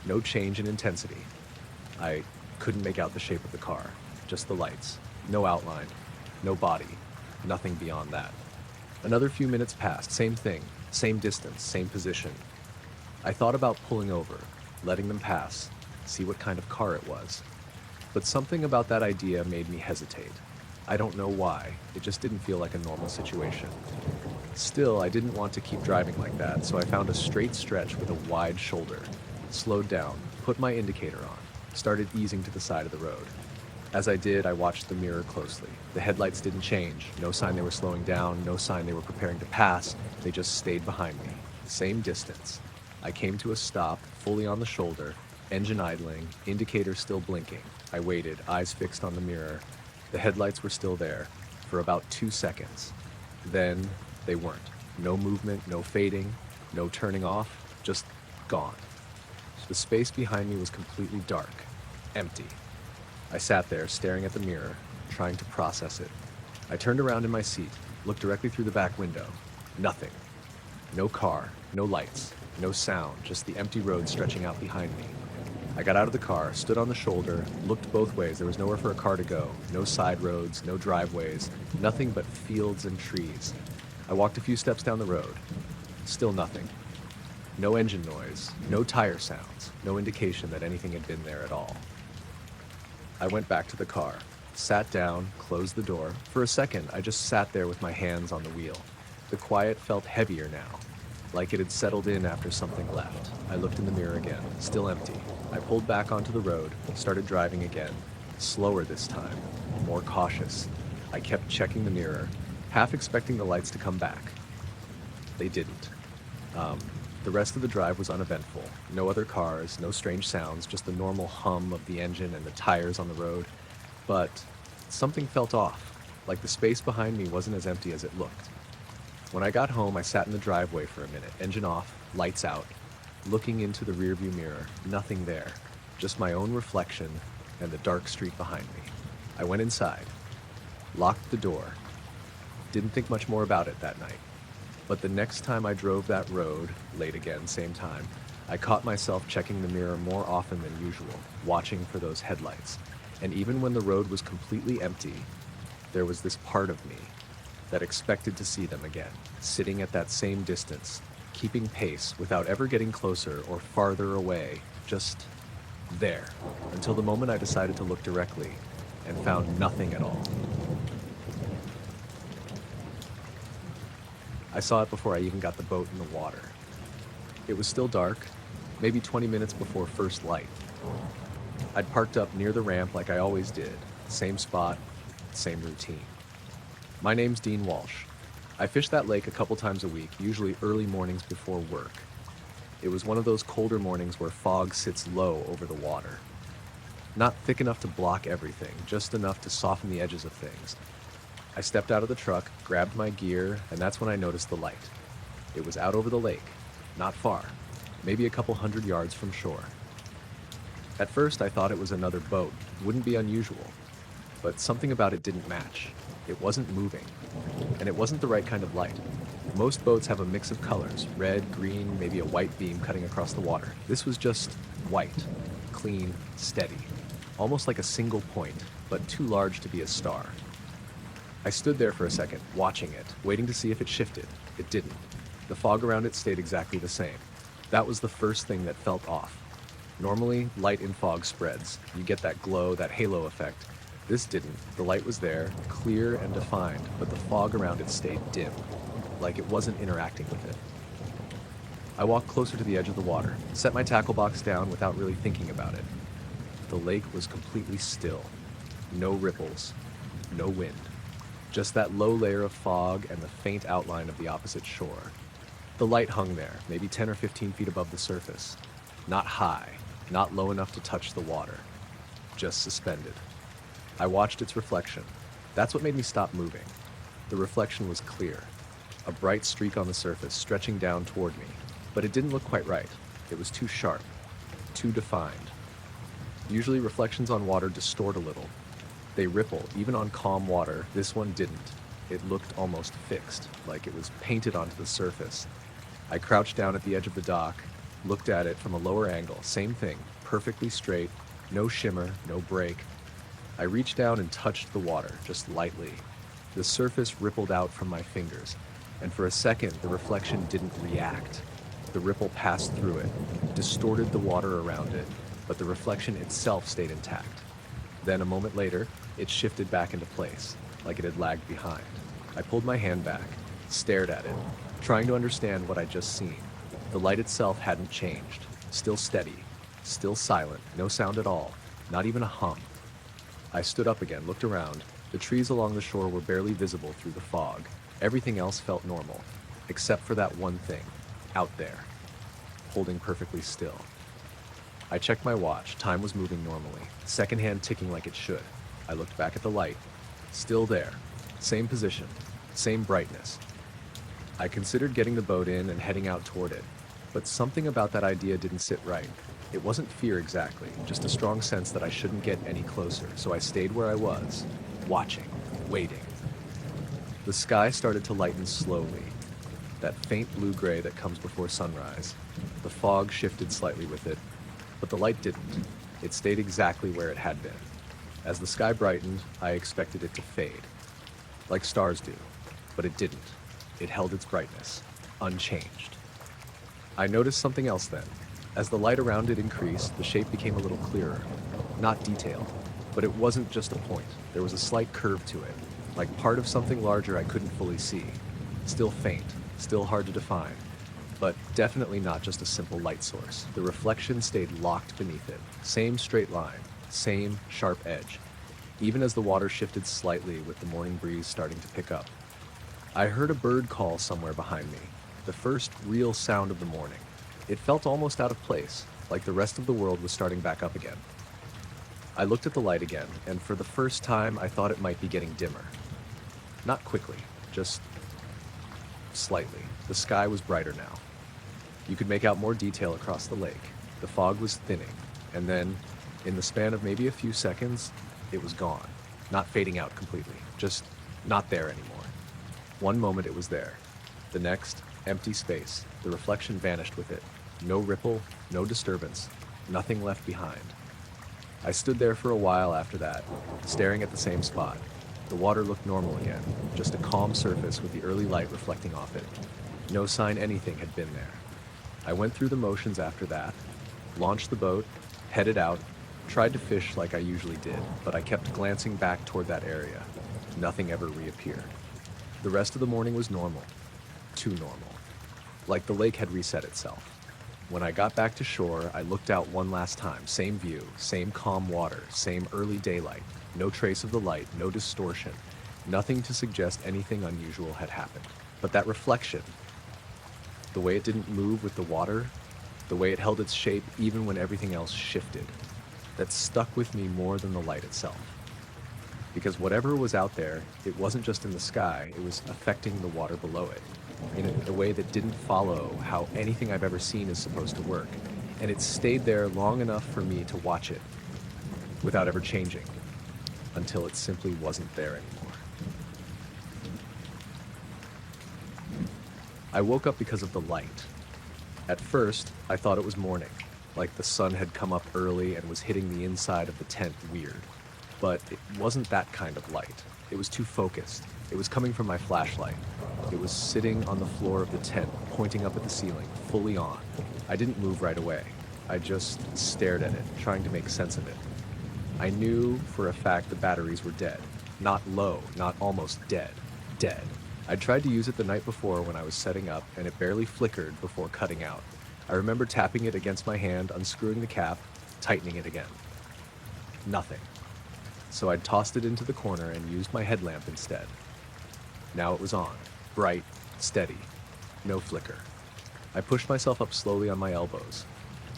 no change in intensity. I couldn't make out the shape of the car, just the lights, no outline. No body, nothing beyond that. Another few minutes passed, same thing, same distance, same position. I thought about pulling over, letting them pass, see what kind of car it was. But something about that idea made me hesitate. I don't know why, it just didn't feel like a normal situation. Still, I didn't want to keep driving like that, so I found a straight stretch with a wide shoulder, slowed down, put my indicator on, started easing to the side of the road. As I did, I watched the mirror closely. The headlights didn't change. No sign they were slowing down, no sign they were preparing to pass. They just stayed behind me. Same distance. I came to a stop, fully on the shoulder, engine idling, indicator still blinking. I waited, eyes fixed on the mirror. The headlights were still there for about 2 seconds. Then they weren't. No movement, no fading, no turning off, just gone. The space behind me was completely dark, empty. I sat there, staring at the mirror, trying to process it. I turned around in my seat, looked directly through the back window. Nothing. No car, No lights, no sound, just the empty road stretching out behind me. I got out of the car, stood on the shoulder, looked both ways. There was nowhere for a car to go. No side roads, no driveways, nothing but fields and trees. I walked a few steps down the road. Still nothing. No engine noise, no tire sounds, no indication that anything had been there at all. I went back to the car, sat down, closed the door. For a second, I just sat there with my hands on the wheel. The quiet felt heavier now, like it had settled in after something left. I looked in the mirror again, still empty. I pulled back onto the road, started driving again. Slower this time, more cautious. I kept checking the mirror, half expecting the lights to come back. They didn't. The rest of the drive was uneventful. No other cars, no strange sounds, just the normal hum of the engine and the tires on the road. But something felt off, like the space behind me wasn't as empty as it looked. When I got home, I sat in the driveway for a minute, engine off, lights out, looking into the rearview mirror, nothing there, just my own reflection and the dark street behind me. I went inside, locked the door, didn't think much more about it that night. But the next time I drove that road, late again, same time, I caught myself checking the mirror more often than usual, watching for those headlights. And even when the road was completely empty, there was this part of me that expected to see them again, sitting at that same distance, keeping pace without ever getting closer or farther away, just there, until the moment I decided to look directly and found nothing at all. I saw it before I even got the boat in the water. It was still dark, maybe 20 minutes before first light. I'd parked up near the ramp like I always did, same spot, same routine. My name's Dean Walsh. I fish that lake a couple times a week, usually early mornings before work. It was one of those colder mornings where fog sits low over the water. Not thick enough to block everything, just enough to soften the edges of things. I stepped out of the truck, grabbed my gear, and that's when I noticed the light. It was out over the lake, not far, maybe a couple 100 yards from shore. At first, I thought it was another boat, wouldn't be unusual, but something about it didn't match. It wasn't moving, and it wasn't the right kind of light. Most boats have a mix of colors, red, green, maybe a white beam cutting across the water. This was just white, clean, steady, almost like a single point, but too large to be a star. I stood there for a second, watching it, waiting to see if it shifted. It didn't. The fog around it stayed exactly the same. That was the first thing that felt off. Normally, light in fog spreads. You get that glow, that halo effect. This didn't. The light was there, clear and defined, but the fog around it stayed dim, like it wasn't interacting with it. I walked closer to the edge of the water, set my tackle box down without really thinking about it. The lake was completely still. No ripples, no wind. Just that low layer of fog and the faint outline of the opposite shore. The light hung there, maybe 10 or 15 feet above the surface. Not high, not low enough to touch the water. Just suspended. I watched its reflection. That's what made me stop moving. The reflection was clear. A bright streak on the surface stretching down toward me. But it didn't look quite right. It was too sharp, too defined. Usually reflections on water distort a little. They ripple, even on calm water. This one didn't. It looked almost fixed, like it was painted onto the surface. I crouched down at the edge of the dock, looked at it from a lower angle. Same thing, perfectly straight, no shimmer, no break. I reached down and touched the water, just lightly. The surface rippled out from my fingers, and for a second the reflection didn't react. The ripple passed through it, distorted the water around it, but the reflection itself stayed intact. Then a moment later, it shifted back into place, like it had lagged behind. I pulled my hand back, stared at it, trying to understand what I'd just seen. The light itself hadn't changed, still steady, still silent, no sound at all, not even a hum. I stood up again, looked around. The trees along the shore were barely visible through the fog. Everything else felt normal, except for that one thing, out there, holding perfectly still. I checked my watch. Time was moving normally, second hand ticking like it should. I looked back at the light. Still there. Same position. Same brightness. I considered getting the boat in and heading out toward it, but something about that idea didn't sit right. It wasn't fear exactly, just a strong sense that I shouldn't get any closer, so I stayed where I was, watching, waiting. The sky started to lighten slowly. that faint blue-gray that comes before sunrise. The fog shifted slightly with it, but the light didn't. It stayed exactly where it had been. As the sky brightened, I expected it to fade, like stars do, but it didn't. It held its brightness, unchanged. I noticed something else then. As the light around it increased, the shape became a little clearer. Not detailed, but it wasn't just a point. There was a slight curve to it, like part of something larger I couldn't fully see. Still faint, still hard to define, but definitely not just a simple light source. The reflection stayed locked beneath it. Same straight line, same sharp edge, even as the water shifted slightly with the morning breeze starting to pick up. I heard a bird call somewhere behind me, the first real sound of the morning. It felt almost out of place, like the rest of the world was starting back up again. I looked at the light again, and for the first time I thought it might be getting dimmer. Not quickly, just slightly. The sky was brighter now. You could make out more detail across the lake. The fog was thinning, and then, in the span of maybe a few seconds, it was gone. Not fading out completely, just not there anymore. One moment it was there. The next, empty space. The reflection vanished with it. No ripple, no disturbance, nothing left behind. I stood there for a while after that, staring at the same spot. The water looked normal again, just a calm surface with the early light reflecting off it. No sign anything had been there. I went through the motions after that, launched the boat, headed out, tried to fish like I usually did, but I kept glancing back toward that area. Nothing ever reappeared. The rest of the morning was normal. Too normal. Like the lake had reset itself. When I got back to shore, I looked out one last time. Same view, same calm water, same early daylight. No trace of the light, no distortion. Nothing to suggest anything unusual had happened. But that reflection, the way it didn't move with the water, the way it held its shape even when everything else shifted, that stuck with me more than the light itself. Because whatever was out there, it wasn't just in the sky, it was affecting the water below it, in a way that didn't follow how anything I've ever seen is supposed to work. And it stayed there long enough for me to watch it, without ever changing, until it simply wasn't there anymore. I woke up because of the light. At first, I thought it was morning, like the sun had come up early and was hitting the inside of the tent weird. But it wasn't that kind of light. It was too focused. It was coming from my flashlight. It was sitting on the floor of the tent, pointing up at the ceiling, fully on. I didn't move right away. I just stared at it, trying to make sense of it. I knew for a fact the batteries were dead. Not low, not almost dead. Dead. I tried to use it the night before when I was setting up, and it barely flickered before cutting out. I remember tapping it against my hand, unscrewing the cap, tightening it again. Nothing. So I'd tossed it into the corner and used my headlamp instead. Now it was on, bright, steady, no flicker. I pushed myself up slowly on my elbows.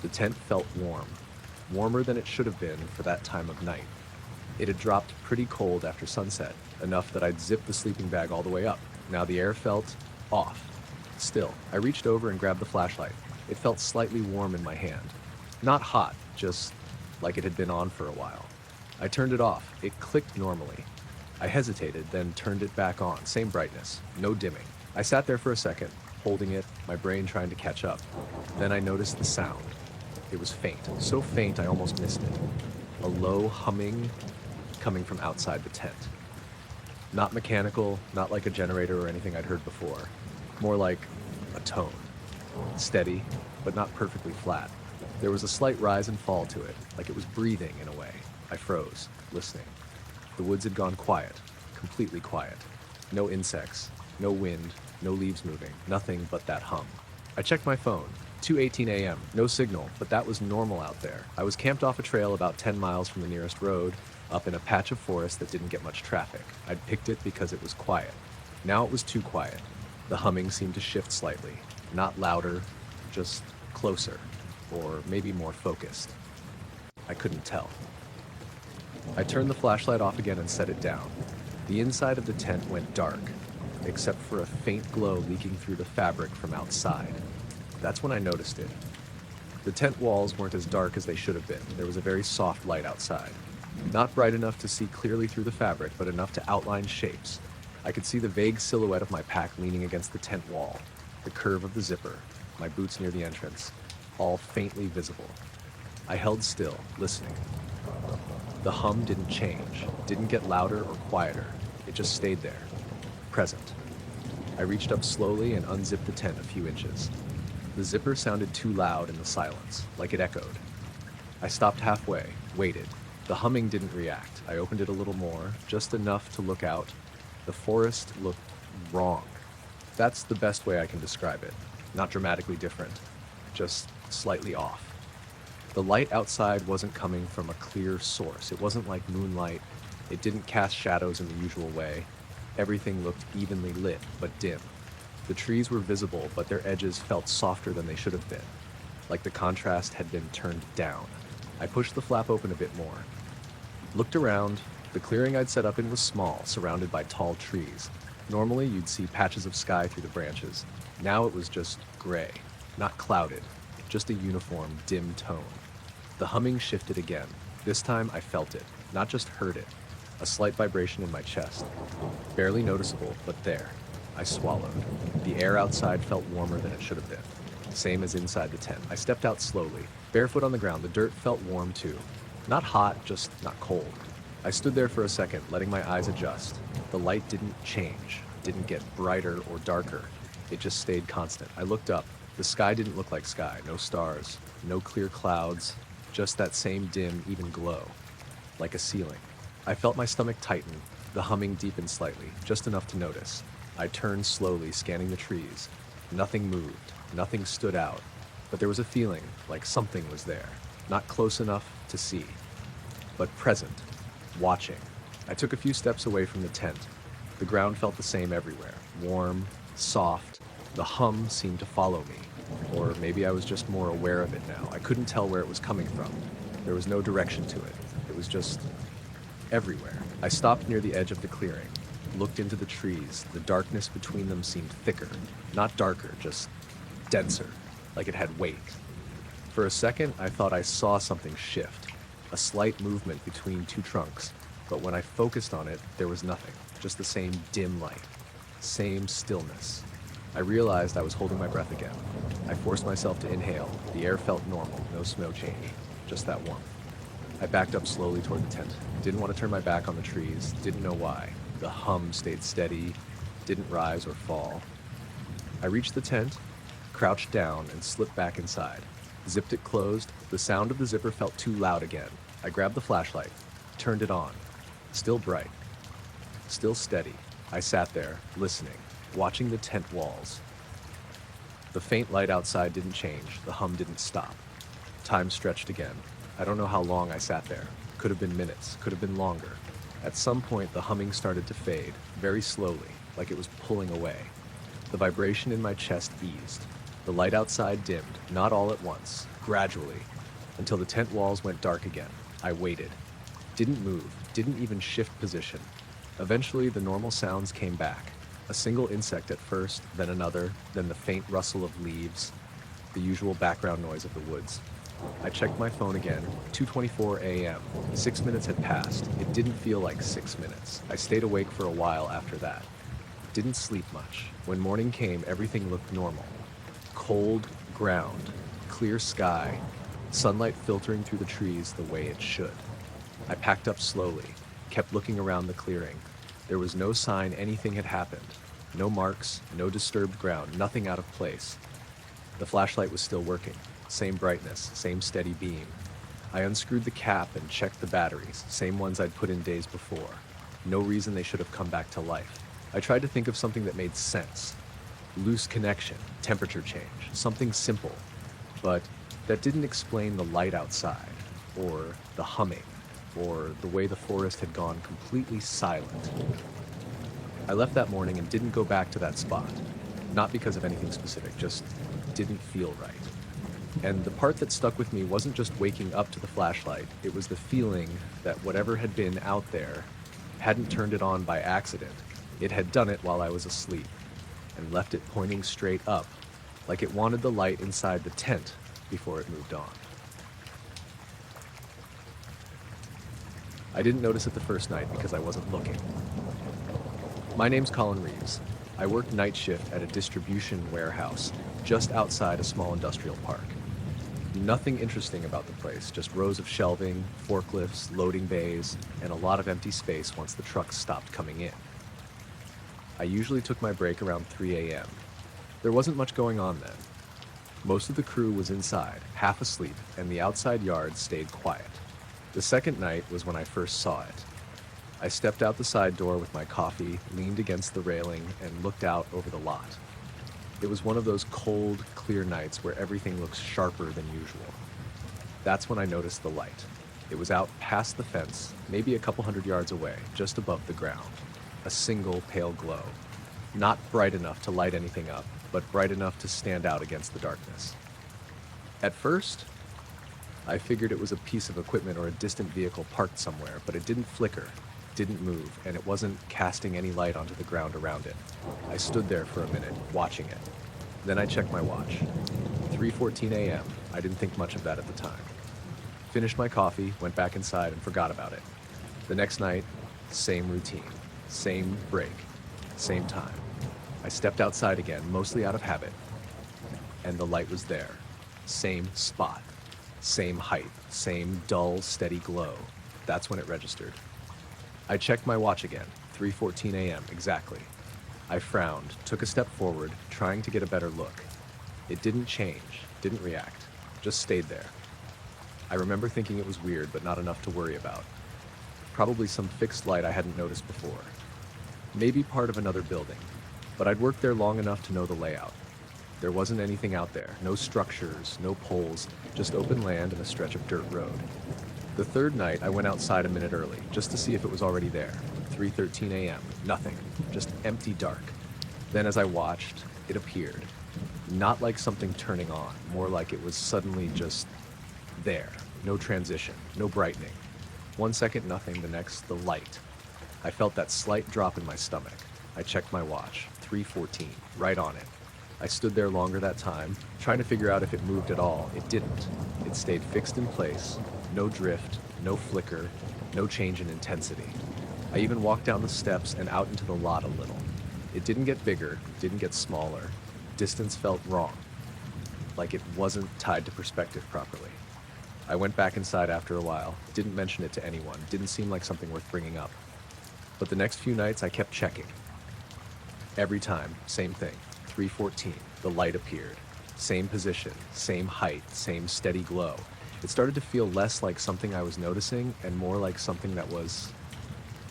The tent felt warm, warmer than it should have been for that time of night. It had dropped pretty cold after sunset, enough that I'd zipped the sleeping bag all the way up. Now the air felt off. Still, I reached over and grabbed the flashlight. It felt slightly warm in my hand. Not hot, just like it had been on for a while. I turned it off. It clicked normally. I hesitated, then turned it back on. Same brightness, no dimming. I sat there for a second, holding it, my brain trying to catch up. Then I noticed the sound. It was faint, so faint I almost missed it. A low humming coming from outside the tent. Not mechanical, not like a generator or anything I'd heard before. More like a tone. Steady, but not perfectly flat. There was a slight rise and fall to it, like it was breathing in a way. I froze, listening. The woods had gone quiet, completely quiet. No insects, no wind, no leaves moving, nothing but that hum. I checked my phone. 2:18 a.m., no signal, but that was normal out there. I was camped off a trail about 10 miles from the nearest road, up in a patch of forest that didn't get much traffic. I'd picked it because it was quiet. Now it was too quiet. The humming seemed to shift slightly. Not louder, just closer, or maybe more focused. I couldn't tell. I turned the flashlight off again and set it down. The inside of the tent went dark, except for a faint glow leaking through the fabric from outside. That's when I noticed it. The tent walls weren't as dark as they should have been. There was a very soft light outside. Not bright enough to see clearly through the fabric, but enough to outline shapes. I could see the vague silhouette of my pack leaning against the tent wall. the curve of the zipper, my boots near the entrance, all faintly visible. I held still, listening. The hum didn't change, didn't get louder or quieter. It just stayed there, present. I reached up slowly and unzipped the tent a few inches. The zipper sounded too loud in the silence, like it echoed. I stopped halfway, waited. The humming didn't react. I opened it a little more, just enough to look out. The forest looked wrong. That's the best way I can describe it. Not dramatically different, just slightly off. The light outside wasn't coming from a clear source. It wasn't like moonlight. It didn't cast shadows in the usual way. Everything looked evenly lit, but dim. The trees were visible, but their edges felt softer than they should have been, like the contrast had been turned down. I pushed the flap open a bit more. Looked around. The clearing I'd set up in was small, surrounded by tall trees. Normally, you'd see patches of sky through the branches. Now it was just gray, not clouded, just a uniform, dim tone. The humming shifted again. This time I felt it, not just heard it. A slight vibration in my chest. Barely noticeable, but there. I swallowed. The air outside felt warmer than it should have been. Same as inside the tent. I stepped out slowly, barefoot on the ground. The dirt felt warm too. Not hot, just not cold. I stood there for a second, letting my eyes adjust. The light didn't change, didn't get brighter or darker. It just stayed constant. I looked up. The sky didn't look like sky. No stars, no clear clouds, just that same dim, even glow, like a ceiling. I felt my stomach tighten. The humming deepened slightly, just enough to notice. I turned slowly, scanning the trees. Nothing moved, nothing stood out, but there was a feeling like something was there. Not close enough to see, but present, watching. I took a few steps away from the tent. The ground felt the same everywhere, warm, soft. The hum seemed to follow me, or maybe I was just more aware of it now. I couldn't tell where it was coming from. There was no direction to it. It was just everywhere. I stopped near the edge of the clearing, looked into the trees. The darkness between them seemed thicker, not darker, just denser, like it had weight. For a second, I thought I saw something shift, a slight movement between two trunks, but when I focused on it, there was nothing, just the same dim light, same stillness. I realized I was holding my breath again. I forced myself to inhale. The air felt normal, no smell change, just that warmth. I backed up slowly toward the tent. Didn't want to turn my back on the trees, didn't know why. The hum stayed steady, didn't rise or fall. I reached the tent, crouched down, and slipped back inside. Zipped it closed. The sound of the zipper felt too loud again. I grabbed the flashlight, turned it on. Still bright, still steady. I sat there, listening, watching the tent walls. The faint light outside didn't change. The hum didn't stop. Time stretched again. I don't know how long I sat there. Could have been minutes, could have been longer. At some point, the humming started to fade, very slowly, like it was pulling away. The vibration in my chest eased. The light outside dimmed, not all at once, gradually, until the tent walls went dark again. I waited. Didn't move, didn't even shift position. Eventually, the normal sounds came back. A single insect at first, then another, then the faint rustle of leaves, the usual background noise of the woods. I checked my phone again, 2:24 a.m. 6 minutes had passed. It didn't feel like 6 minutes. I stayed awake for a while after that. Didn't sleep much. When morning came, everything looked normal. Cold ground, clear sky, sunlight filtering through the trees the way it should. I packed up slowly, kept looking around the clearing. There was no sign anything had happened. No marks, no disturbed ground, nothing out of place. The flashlight was still working. Same brightness, same steady beam. I unscrewed the cap and checked the batteries, same ones I'd put in days before. No reason they should have come back to life. I tried to think of something that made sense. Loose connection, temperature change, something simple. But that didn't explain the light outside, or the humming, or the way the forest had gone completely silent. I left that morning and didn't go back to that spot. Not because of anything specific, just didn't feel right. And the part that stuck with me wasn't just waking up to the flashlight. It was the feeling that whatever had been out there hadn't turned it on by accident. It had done it while I was asleep and left it pointing straight up, like it wanted the light inside the tent before it moved on. I didn't notice it the first night because I wasn't looking. My name's Colin Reeves. I worked night shift at a distribution warehouse just outside a small industrial park. Nothing interesting about the place, just rows of shelving, forklifts, loading bays, and a lot of empty space once the trucks stopped coming in. I usually took my break around 3 a.m. There wasn't much going on then. Most of the crew was inside, half asleep, and the outside yard stayed quiet. The second night was when I first saw it. I stepped out the side door with my coffee, leaned against the railing, and looked out over the lot. It was one of those cold, clear nights where everything looks sharper than usual. That's when I noticed the light. It was out past the fence, maybe a couple hundred yards away, just above the ground. A single pale glow. Not bright enough to light anything up, but bright enough to stand out against the darkness. At first, I figured it was a piece of equipment or a distant vehicle parked somewhere, but it didn't flicker, didn't move, and it wasn't casting any light onto the ground around it. I stood there for a minute, watching it. Then I checked my watch. 3:14 a.m. I didn't think much of that at the time. Finished my coffee, went back inside, and forgot about it. The next night, same routine, same break, same time. I stepped outside again, mostly out of habit, and the light was there. Same spot, same height, same dull, steady glow. That's when it registered. I checked my watch again, 3:14 a.m. exactly. I frowned, took a step forward, trying to get a better look. It didn't change, didn't react, just stayed there. I remember thinking it was weird, but not enough to worry about. Probably some fixed light I hadn't noticed before. Maybe part of another building, but I'd worked there long enough to know the layout. There wasn't anything out there, no structures, no poles, just open land and a stretch of dirt road. The third night, I went outside a minute early, just to see if it was already there. 3:13 a.m., nothing, just empty dark. Then as I watched, it appeared. Not like something turning on, more like it was suddenly just there. No transition, no brightening. 1 second, nothing, the next, the light. I felt that slight drop in my stomach. I checked my watch, 3:14, right on it. I stood there longer that time, trying to figure out if it moved at all. It didn't. It stayed fixed in place, no drift, no flicker, no change in intensity. I even walked down the steps and out into the lot a little. It didn't get bigger, didn't get smaller. Distance felt wrong, like it wasn't tied to perspective properly. I went back inside after a while, didn't mention it to anyone, didn't seem like something worth bringing up. But the next few nights I kept checking. Every time, same thing, 3:14, the light appeared. Same position, same height, same steady glow. It started to feel less like something I was noticing and more like something that was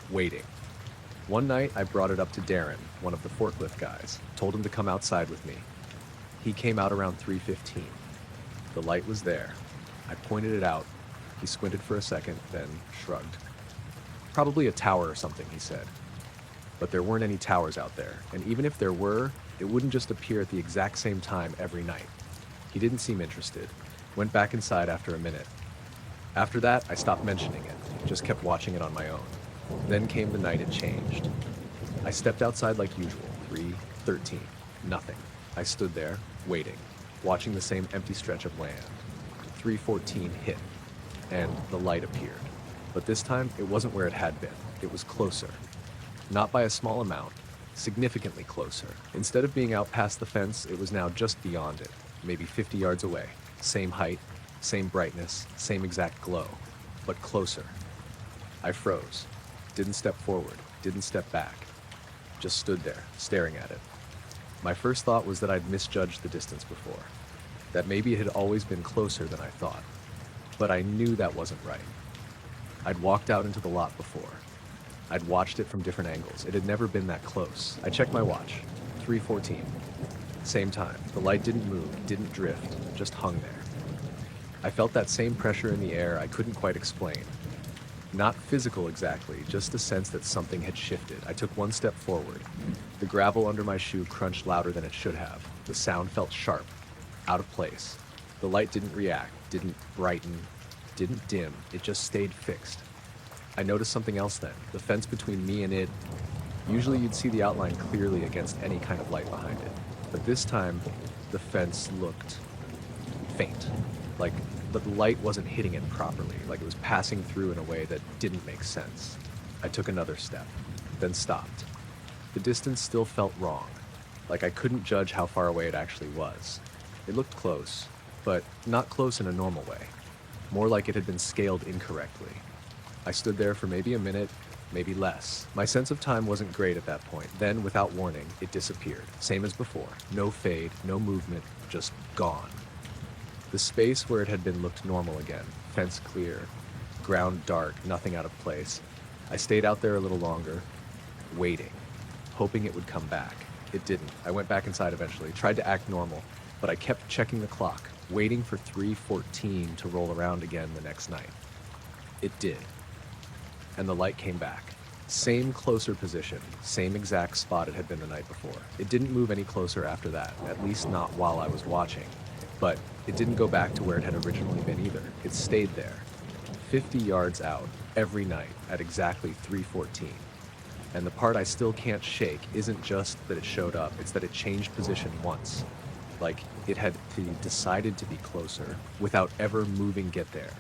waiting. One night I brought it up to Darren, one of the forklift guys, told him to come outside with me. He came out around 3:15. The light was there. I pointed it out. He squinted for a second, then shrugged. Probably a tower or something, he said. But there weren't any towers out there, and even if there were, it wouldn't just appear at the exact same time every night. He didn't seem interested. Went back inside after a minute. After that, I stopped mentioning it, just kept watching it on my own. Then came the night it changed. I stepped outside like usual, 3:13, nothing. I stood there, waiting, watching the same empty stretch of land. 3:14 hit, and the light appeared. But this time, it wasn't where it had been. It was closer. Not by a small amount, significantly closer. Instead of being out past the fence, it was now just beyond it, maybe 50 yards away. Same height, same brightness, same exact glow, but closer. I froze. Didn't step forward, didn't step back. Just stood there, staring at it. My first thought was that I'd misjudged the distance before, that maybe it had always been closer than I thought. But I knew that wasn't right. I'd walked out into the lot before. I'd watched it from different angles. It had never been that close. I checked my watch, 3:14. Same time. The light didn't move, didn't drift, just hung there. I felt that same pressure in the air I couldn't quite explain. Not physical exactly, just a sense that something had shifted. I took one step forward. The gravel under my shoe crunched louder than it should have. The sound felt sharp, out of place. The light didn't react, didn't brighten, didn't dim. It just stayed fixed. I noticed something else then. The fence between me and it. Usually you'd see the outline clearly against any kind of light behind it. But this time, the fence looked faint. Like the light wasn't hitting it properly, like it was passing through in a way that didn't make sense. I took another step, then stopped. The distance still felt wrong. like I couldn't judge how far away it actually was. It looked close, but not close in a normal way. More like it had been scaled incorrectly. I stood there for maybe a minute, maybe less. My sense of time wasn't great at that point. Then, without warning, it disappeared. Same as before. No fade, no movement, just gone. The space where it had been looked normal again. Fence clear, ground dark, nothing out of place. I stayed out there a little longer, waiting, hoping it would come back. It didn't. I went back inside eventually, tried to act normal, but I kept checking the clock, waiting for 3:14 to roll around again the next night. It did. And the light came back. Same closer position, same exact spot it had been the night before. It didn't move any closer after that, at least not while I was watching. But it didn't go back to where it had originally been either. It stayed there, 50 yards out, every night at exactly 3:14. And the part I still can't shake isn't just that it showed up, it's that it changed position once. Like it had decided to be closer without ever moving get there.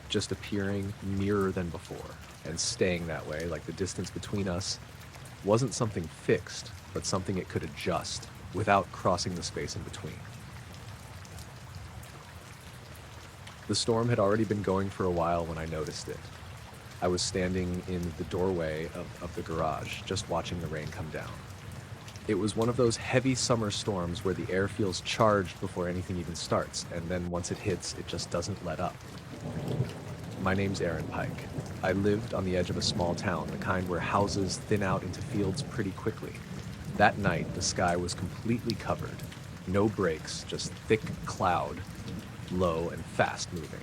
Just appearing nearer than before and staying that way, like the distance between us wasn't something fixed, but something it could adjust without crossing the space in between. The storm had already been going for a while when I noticed it. I was standing in the doorway of the garage, just watching the rain come down. It was one of those heavy summer storms where the air feels charged before anything even starts, and then once it hits, it just doesn't let up. My name's Aaron Pike. I lived on the edge of a small town, the kind where houses thin out into fields pretty quickly. That night, the sky was completely covered. No breaks, just thick cloud, low and fast moving.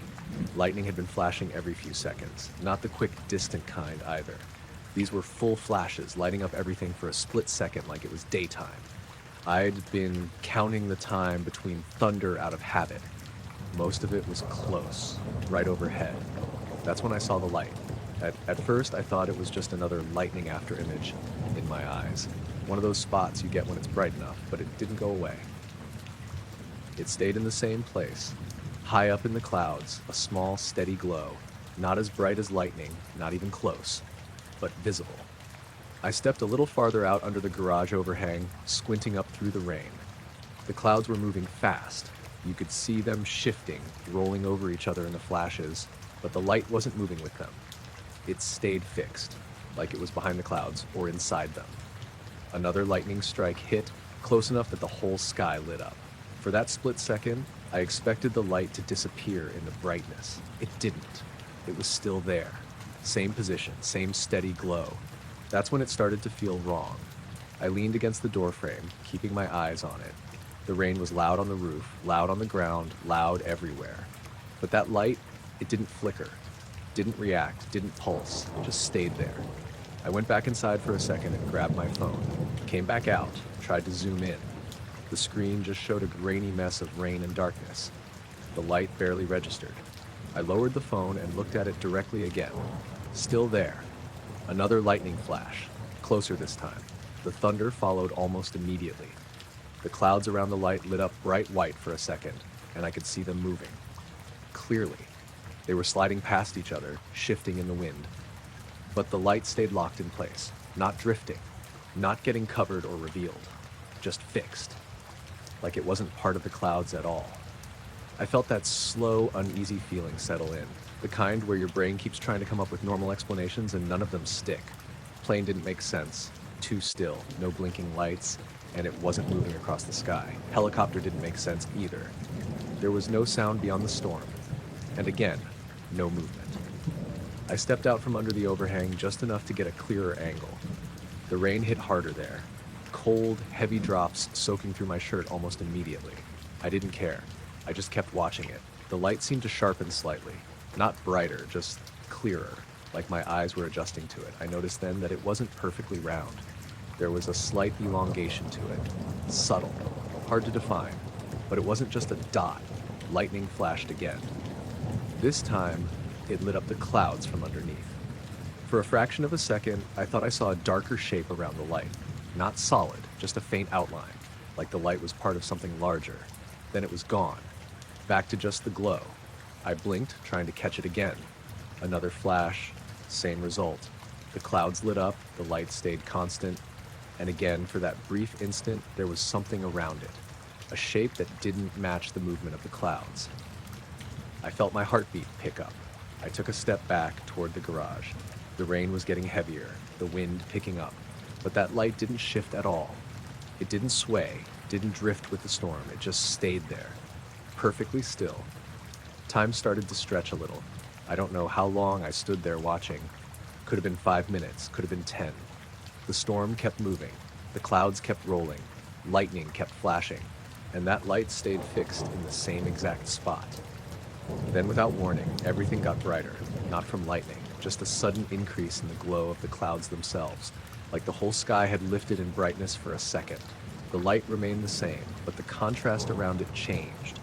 Lightning had been flashing every few seconds, not the quick, distant kind either. These were full flashes, lighting up everything for a split second like it was daytime. I'd been counting the time between thunder out of habit. Most of it was close, right overhead. That's when I saw the light. At first, I thought it was just another lightning after image in my eyes. One of those spots you get when it's bright enough, but it didn't go away. It stayed in the same place, high up in the clouds, a small, steady glow, not as bright as lightning, not even close, but visible. I stepped a little farther out under the garage overhang, squinting up through the rain. The clouds were moving fast. You could see them shifting, rolling over each other in the flashes, but the light wasn't moving with them. It stayed fixed, like it was behind the clouds or inside them. Another lightning strike hit, close enough that the whole sky lit up. For that split second, I expected the light to disappear in the brightness. It didn't. It was still there. Same position, same steady glow. That's when it started to feel wrong. I leaned against the doorframe, keeping my eyes on it. The rain was loud on the roof, loud on the ground, loud everywhere. But that light, it didn't flicker, didn't react, didn't pulse, just stayed there. I went back inside for a second and grabbed my phone. Came back out, tried to zoom in. The screen just showed a grainy mess of rain and darkness. The light barely registered. I lowered the phone and looked at it directly again. Still there. Another lightning flash, closer this time. The thunder followed almost immediately. The clouds around the light lit up bright white for a second, and I could see them moving. Clearly. They were sliding past each other, shifting in the wind. But the light stayed locked in place, not drifting, not getting covered or revealed, just fixed, like it wasn't part of the clouds at all. I felt that slow, uneasy feeling settle in, the kind where your brain keeps trying to come up with normal explanations and none of them stick. Plane didn't make sense, too still, no blinking lights, and it wasn't moving across the sky. Helicopter didn't make sense either. There was no sound beyond the storm, and again, no movement. I stepped out from under the overhang just enough to get a clearer angle. The rain hit harder there. Cold, heavy drops soaking through my shirt almost immediately. I didn't care. I just kept watching it. The light seemed to sharpen slightly. Not brighter, just clearer, like my eyes were adjusting to it. I noticed then that it wasn't perfectly round. There was a slight elongation to it. Subtle, hard to define, but it wasn't just a dot. Lightning flashed again. This time, it lit up the clouds from underneath. For a fraction of a second, I thought I saw a darker shape around the light. Not solid, just a faint outline, like the light was part of something larger. Then it was gone, back to just the glow. I blinked, trying to catch it again. Another flash, same result. The clouds lit up, the light stayed constant. And again, for that brief instant, there was something around it, a shape that didn't match the movement of the clouds. I felt my heartbeat pick up. I took a step back toward the garage. The rain was getting heavier, the wind picking up, but that light didn't shift at all. It didn't sway, didn't drift with the storm, it just stayed there, perfectly still. Time started to stretch a little. I don't know how long I stood there watching. Could have been 5 minutes, could have been 10. The storm kept moving, the clouds kept rolling, lightning kept flashing, and that light stayed fixed in the same exact spot. Then without warning, everything got brighter, not from lightning, just a sudden increase in the glow of the clouds themselves, like the whole sky had lifted in brightness for a second. The light remained the same, but the contrast around it changed.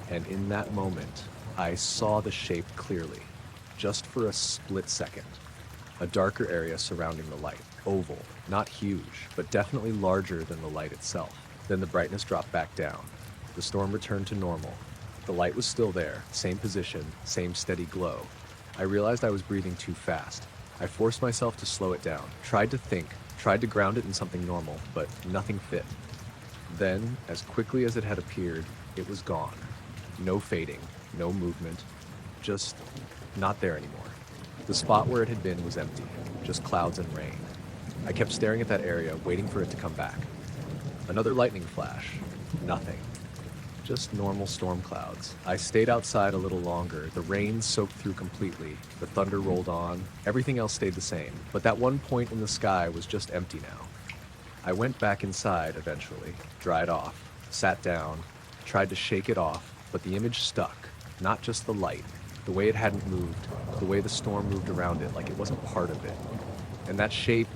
And in that moment, I saw the shape clearly, just for a split second. A darker area surrounding the light, oval, not huge, but definitely larger than the light itself. Then the brightness dropped back down. The storm returned to normal. The light was still there, same position, same steady glow. I realized I was breathing too fast. I forced myself to slow it down, tried to think, tried to ground it in something normal, but nothing fit. Then, as quickly as it had appeared, it was gone. No fading, no movement, just not there anymore. The spot where it had been was empty, just clouds and rain. I kept staring at that area, waiting for it to come back. Another lightning flash, nothing. Just normal storm clouds. I stayed outside a little longer. The rain soaked through completely. The thunder rolled on. Everything else stayed the same, but that one point in the sky was just empty now. I went back inside eventually, dried off, sat down, tried to shake it off, but the image stuck. Not just the light, the way it hadn't moved, the way the storm moved around it like it wasn't part of it. And that shape,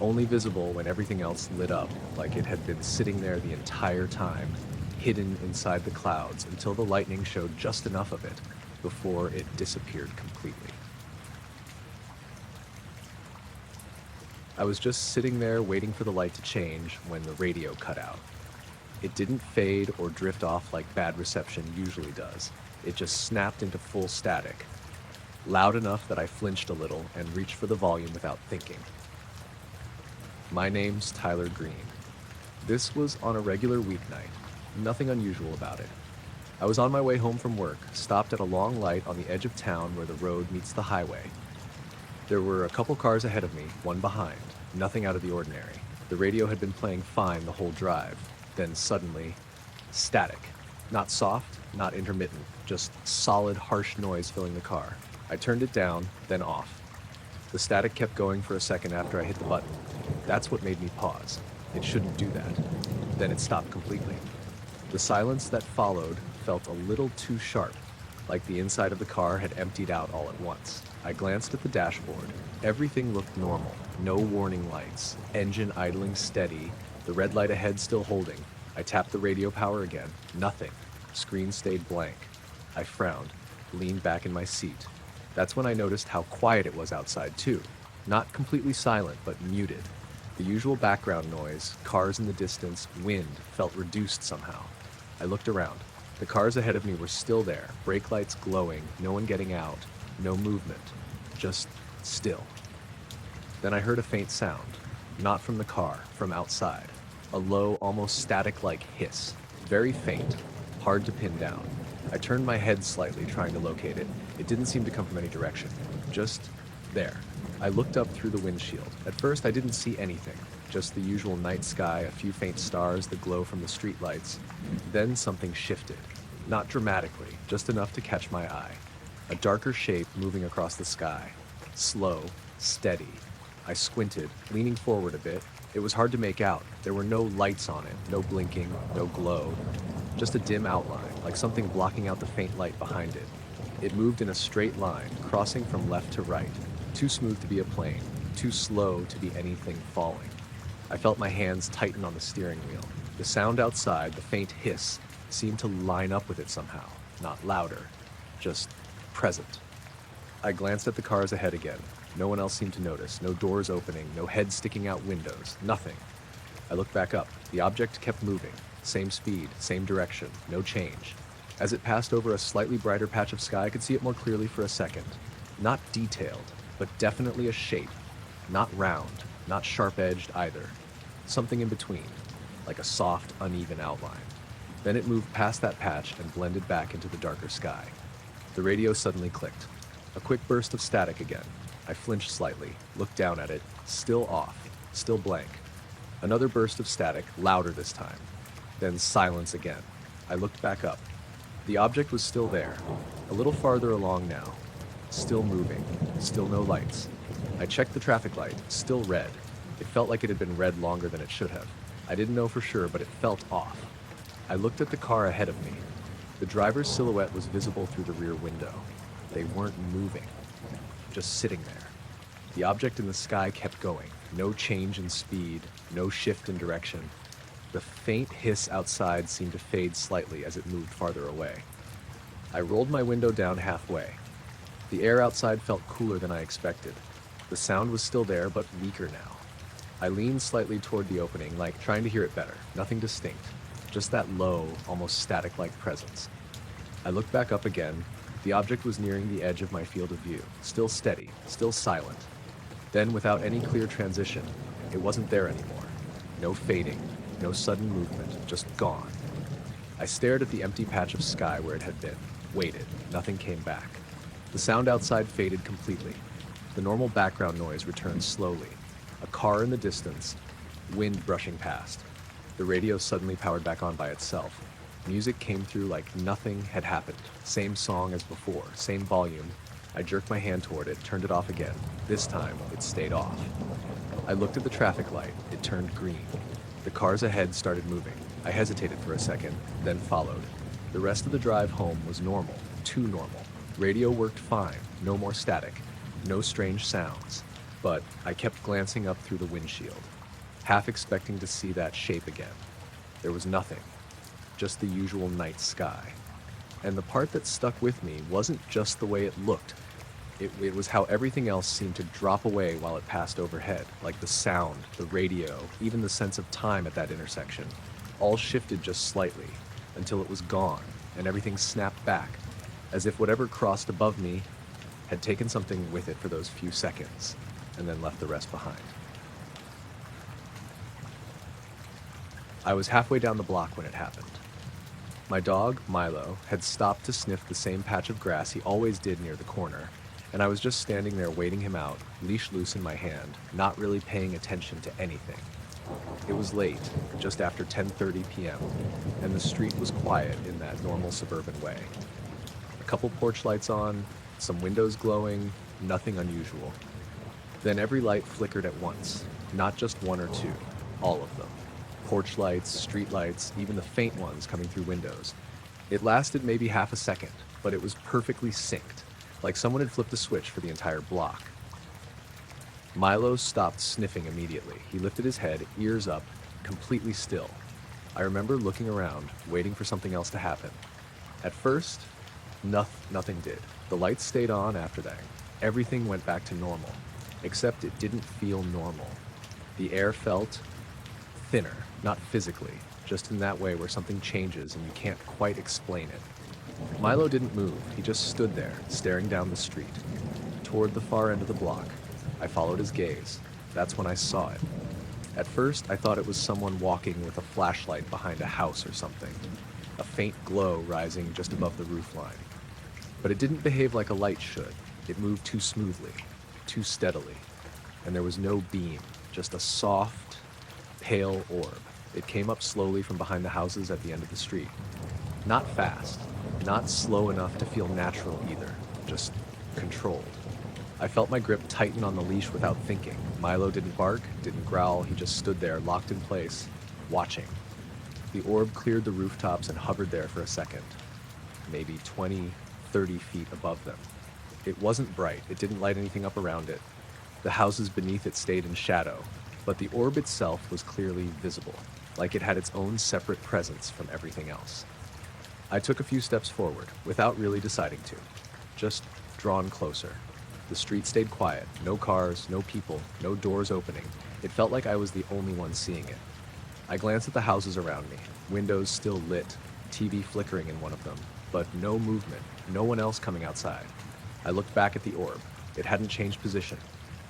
only visible when everything else lit up, like it had been sitting there the entire time, hidden inside the clouds until the lightning showed just enough of it before it disappeared completely. I was just sitting there waiting for the light to change when the radio cut out. It didn't fade or drift off like bad reception usually does. It just snapped into full static, loud enough that I flinched a little and reached for the volume without thinking. My name's Tyler Green. This was on a regular weeknight. Nothing unusual about it. I was on my way home from work, stopped at a long light on the edge of town where the road meets the highway. There were a couple cars ahead of me, one behind, nothing out of the ordinary. The radio had been playing fine the whole drive. Then suddenly, static. Not soft, not intermittent, just solid, harsh noise filling the car. I turned it down, then off. The static kept going for a second after I hit the button. That's what made me pause. It shouldn't do that. Then it stopped completely. The silence that followed felt a little too sharp, like the inside of the car had emptied out all at once. I glanced at the dashboard. Everything looked normal. No warning lights. Engine idling steady. The red light ahead still holding. I tapped the radio power again. Nothing. Screen stayed blank. I frowned, leaned back in my seat. That's when I noticed how quiet it was outside too. Not completely silent, but muted. The usual background noise, cars in the distance, wind, felt reduced somehow. I looked around. The cars ahead of me were still there, brake lights glowing, no one getting out, no movement, just still. Then I heard a faint sound, not from the car, from outside. A low, almost static-like hiss, very faint, hard to pin down. I turned my head slightly, trying to locate it. It didn't seem to come from any direction, just there. I looked up through the windshield. At first, I didn't see anything, just the usual night sky, a few faint stars, the glow from the streetlights. Then something shifted, not dramatically, just enough to catch my eye. A darker shape moving across the sky, slow, steady. I squinted, leaning forward a bit. It was hard to make out. There were no lights on it, no blinking, no glow. Just a dim outline, like something blocking out the faint light behind it. It moved in a straight line, crossing from left to right. Too smooth to be a plane, too slow to be anything falling. I felt my hands tighten on the steering wheel. The sound outside, the faint hiss, seemed to line up with it somehow. Not louder, just present. I glanced at the cars ahead again. No one else seemed to notice. No doors opening, no heads sticking out windows, nothing. I looked back up. The object kept moving. Same speed, same direction, no change. As it passed over a slightly brighter patch of sky, I could see it more clearly for a second. Not detailed, but definitely a shape. Not round, not sharp-edged either. something in between, like a soft, uneven outline. Then it moved past that patch and blended back into the darker sky. The radio suddenly clicked. A quick burst of static again. I flinched slightly, looked down at it, still off, still blank. Another burst of static, louder this time. Then silence again. I looked back up. The object was still there, a little farther along now. Still moving, still no lights. I checked the traffic light, still red. It felt like it had been red longer than it should have. I didn't know for sure, but it felt off. I looked at the car ahead of me. The driver's silhouette was visible through the rear window. They weren't moving, just sitting there. The object in the sky kept going. No change in speed, no shift in direction. The faint hiss outside seemed to fade slightly as it moved farther away. I rolled my window down halfway. The air outside felt cooler than I expected. The sound was still there, but weaker now. I leaned slightly toward the opening, like trying to hear it better. Nothing distinct, just that low, almost static-like presence. I looked back up again. The object was nearing the edge of my field of view, still steady, still silent. Then, without any clear transition, it wasn't there anymore. No fading, no sudden movement, just gone. I stared at the empty patch of sky where it had been, waited. Nothing came back. The sound outside faded completely. The normal background noise returned slowly. A car in the distance, wind brushing past. The radio suddenly powered back on by itself. Music came through like nothing had happened. Same song as before, same volume. I jerked my hand toward it, turned it off again. This time, it stayed off. I looked at the traffic light. It turned green. The cars ahead started moving. I hesitated for a second, then followed. The rest of the drive home was normal, too normal. Radio worked fine, no more static, no strange sounds. But I kept glancing up through the windshield, half expecting to see that shape again. There was nothing, just the usual night sky. And the part that stuck with me wasn't just the way it looked. It was how everything else seemed to drop away while it passed overhead, like the sound, the radio, even the sense of time at that intersection. All shifted just slightly, until it was gone, and everything snapped back, as if whatever crossed above me had taken something with it for those few seconds, and then left the rest behind. I was halfway down the block when it happened. My dog, Milo, had stopped to sniff the same patch of grass he always did near the corner, and I was just standing there waiting him out, leash loose in my hand, not really paying attention to anything. It was late, just after 10:30 p.m., and the street was quiet in that normal suburban way. A couple porch lights on, some windows glowing, nothing unusual. Then every light flickered at once, not just one or two, all of them. Porch lights, street lights, even the faint ones coming through windows. It lasted maybe half a second, but it was perfectly synced, like someone had flipped a switch for the entire block. Milo stopped sniffing immediately. He lifted his head, ears up, completely still. I remember looking around, waiting for something else to happen. At first, nothing did. The lights stayed on after that. Everything went back to normal, except it didn't feel normal. The air felt thinner, not physically, just in that way where something changes and you can't quite explain it. Milo didn't move. He just stood there, staring down the street, toward the far end of the block. I followed his gaze. That's when I saw it. At first, I thought it was someone walking with a flashlight behind a house or something, a faint glow rising just above the roofline. But it didn't behave like a light should. It moved too smoothly, too steadily, and there was no beam, just a soft, pale orb. It came up slowly from behind the houses at the end of the street. Not fast, not slow enough to feel natural either, just controlled. I felt my grip tighten on the leash without thinking. Milo didn't bark, didn't growl, he just stood there, locked in place, watching. The orb cleared the rooftops and hovered there for a second, maybe 20, 30 feet above them. It wasn't bright, it didn't light anything up around it. The houses beneath it stayed in shadow, but the orb itself was clearly visible, like it had its own separate presence from everything else. I took a few steps forward, without really deciding to, just drawn closer. The street stayed quiet, no cars, no people, no doors opening. It felt like I was the only one seeing it. I glanced at the houses around me, windows still lit, TV flickering in one of them, but no movement, no one else coming outside. I looked back at the orb. It hadn't changed position,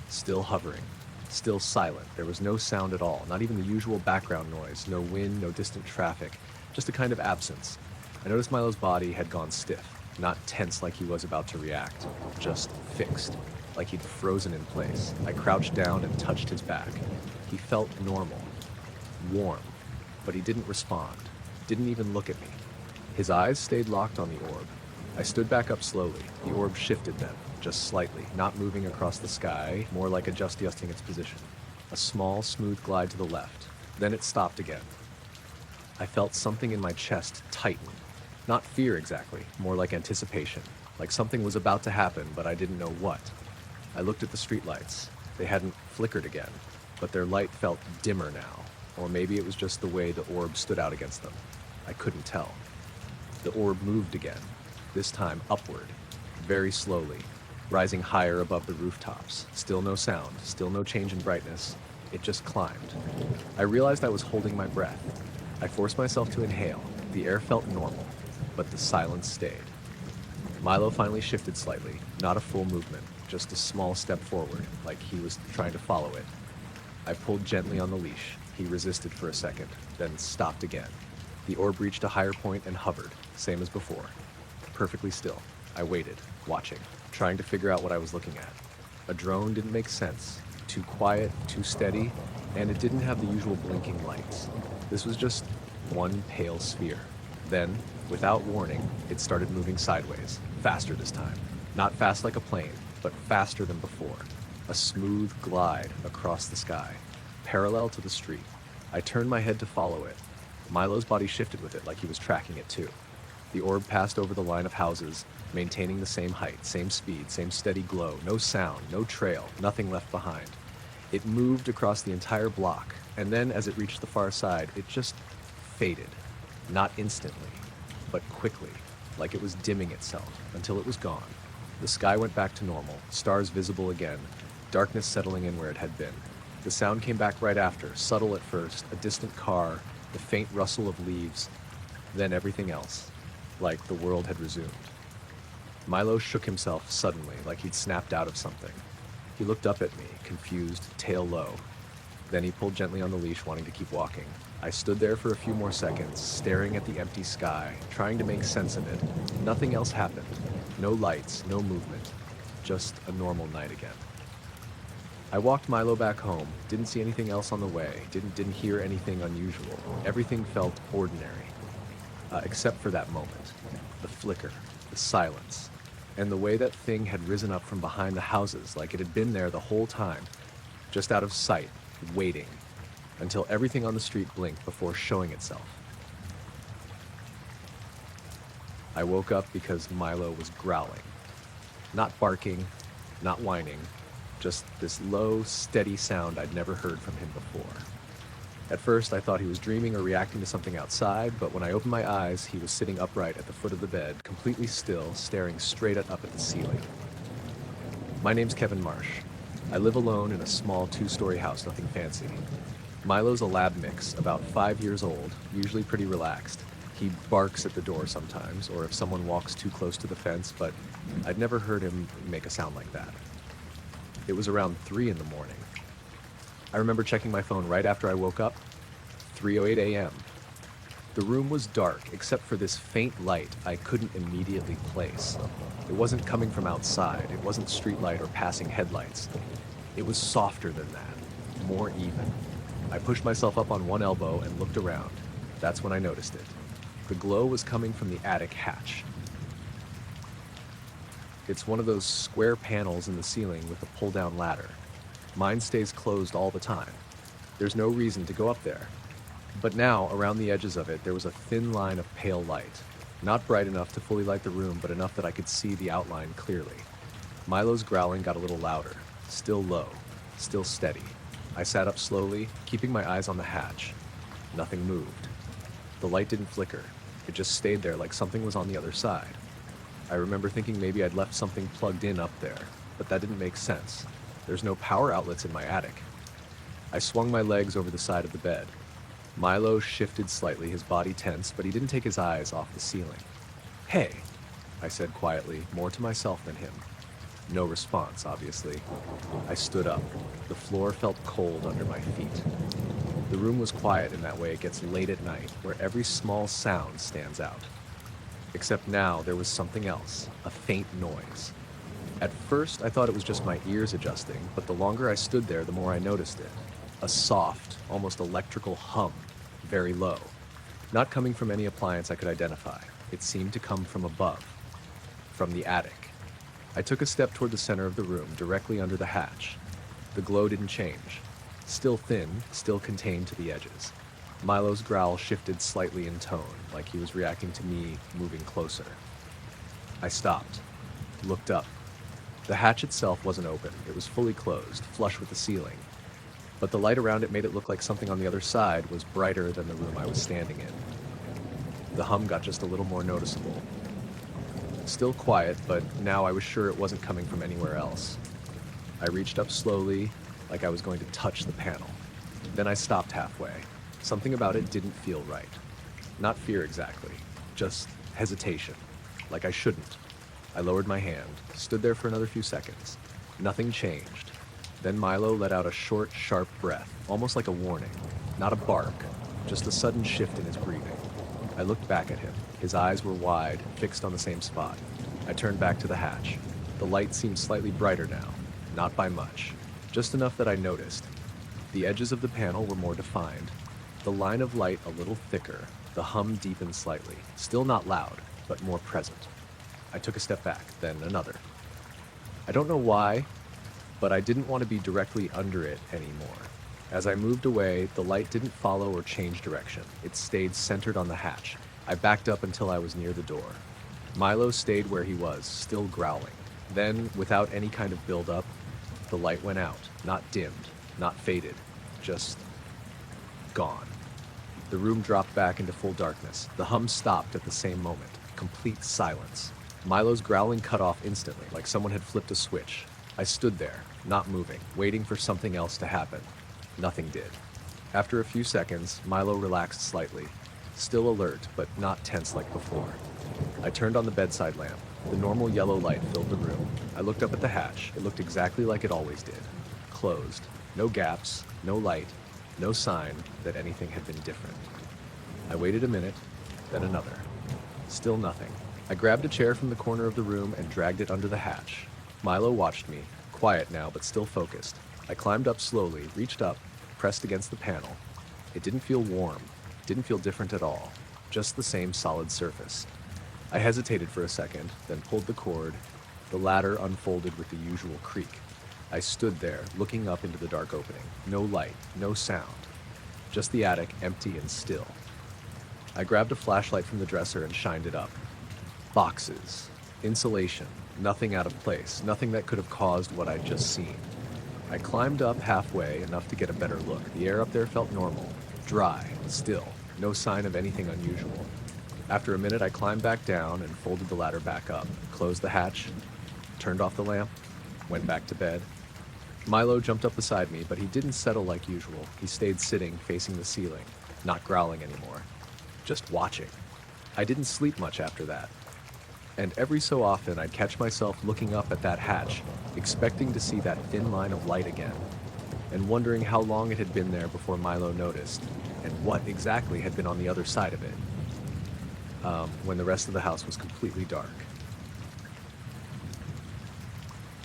still hovering. Still silent. There was no sound at all, not even the usual background noise, no wind, no distant traffic, just a kind of absence. I noticed Milo's body had gone stiff, not tense like he was about to react, just fixed, like he'd frozen in place. I crouched down and touched his back. He felt normal, warm, but he didn't respond, didn't even look at me. His eyes stayed locked on the orb. I stood back up slowly. The orb shifted then, just slightly, not moving across the sky, more like adjusting its position. A small, smooth glide to the left. Then it stopped again. I felt something in my chest tighten. Not fear exactly, more like anticipation. Like something was about to happen, but I didn't know what. I looked at the streetlights. They hadn't flickered again, but their light felt dimmer now. Or maybe it was just the way the orb stood out against them. I couldn't tell. The orb moved again, this time upward, very slowly, rising higher above the rooftops. Still no sound, still no change in brightness. It just climbed. I realized I was holding my breath. I forced myself to inhale. The air felt normal, but the silence stayed. Milo finally shifted slightly, not a full movement, just a small step forward, like he was trying to follow it. I pulled gently on the leash. He resisted for a second, then stopped again. The orb reached a higher point and hovered, same as before. Perfectly still. I waited, watching, trying to figure out what I was looking at. A drone didn't make sense. Too quiet, too steady, and it didn't have the usual blinking lights. This was just one pale sphere. Then, without warning, it started moving sideways, faster this time. Not fast like a plane, but faster than before. A smooth glide across the sky, parallel to the street. I turned my head to follow it. Milo's body shifted with it like he was tracking it too. The orb passed over the line of houses, maintaining the same height, same speed, same steady glow, no sound, no trail, nothing left behind. It moved across the entire block, and then as it reached the far side, it just faded. Not instantly, but quickly, like it was dimming itself, until it was gone. The sky went back to normal, stars visible again, darkness settling in where it had been. The sound came back right after, subtle at first, a distant car, the faint rustle of leaves, then everything else, like the world had resumed. Milo shook himself suddenly, like he'd snapped out of something. He looked up at me, confused, tail low. Then he pulled gently on the leash, wanting to keep walking. I stood there for a few more seconds, staring at the empty sky, trying to make sense of it. Nothing else happened. No lights, no movement. Just a normal night again. I walked Milo back home, didn't see anything else on the way, didn't hear anything unusual. Everything felt ordinary, except for that moment. The flicker, the silence, and the way that thing had risen up from behind the houses like it had been there the whole time, just out of sight, waiting, until everything on the street blinked before showing itself. I woke up because Milo was growling. Not barking, not whining, just this low, steady sound I'd never heard from him before. At first, I thought he was dreaming or reacting to something outside, but when I opened my eyes, he was sitting upright at the foot of the bed, completely still, staring straight up at the ceiling. My name's Kevin Marsh. I live alone in a small 2-story house, nothing fancy. Milo's a lab mix, about 5 years old, usually pretty relaxed. He barks at the door sometimes, or if someone walks too close to the fence, but I'd never heard him make a sound like that. It was around 3 in the morning. I remember checking my phone right after I woke up, 3:08 a.m. The room was dark, except for this faint light I couldn't immediately place. It wasn't coming from outside, it wasn't street light or passing headlights. It was softer than that, more even. I pushed myself up on one elbow and looked around. That's when I noticed it. The glow was coming from the attic hatch. It's one of those square panels in the ceiling with a pull-down ladder. Mine stays closed all the time. There's no reason to go up there. But now, around the edges of it, there was a thin line of pale light. Not bright enough to fully light the room, but enough that I could see the outline clearly. Milo's growling got a little louder, still low, still steady. I sat up slowly, keeping my eyes on the hatch. Nothing moved. The light didn't flicker. It just stayed there like something was on the other side. I remember thinking maybe I'd left something plugged in up there, but that didn't make sense. There's no power outlets in my attic. I swung my legs over the side of the bed. Milo shifted slightly, his body tense, but he didn't take his eyes off the ceiling. "Hey," I said quietly, more to myself than him. No response, obviously. I stood up. The floor felt cold under my feet. The room was quiet in that way it gets late at night, where every small sound stands out. Except now there was something else, a faint noise. At first, I thought it was just my ears adjusting, but the longer I stood there, the more I noticed it. A soft, almost electrical hum, very low. Not coming from any appliance I could identify. It seemed to come from above, from the attic. I took a step toward the center of the room, directly under the hatch. The glow didn't change. Still thin, still contained to the edges. Milo's growl shifted slightly in tone, like he was reacting to me moving closer. I stopped, looked up. The hatch itself wasn't open. It was fully closed, flush with the ceiling. But the light around it made it look like something on the other side was brighter than the room I was standing in. The hum got just a little more noticeable. Still quiet, but now I was sure it wasn't coming from anywhere else. I reached up slowly, like I was going to touch the panel. Then I stopped halfway. Something about it didn't feel right. Not fear exactly, just hesitation, like I shouldn't. I lowered my hand, stood there for another few seconds. Nothing changed. Then Milo let out a short, sharp breath, almost like a warning. Not a bark, just a sudden shift in his breathing. I looked back at him. His eyes were wide, fixed on the same spot. I turned back to the hatch. The light seemed slightly brighter now, not by much, just enough that I noticed. The edges of the panel were more defined, the line of light a little thicker, the hum deepened slightly, still not loud, but more present. I took a step back, then another. I don't know why, but I didn't want to be directly under it anymore. As I moved away, the light didn't follow or change direction. It stayed centered on the hatch. I backed up until I was near the door. Milo stayed where he was, still growling. Then, without any kind of build-up, the light went out, not dimmed, not faded, just gone. The room dropped back into full darkness. The hum stopped at the same moment. Complete silence. Milo's growling cut off instantly, like someone had flipped a switch. I stood there, not moving, waiting for something else to happen. Nothing did. After a few seconds, Milo relaxed slightly, still alert, but not tense like before. I turned on the bedside lamp. The normal yellow light filled the room. I looked up at the hatch. It looked exactly like it always did. Closed. No gaps, no light, no sign that anything had been different. I waited a minute, then another. Still nothing. I grabbed a chair from the corner of the room and dragged it under the hatch. Milo watched me, quiet now but still focused. I climbed up slowly, reached up, pressed against the panel. It didn't feel warm, didn't feel different at all, just the same solid surface. I hesitated for a second, then pulled the cord. The ladder unfolded with the usual creak. I stood there, looking up into the dark opening. No light, no sound. Just the attic, empty and still. I grabbed a flashlight from the dresser and shined it up. Boxes, insulation, nothing out of place, nothing that could have caused what I'd just seen. I climbed up halfway, enough to get a better look. The air up there felt normal, dry, still, no sign of anything unusual. After a minute, I climbed back down and folded the ladder back up, closed the hatch, turned off the lamp, went back to bed. Milo jumped up beside me, but he didn't settle like usual. He stayed sitting, facing the ceiling, not growling anymore, just watching. I didn't sleep much after that. And every so often, I'd catch myself looking up at that hatch, expecting to see that thin line of light again, and wondering how long it had been there before Milo noticed, and what exactly had been on the other side of it, when the rest of the house was completely dark.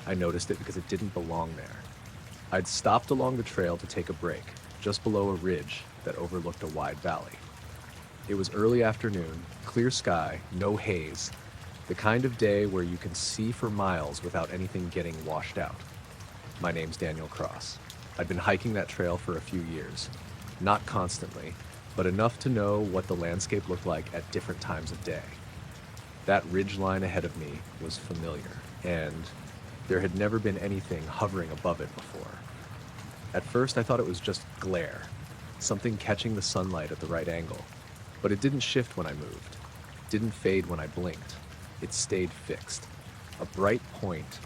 I noticed it because it didn't belong there. I'd stopped along the trail to take a break, just below a ridge that overlooked a wide valley. It was early afternoon, clear sky, no haze, the kind of day where you can see for miles without anything getting washed out. My name's Daniel Cross. I'd been hiking that trail for a few years. Not constantly, but enough to know what the landscape looked like at different times of day. That ridge line ahead of me was familiar, and there had never been anything hovering above it before. At first, I thought it was just glare, something catching the sunlight at the right angle. But it didn't shift when I moved, didn't fade when I blinked. It stayed fixed, a bright point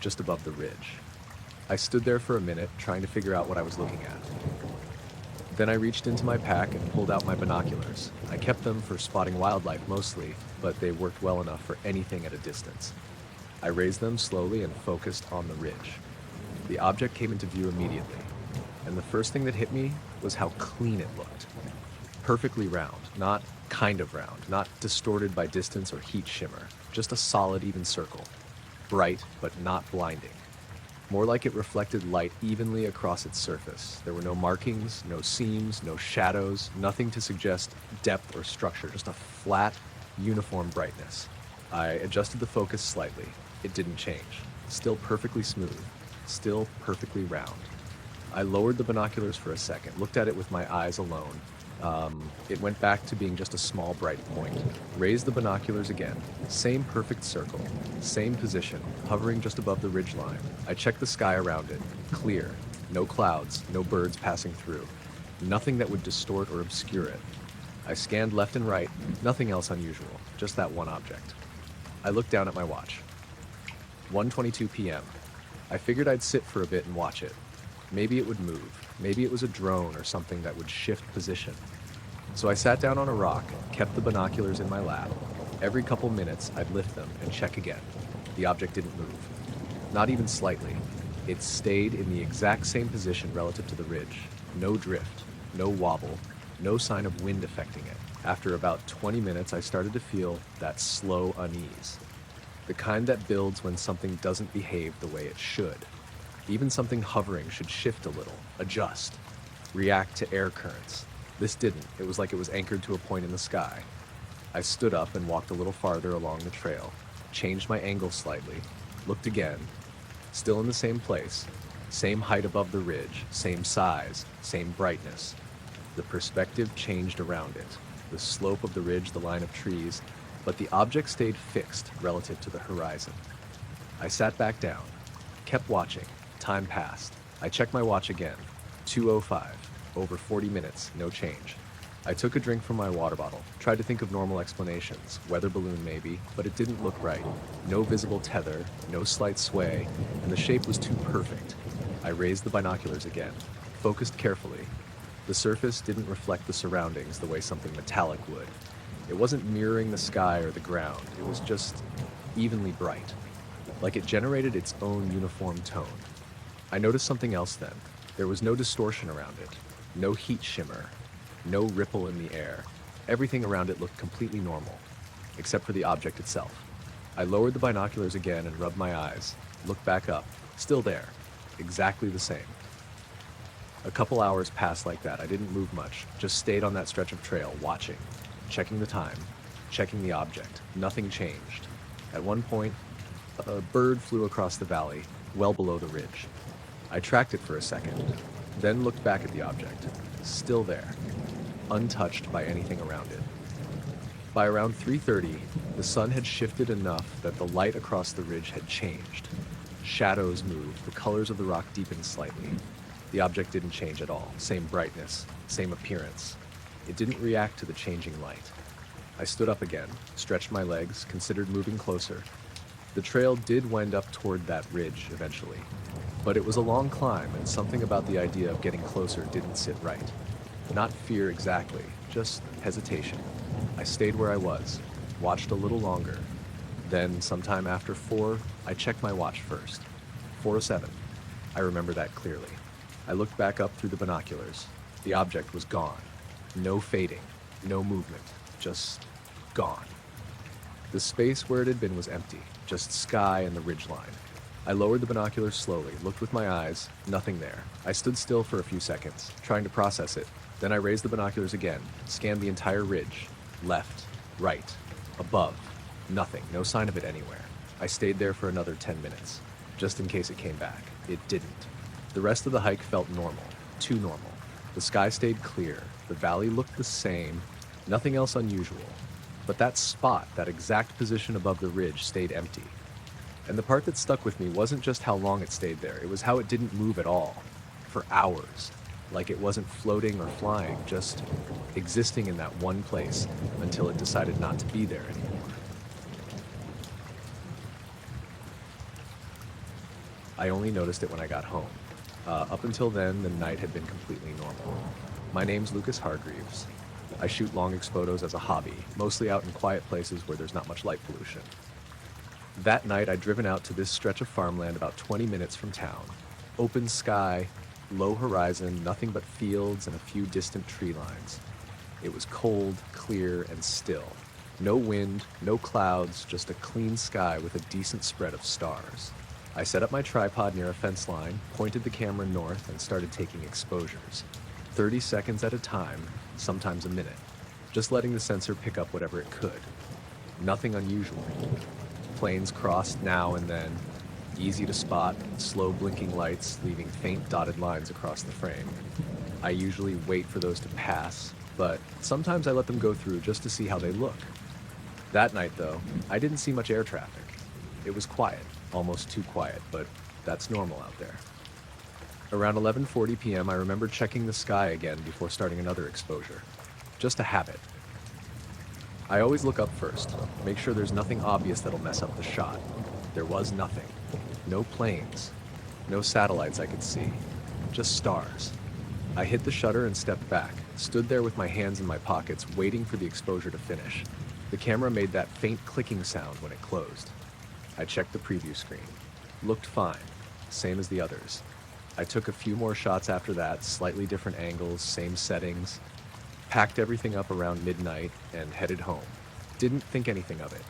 just above the ridge. I stood there for a minute, trying to figure out what I was looking at. Then I reached into my pack and pulled out my binoculars. I kept them for spotting wildlife mostly, but they worked well enough for anything at a distance. I raised them slowly and focused on the ridge. The object came into view immediately, and the first thing that hit me was how clean it looked. Perfectly round, not kind of round, not distorted by distance or heat shimmer, just a solid, even circle. Bright, but not blinding. More like it reflected light evenly across its surface. There were no markings, no seams, no shadows, nothing to suggest depth or structure, just a flat, uniform brightness. I adjusted the focus slightly. It didn't change. Still perfectly smooth, still perfectly round. I lowered the binoculars for a second, looked at it with my eyes alone. It went back to being just a small bright point. Raised the binoculars again. Same perfect circle, same position, hovering just above the ridgeline. I checked the sky around it. Clear. No clouds, no birds passing through. Nothing that would distort or obscure it. I scanned left and right. Nothing else unusual. Just that one object. I looked down at my watch. 1:22 p.m. I figured I'd sit for a bit and watch it. Maybe it would move. Maybe it was a drone or something that would shift position. So I sat down on a rock, kept the binoculars in my lap. Every couple minutes, I'd lift them and check again. The object didn't move. Not even slightly. It stayed in the exact same position relative to the ridge. No drift, no wobble, no sign of wind affecting it. After about 20 minutes, I started to feel that slow unease. The kind that builds when something doesn't behave the way it should. Even something hovering should shift a little, adjust, react to air currents. This didn't. It was like it was anchored to a point in the sky. I stood up and walked a little farther along the trail, changed my angle slightly, looked again, still in the same place, same height above the ridge, same size, same brightness. The perspective changed around it, the slope of the ridge, the line of trees, but the object stayed fixed relative to the horizon. I sat back down, kept watching. Time passed. I checked my watch again. 2:05. Over 40 minutes, no change. I took a drink from my water bottle, tried to think of normal explanations, weather balloon maybe, but it didn't look right. No visible tether, no slight sway, and the shape was too perfect. I raised the binoculars again, focused carefully. The surface didn't reflect the surroundings the way something metallic would. It wasn't mirroring the sky or the ground, it was just evenly bright, like it generated its own uniform tone. I noticed something else then. There was no distortion around it, no heat shimmer, no ripple in the air. Everything around it looked completely normal, except for the object itself. I lowered the binoculars again and rubbed my eyes, looked back up, still there, exactly the same. A couple hours passed like that. I didn't move much, just stayed on that stretch of trail, watching, checking the time, checking the object. Nothing changed. At one point, a bird flew across the valley, well below the ridge. I tracked it for a second, then looked back at the object. Still there, untouched by anything around it. By around 3:30, the sun had shifted enough that the light across the ridge had changed. Shadows moved, the colors of the rock deepened slightly. The object didn't change at all. Same brightness, same appearance. It didn't react to the changing light. I stood up again, stretched my legs, considered moving closer. The trail did wind up toward that ridge eventually, but it was a long climb, and something about the idea of getting closer didn't sit right. Not fear exactly, just hesitation. I stayed where I was, watched a little longer. Then, sometime after 4, I checked my watch first. 4:07. I remember that clearly. I looked back up through the binoculars. The object was gone. No fading, no movement, just gone. The space where it had been was empty, just sky and the ridgeline. I lowered the binoculars slowly, looked with my eyes, nothing there. I stood still for a few seconds, trying to process it. Then I raised the binoculars again, scanned the entire ridge. Left, right, above. Nothing, no sign of it anywhere. I stayed there for another 10 minutes, just in case it came back. It didn't. The rest of the hike felt normal, too normal. The sky stayed clear, the valley looked the same, nothing else unusual. But that spot, that exact position above the ridge, stayed empty. And the part that stuck with me wasn't just how long it stayed there, it was how it didn't move at all. For hours. Like it wasn't floating or flying, just existing in that one place until it decided not to be there anymore. I only noticed it when I got home. Up until then, the night had been completely normal. My name's Lucas Hargreaves. I shoot long expotos as a hobby, mostly out in quiet places where there's not much light pollution. That night, I'd driven out to this stretch of farmland about 20 minutes from town. Open sky, low horizon, nothing but fields and a few distant tree lines. It was cold, clear, and still. No wind, no clouds, just a clean sky with a decent spread of stars. I set up my tripod near a fence line, pointed the camera north, and started taking exposures. 30 seconds at a time, sometimes a minute, just letting the sensor pick up whatever it could. Nothing unusual. Planes crossed now and then, easy to spot, slow blinking lights leaving faint dotted lines across the frame. I usually wait for those to pass, but sometimes I let them go through just to see how they look. That night, though, I didn't see much air traffic. It was quiet, almost too quiet, but that's normal out there. Around 11:40 p.m., I remember checking the sky again before starting another exposure. Just a habit. I always look up first, make sure there's nothing obvious that'll mess up the shot. There was nothing. No planes. No satellites I could see. Just stars. I hit the shutter and stepped back, stood there with my hands in my pockets, waiting for the exposure to finish. The camera made that faint clicking sound when it closed. I checked the preview screen. Looked fine, same as the others. I took a few more shots after that, slightly different angles, same settings, packed everything up around midnight, and headed home. Didn't think anything of it.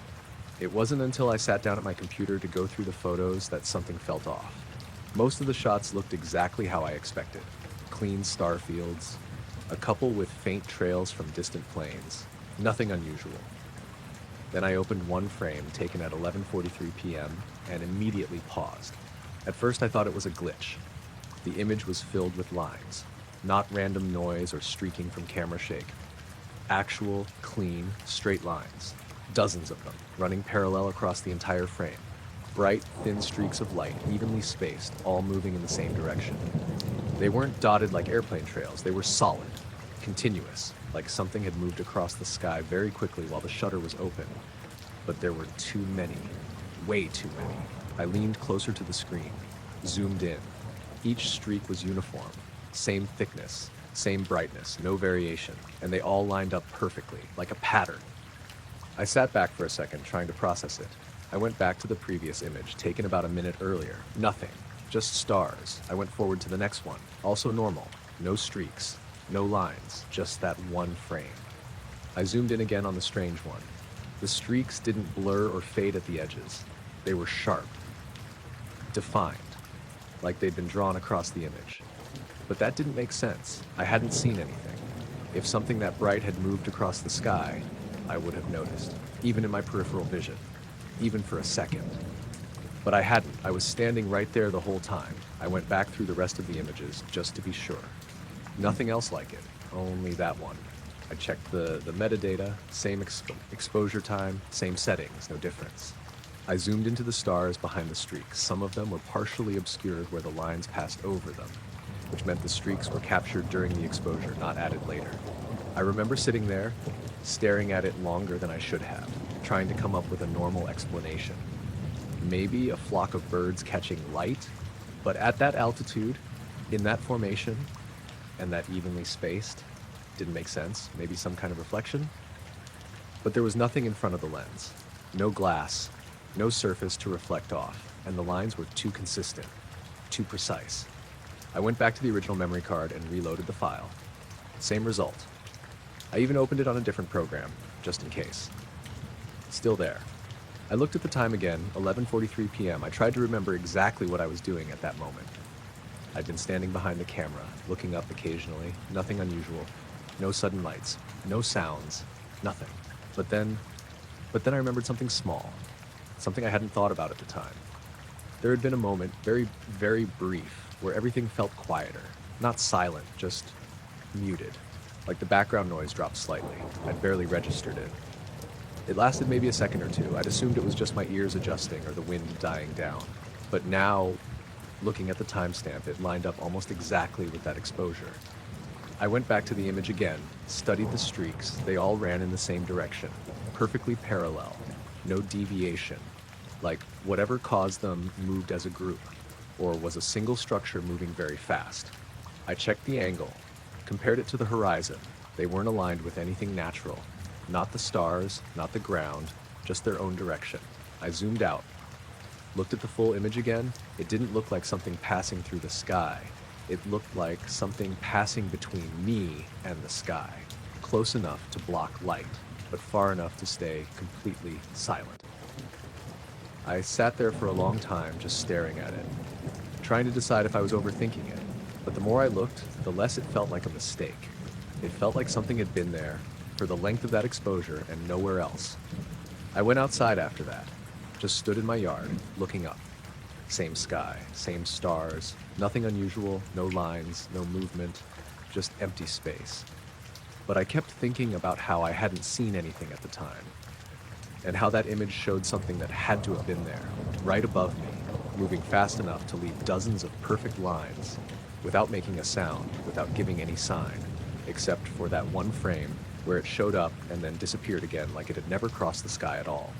It wasn't until I sat down at my computer to go through the photos that something felt off. Most of the shots looked exactly how I expected. Clean star fields, a couple with faint trails from distant planes. Nothing unusual. Then I opened one frame taken at 11:43 p.m. and immediately paused. At first I thought it was a glitch. The image was filled with lines, not random noise or streaking from camera shake. Actual, clean, straight lines. Dozens of them, running parallel across the entire frame. Bright, thin streaks of light, evenly spaced, all moving in the same direction. They weren't dotted like airplane trails, they were solid, continuous, like something had moved across the sky very quickly while the shutter was open. But there were too many, way too many. I leaned closer to the screen, zoomed in. Each streak was uniform, same thickness, same brightness, no variation, and they all lined up perfectly, like a pattern. I sat back for a second, trying to process it. I went back to the previous image, taken about a minute earlier. Nothing, just stars. I went forward to the next one, also normal, no streaks, no lines, just that one frame. I zoomed in again on the strange one. The streaks didn't blur or fade at the edges. They were sharp, defined, like they'd been drawn across the image. But that didn't make sense. I hadn't seen anything. If something that bright had moved across the sky, I would have noticed, even in my peripheral vision, even for a second. But I hadn't. I was standing right there the whole time. I went back through the rest of the images just to be sure. Nothing else like it, only that one. I checked the metadata, same exposure time, same settings, no difference. I zoomed into the stars behind the streaks. Some of them were partially obscured where the lines passed over them, which meant the streaks were captured during the exposure, not added later. I remember sitting there, staring at it longer than I should have, trying to come up with a normal explanation. Maybe a flock of birds catching light, but at that altitude, in that formation, and that evenly spaced, didn't make sense. Maybe some kind of reflection? But there was nothing in front of the lens. No glass, no surface to reflect off, and the lines were too consistent, too precise. I went back to the original memory card and reloaded the file. Same result. I even opened it on a different program, just in case. Still there. I looked at the time again, 11:43 p.m. I tried to remember exactly what I was doing at that moment. I'd been standing behind the camera, looking up occasionally, nothing unusual, no sudden lights, no sounds, nothing. But then I remembered something small, something I hadn't thought about at the time. There had been a moment, very, very brief, where everything felt quieter, not silent, just muted, like the background noise dropped slightly. I'd barely registered it. It lasted maybe a second or two. I'd assumed it was just my ears adjusting or the wind dying down. But now, looking at the timestamp, it lined up almost exactly with that exposure. I went back to the image again, studied the streaks. They all ran in the same direction, perfectly parallel, no deviation. Like whatever caused them moved as a group, or was a single structure moving very fast. I checked the angle, compared it to the horizon. They weren't aligned with anything natural. Not the stars, not the ground, just their own direction. I zoomed out, looked at the full image again. It didn't look like something passing through the sky. It looked like something passing between me and the sky, close enough to block light, but far enough to stay completely silent. I sat there for a long time just staring at it, trying to decide if I was overthinking it. But the more I looked, the less it felt like a mistake. It felt like something had been there for the length of that exposure and nowhere else. I went outside after that, just stood in my yard, looking up. Same sky, same stars, nothing unusual, no lines, no movement, just empty space. But I kept thinking about how I hadn't seen anything at the time, and how that image showed something that had to have been there, right above me, moving fast enough to leave dozens of perfect lines, without making a sound, without giving any sign, except for that one frame where it showed up and then disappeared again like it had never crossed the sky at all.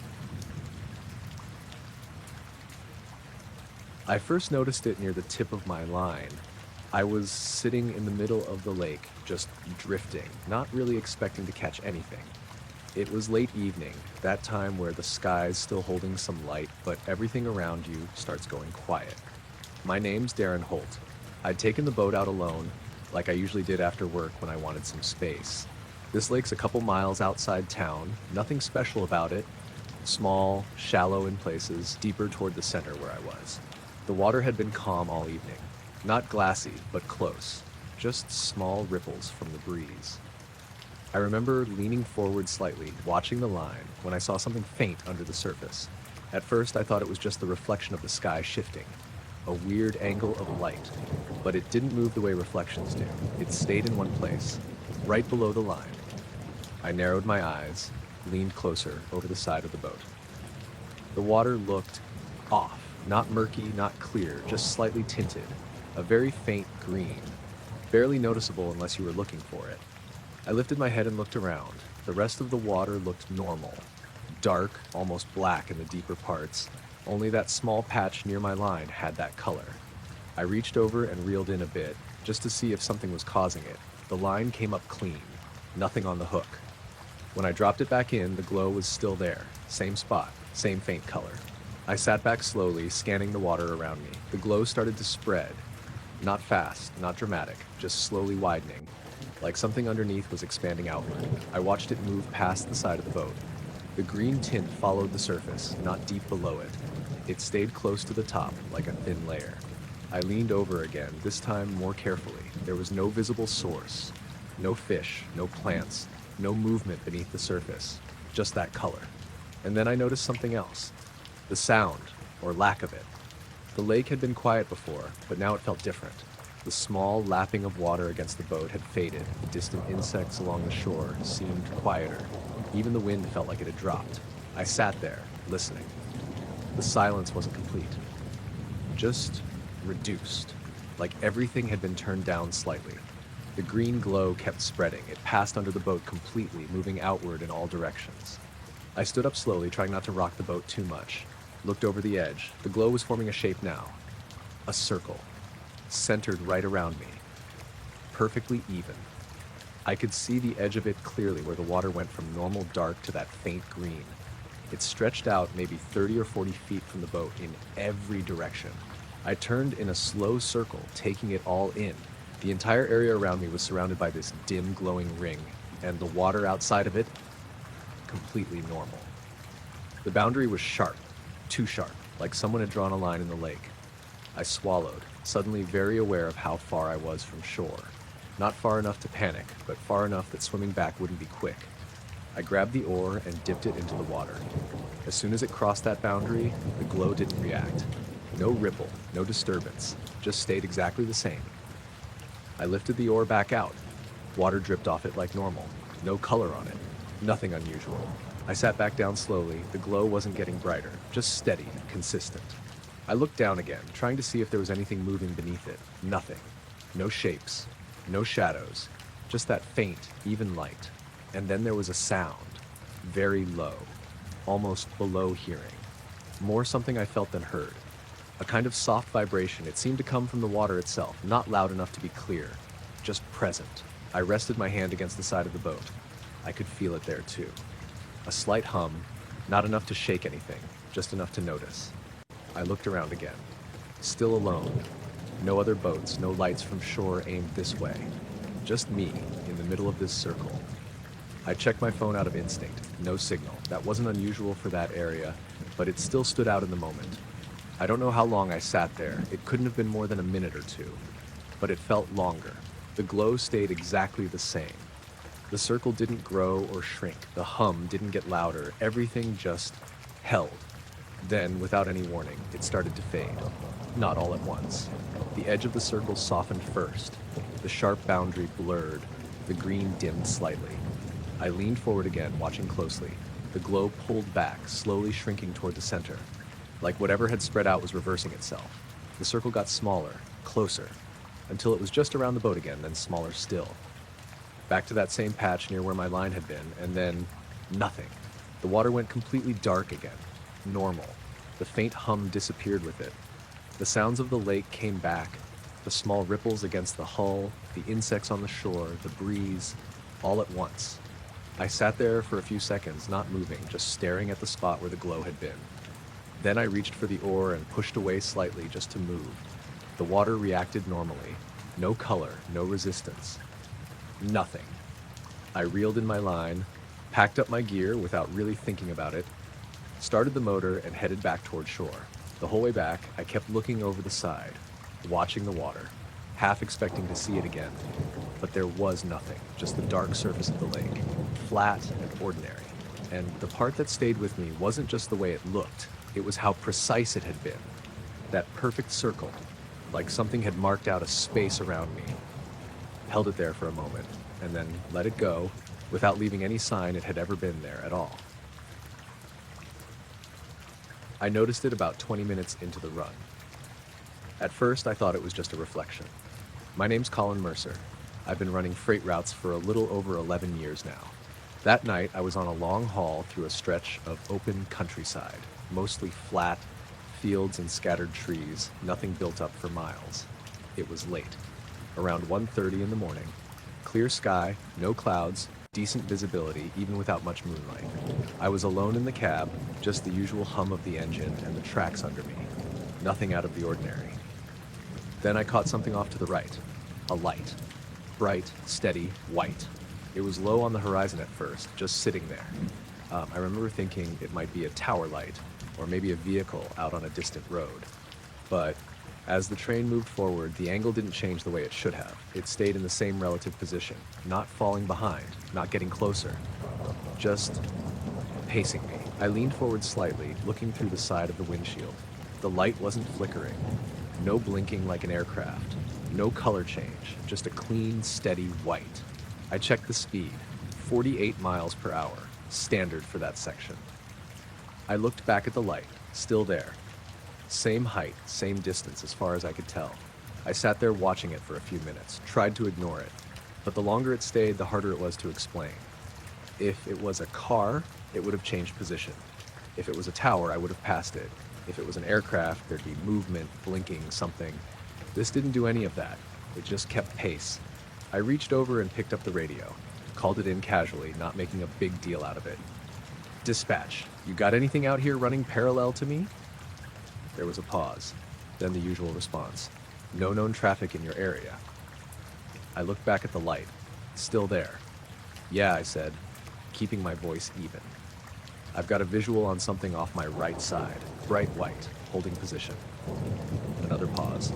I first noticed it near the tip of my line. I was sitting in the middle of the lake, just drifting, not really expecting to catch anything. It was late evening, that time where the sky's still holding some light, but everything around you starts going quiet. My name's Darren Holt. I'd taken the boat out alone, like I usually did after work when I wanted some space. This lake's a couple miles outside town, nothing special about it. Small, shallow in places, deeper toward the center where I was. The water had been calm all evening. Not glassy, but close. Just small ripples from the breeze. I remember leaning forward slightly, watching the line, when I saw something faint under the surface. At first, I thought it was just the reflection of the sky shifting. A weird angle of light. But it didn't move the way reflections do. It stayed in one place, right below the line. I narrowed my eyes, leaned closer over the side of the boat. The water looked off. Not murky, not clear, just slightly tinted. A very faint green. Barely noticeable unless you were looking for it. I lifted my head and looked around. The rest of the water looked normal. Dark, almost black in the deeper parts. Only that small patch near my line had that color. I reached over and reeled in a bit, just to see if something was causing it. The line came up clean. Nothing on the hook. When I dropped it back in, the glow was still there. Same spot, same faint color. I sat back slowly, scanning the water around me. The glow started to spread. Not fast, not dramatic, just slowly widening, like something underneath was expanding outward. I watched it move past the side of the boat. The green tint followed the surface, not deep below it. It stayed close to the top, like a thin layer. I leaned over again, this time more carefully. There was no visible source. No fish, no plants, no movement beneath the surface. Just that color. And then I noticed something else. The sound, or lack of it. The lake had been quiet before, but now it felt different. The small lapping of water against the boat had faded. Distant insects along the shore seemed quieter. Even the wind felt like it had dropped. I sat there, listening. The silence wasn't complete. Just reduced, like everything had been turned down slightly. The green glow kept spreading. It passed under the boat completely, moving outward in all directions. I stood up slowly, trying not to rock the boat too much. Looked over the edge. The glow was forming a shape now. A circle. Centered right around me. Perfectly even. I could see the edge of it clearly where the water went from normal dark to that faint green. It stretched out maybe 30 or 40 feet from the boat in every direction. I turned in a slow circle, taking it all in. The entire area around me was surrounded by this dim glowing ring, and the water outside of it, completely normal. The boundary was sharp. Too sharp, like someone had drawn a line in the lake. I swallowed, suddenly very aware of how far I was from shore. Not far enough to panic, but far enough that swimming back wouldn't be quick. I grabbed the oar and dipped it into the water. As soon as it crossed that boundary, the glow didn't react. No ripple, no disturbance, just stayed exactly the same. I lifted the oar back out. Water dripped off it like normal. No color on it. Nothing unusual. I sat back down slowly. The glow wasn't getting brighter, just steady, consistent. I looked down again, trying to see if there was anything moving beneath it. Nothing. No shapes. No shadows. Just that faint, even light. And then there was a sound. Very low. Almost below hearing. More something I felt than heard. A kind of soft vibration. It seemed to come from the water itself, not loud enough to be clear. Just present. I rested my hand against the side of the boat. I could feel it there too. A slight hum, not enough to shake anything, just enough to notice. I looked around again. Still alone. No other boats, no lights from shore aimed this way. Just me, in the middle of this circle. I checked my phone out of instinct. No signal. That wasn't unusual for that area, but it still stood out in the moment. I don't know how long I sat there. It couldn't have been more than a minute or two, but it felt longer. The glow stayed exactly the same. The circle didn't grow or shrink. The hum didn't get louder. Everything just held. Then, without any warning, it started to fade. Not all at once. The edge of the circle softened first. The sharp boundary blurred. The green dimmed slightly. I leaned forward again, watching closely. The glow pulled back, slowly shrinking toward the center. Like whatever had spread out was reversing itself. The circle got smaller, closer, until it was just around the boat again, then smaller still. Back to that same patch near where my line had been, and then nothing. The water went completely dark again. Normal. The faint hum disappeared with it. The sounds of the lake came back. The small ripples against the hull, the insects on the shore, the breeze, all at once. I sat there for a few seconds, not moving, just staring at the spot where the glow had been. Then I reached for the oar and pushed away slightly just to move. The water reacted normally. No color, no resistance. Nothing. I reeled in my line, packed up my gear without really thinking about it, started the motor and headed back toward shore. The whole way back, I kept looking over the side, watching the water, half expecting to see it again. But there was nothing, just the dark surface of the lake, flat and ordinary. And the part that stayed with me wasn't just the way it looked, it was how precise it had been. That perfect circle, like something had marked out a space around me. Held it there for a moment, and then let it go, without leaving any sign it had ever been there at all. I noticed it about 20 minutes into the run. At first, I thought it was just a reflection. My name's Colin Mercer. I've been running freight routes for a little over 11 years now. That night, I was on a long haul through a stretch of open countryside, mostly flat, fields and scattered trees, nothing built up for miles. It was late, around 1:30 in the morning. Clear sky, no clouds, decent visibility, even without much moonlight. I was alone in the cab, just the usual hum of the engine and the tracks under me. Nothing out of the ordinary. Then I caught something off to the right. A light. Bright, steady, white. It was low on the horizon at first, just sitting there. I remember thinking it might be a tower light, or maybe a vehicle out on a distant road. But as the train moved forward, the angle didn't change the way it should have. It stayed in the same relative position, not falling behind, not getting closer, just pacing me. I leaned forward slightly, looking through the side of the windshield. The light wasn't flickering, no blinking like an aircraft, no color change, just a clean, steady white. I checked the speed, 48 miles per hour, standard for that section. I looked back at the light, still there. Same height, same distance as far as I could tell. I sat there watching it for a few minutes, tried to ignore it, but the longer it stayed, the harder it was to explain. If it was a car, it would have changed position. If it was a tower, I would have passed it. If it was an aircraft, there'd be movement, blinking, something. This didn't do any of that. It just kept pace. I reached over and picked up the radio, called it in casually, not making a big deal out of it. "Dispatch, you got anything out here running parallel to me?" There was a pause, then the usual response. "No known traffic in your area." I looked back at the light, still there. "Yeah," I said, keeping my voice even. "I've got a visual on something off my right side, bright white, holding position." Another pause.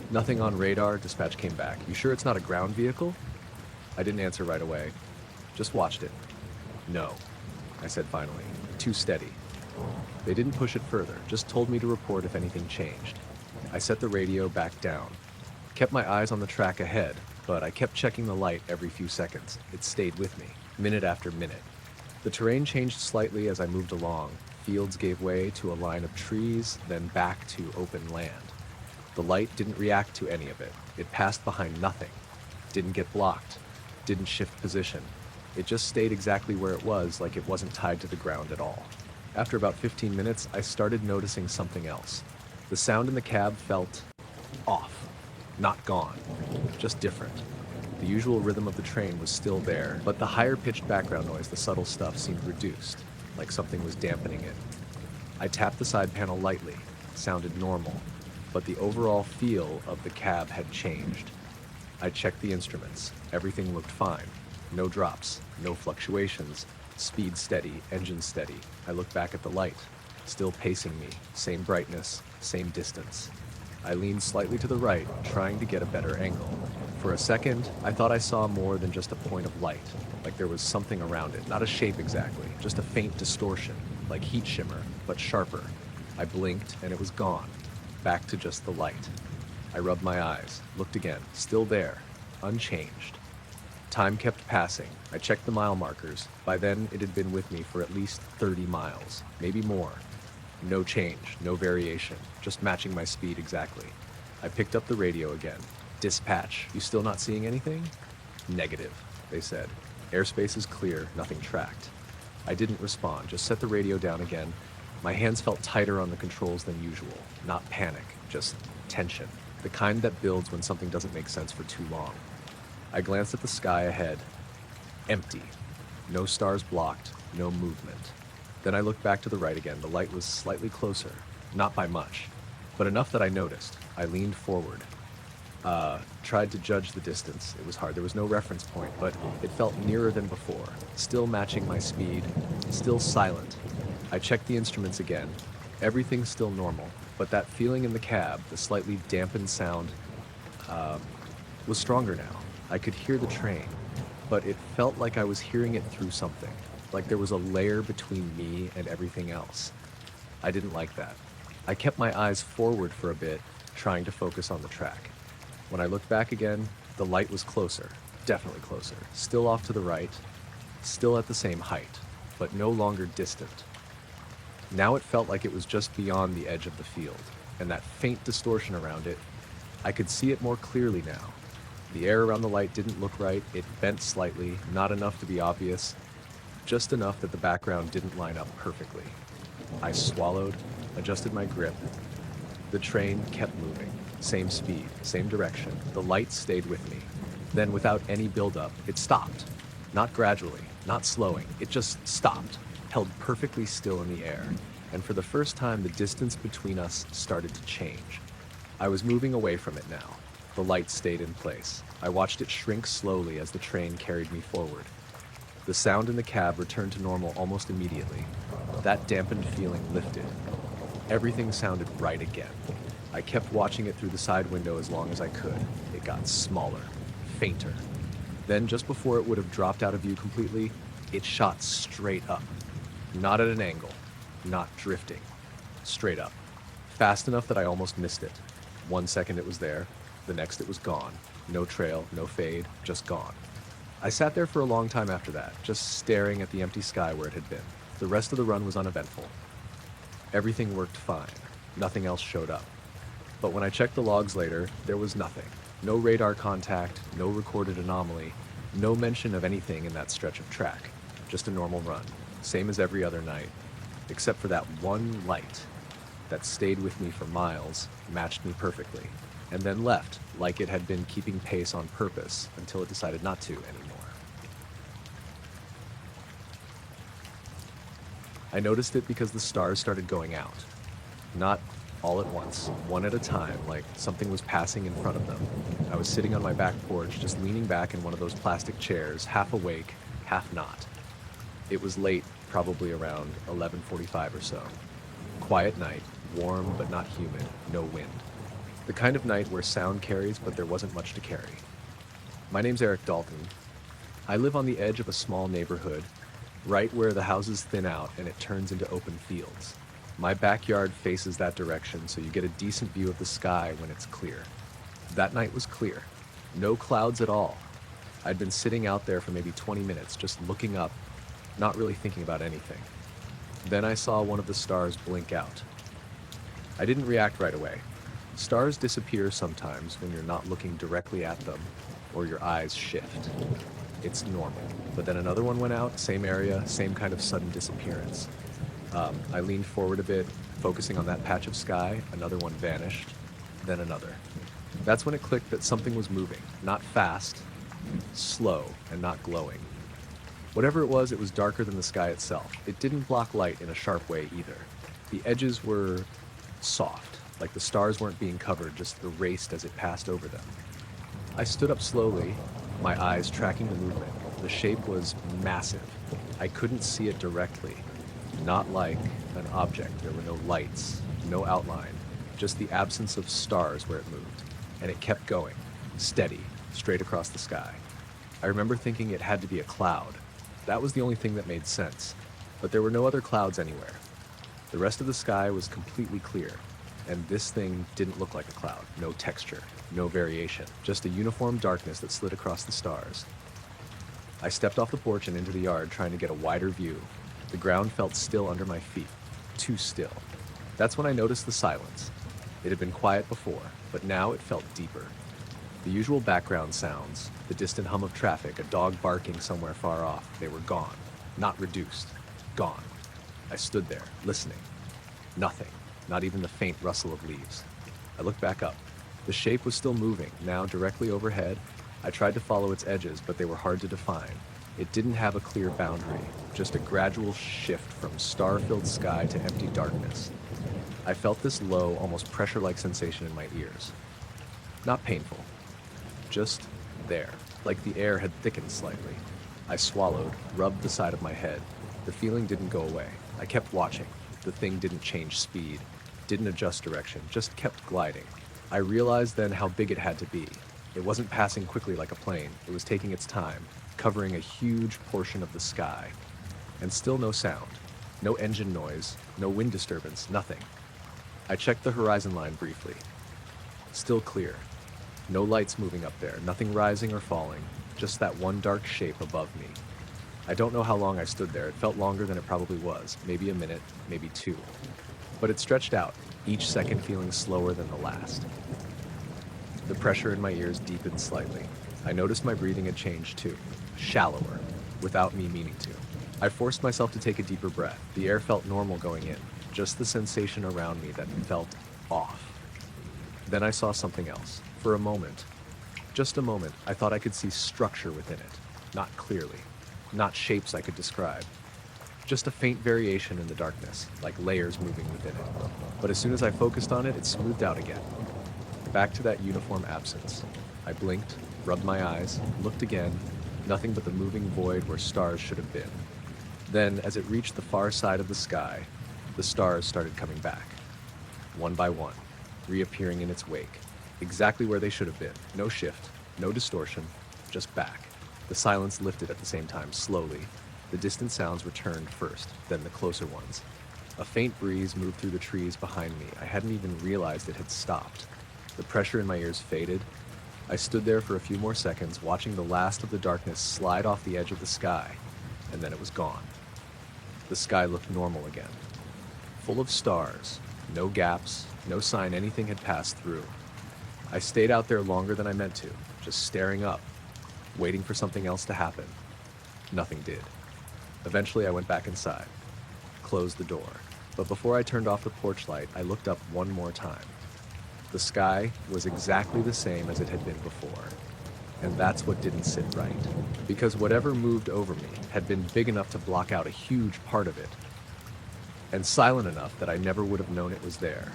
"Nothing on radar," dispatch came back. "You sure it's not a ground vehicle?" I didn't answer right away, just watched it. "No," I said finally, "too steady." They didn't push it further, just told me to report if anything changed. I set the radio back down, kept my eyes on the track ahead, but I kept checking the light every few seconds. It stayed with me, minute after minute. The terrain changed slightly as I moved along. Fields gave way to a line of trees, then back to open land. The light didn't react to any of it. It passed behind nothing, didn't get blocked, didn't shift position. It just stayed exactly where it was, like it wasn't tied to the ground at all. After about 15 minutes, I started noticing something else. The sound in the cab felt off, not gone, just different. The usual rhythm of the train was still there, but the higher-pitched background noise, the subtle stuff, seemed reduced, like something was dampening it. I tapped the side panel lightly. Sounded normal, but the overall feel of the cab had changed. I checked the instruments. Everything looked fine. No drops, no fluctuations. Speed steady, engine steady. I looked back at the light. Still pacing me. Same brightness, same distance. I leaned slightly to the right, trying to get a better angle. For a second, I thought I saw more than just a point of light, like there was something around it. Not a shape exactly, just a faint distortion, like heat shimmer, but sharper. I blinked, and it was gone. Back to just the light. I rubbed my eyes, looked again, still there, unchanged. Time kept passing. I checked the mile markers. By then, it had been with me for at least 30 miles, maybe more. No change, no variation, just matching my speed exactly. I picked up the radio again. Dispatch, you still not seeing anything? Negative, they said. Airspace is clear, nothing tracked. I didn't respond, just set the radio down again. My hands felt tighter on the controls than usual. Not panic, just tension. The kind that builds when something doesn't make sense for too long. I glanced at the sky ahead. Empty. No stars blocked, no movement. Then I looked back to the right again. The light was slightly closer, not by much, but enough that I noticed. I leaned forward. Tried to judge the distance. It was hard. There was no reference point, but it felt nearer than before. Still matching my speed, still silent. I checked the instruments again. Everything still normal, but that feeling in the cab, the slightly dampened sound, was stronger now. I could hear the train, but it felt like I was hearing it through something, like there was a layer between me and everything else. I didn't like that. I kept my eyes forward for a bit, trying to focus on the track. When I looked back again, the light was closer, definitely closer, still off to the right, still at the same height, but no longer distant. Now it felt like it was just beyond the edge of the field, and that faint distortion around it, I could see it more clearly now. The air around the light didn't look right, it bent slightly, not enough to be obvious, just enough that the background didn't line up perfectly. I swallowed, adjusted my grip. The train kept moving, same speed, same direction. The light stayed with me. Then, without any buildup, it stopped. Not gradually, not slowing, it just stopped, held perfectly still in the air. And for the first time, the distance between us started to change. I was moving away from it now. The light stayed in place. I watched it shrink slowly as the train carried me forward. The sound in the cab returned to normal almost immediately. That dampened feeling lifted. Everything sounded right again. I kept watching it through the side window as long as I could. It got smaller, fainter. Then, just before it would have dropped out of view completely, it shot straight up. Not at an angle, not drifting. Straight up. Fast enough that I almost missed it. 1 second it was there, the next it was gone. No trail, no fade, just gone. I sat there for a long time after that, just staring at the empty sky where it had been. The rest of the run was uneventful. Everything worked fine. Nothing else showed up. But when I checked the logs later, there was nothing. No radar contact, no recorded anomaly, no mention of anything in that stretch of track. Just a normal run, same as every other night, except for that one light that stayed with me for miles, matched me perfectly, and then left like it had been keeping pace on purpose until it decided not to anymore. I noticed it because the stars started going out. Not all at once, one at a time, like something was passing in front of them. I was sitting on my back porch, just leaning back in one of those plastic chairs, half awake, half not. It was late, probably around 11:45 or so. Quiet night, warm but not humid, no wind. The kind of night where sound carries, but there wasn't much to carry. My name's Eric Dalton. I live on the edge of a small neighborhood, right where the houses thin out and it turns into open fields. My backyard faces that direction, so you get a decent view of the sky when it's clear. That night was clear. No clouds at all. I'd been sitting out there for maybe 20 minutes, just looking up, not really thinking about anything. Then I saw one of the stars blink out. I didn't react right away. Stars disappear sometimes when you're not looking directly at them or your eyes shift. It's normal. But then another one went out, same area, same kind of sudden disappearance. I leaned forward a bit, focusing on that patch of sky. Another one vanished, then another. That's when it clicked that something was moving, not fast, slow, and not glowing. Whatever it was darker than the sky itself. It didn't block light in a sharp way either. The edges were soft, like the stars weren't being covered, just erased as it passed over them. I stood up slowly, my eyes tracking the movement. The shape was massive. I couldn't see it directly. Not like an object. There were no lights, no outline, just the absence of stars where it moved. And it kept going, steady, straight across the sky. I remember thinking it had to be a cloud. That was the only thing that made sense. But there were no other clouds anywhere. The rest of the sky was completely clear. And this thing didn't look like a cloud. No texture, no variation, just a uniform darkness that slid across the stars. I stepped off the porch and into the yard, trying to get a wider view. The ground felt still under my feet, too still. That's when I noticed the silence. It had been quiet before, but now it felt deeper. The usual background sounds, the distant hum of traffic, a dog barking somewhere far off, they were gone. Not reduced. Gone. I stood there, listening. Nothing. Not even the faint rustle of leaves. I looked back up. The shape was still moving, now directly overhead. I tried to follow its edges, but they were hard to define. It didn't have a clear boundary, just a gradual shift from star-filled sky to empty darkness. I felt this low, almost pressure-like sensation in my ears. Not painful. Just there, like the air had thickened slightly. I swallowed, rubbed the side of my head. The feeling didn't go away. I kept watching. The thing didn't change speed, didn't adjust direction, just kept gliding. I realized then how big it had to be. It wasn't passing quickly like a plane. It was taking its time, covering a huge portion of the sky. And still no sound. No engine noise, no wind disturbance, nothing. I checked the horizon line briefly. Still clear. No lights moving up there, nothing rising or falling, just that one dark shape above me. I don't know how long I stood there. It felt longer than it probably was, maybe a minute, maybe two. But it stretched out, each second feeling slower than the last. The pressure in my ears deepened slightly. I noticed my breathing had changed too, shallower, without me meaning to. I forced myself to take a deeper breath. The air felt normal going in, just the sensation around me that felt off. Then I saw something else. For a moment, just a moment, I thought I could see structure within it, not clearly. Not shapes I could describe. Just a faint variation in the darkness, like layers moving within it. But as soon as I focused on it, it smoothed out again. Back to that uniform absence. I blinked, rubbed my eyes, looked again, nothing but the moving void where stars should have been. Then, as it reached the far side of the sky, the stars started coming back. One by one, reappearing in its wake. Exactly where they should have been. No shift, no distortion, just back. The silence lifted at the same time, slowly. The distant sounds returned first, then the closer ones. A faint breeze moved through the trees behind me. I hadn't even realized it had stopped. The pressure in my ears faded. I stood there for a few more seconds, watching the last of the darkness slide off the edge of the sky, and then it was gone. The sky looked normal again. Full of stars, no gaps, no sign anything had passed through. I stayed out there longer than I meant to, just staring up, waiting for something else to happen. Nothing did. Eventually I went back inside, closed the door. But before I turned off the porch light, I looked up one more time. The sky was exactly the same as it had been before. And that's what didn't sit right. Because whatever moved over me had been big enough to block out a huge part of it. And silent enough that I never would have known it was there,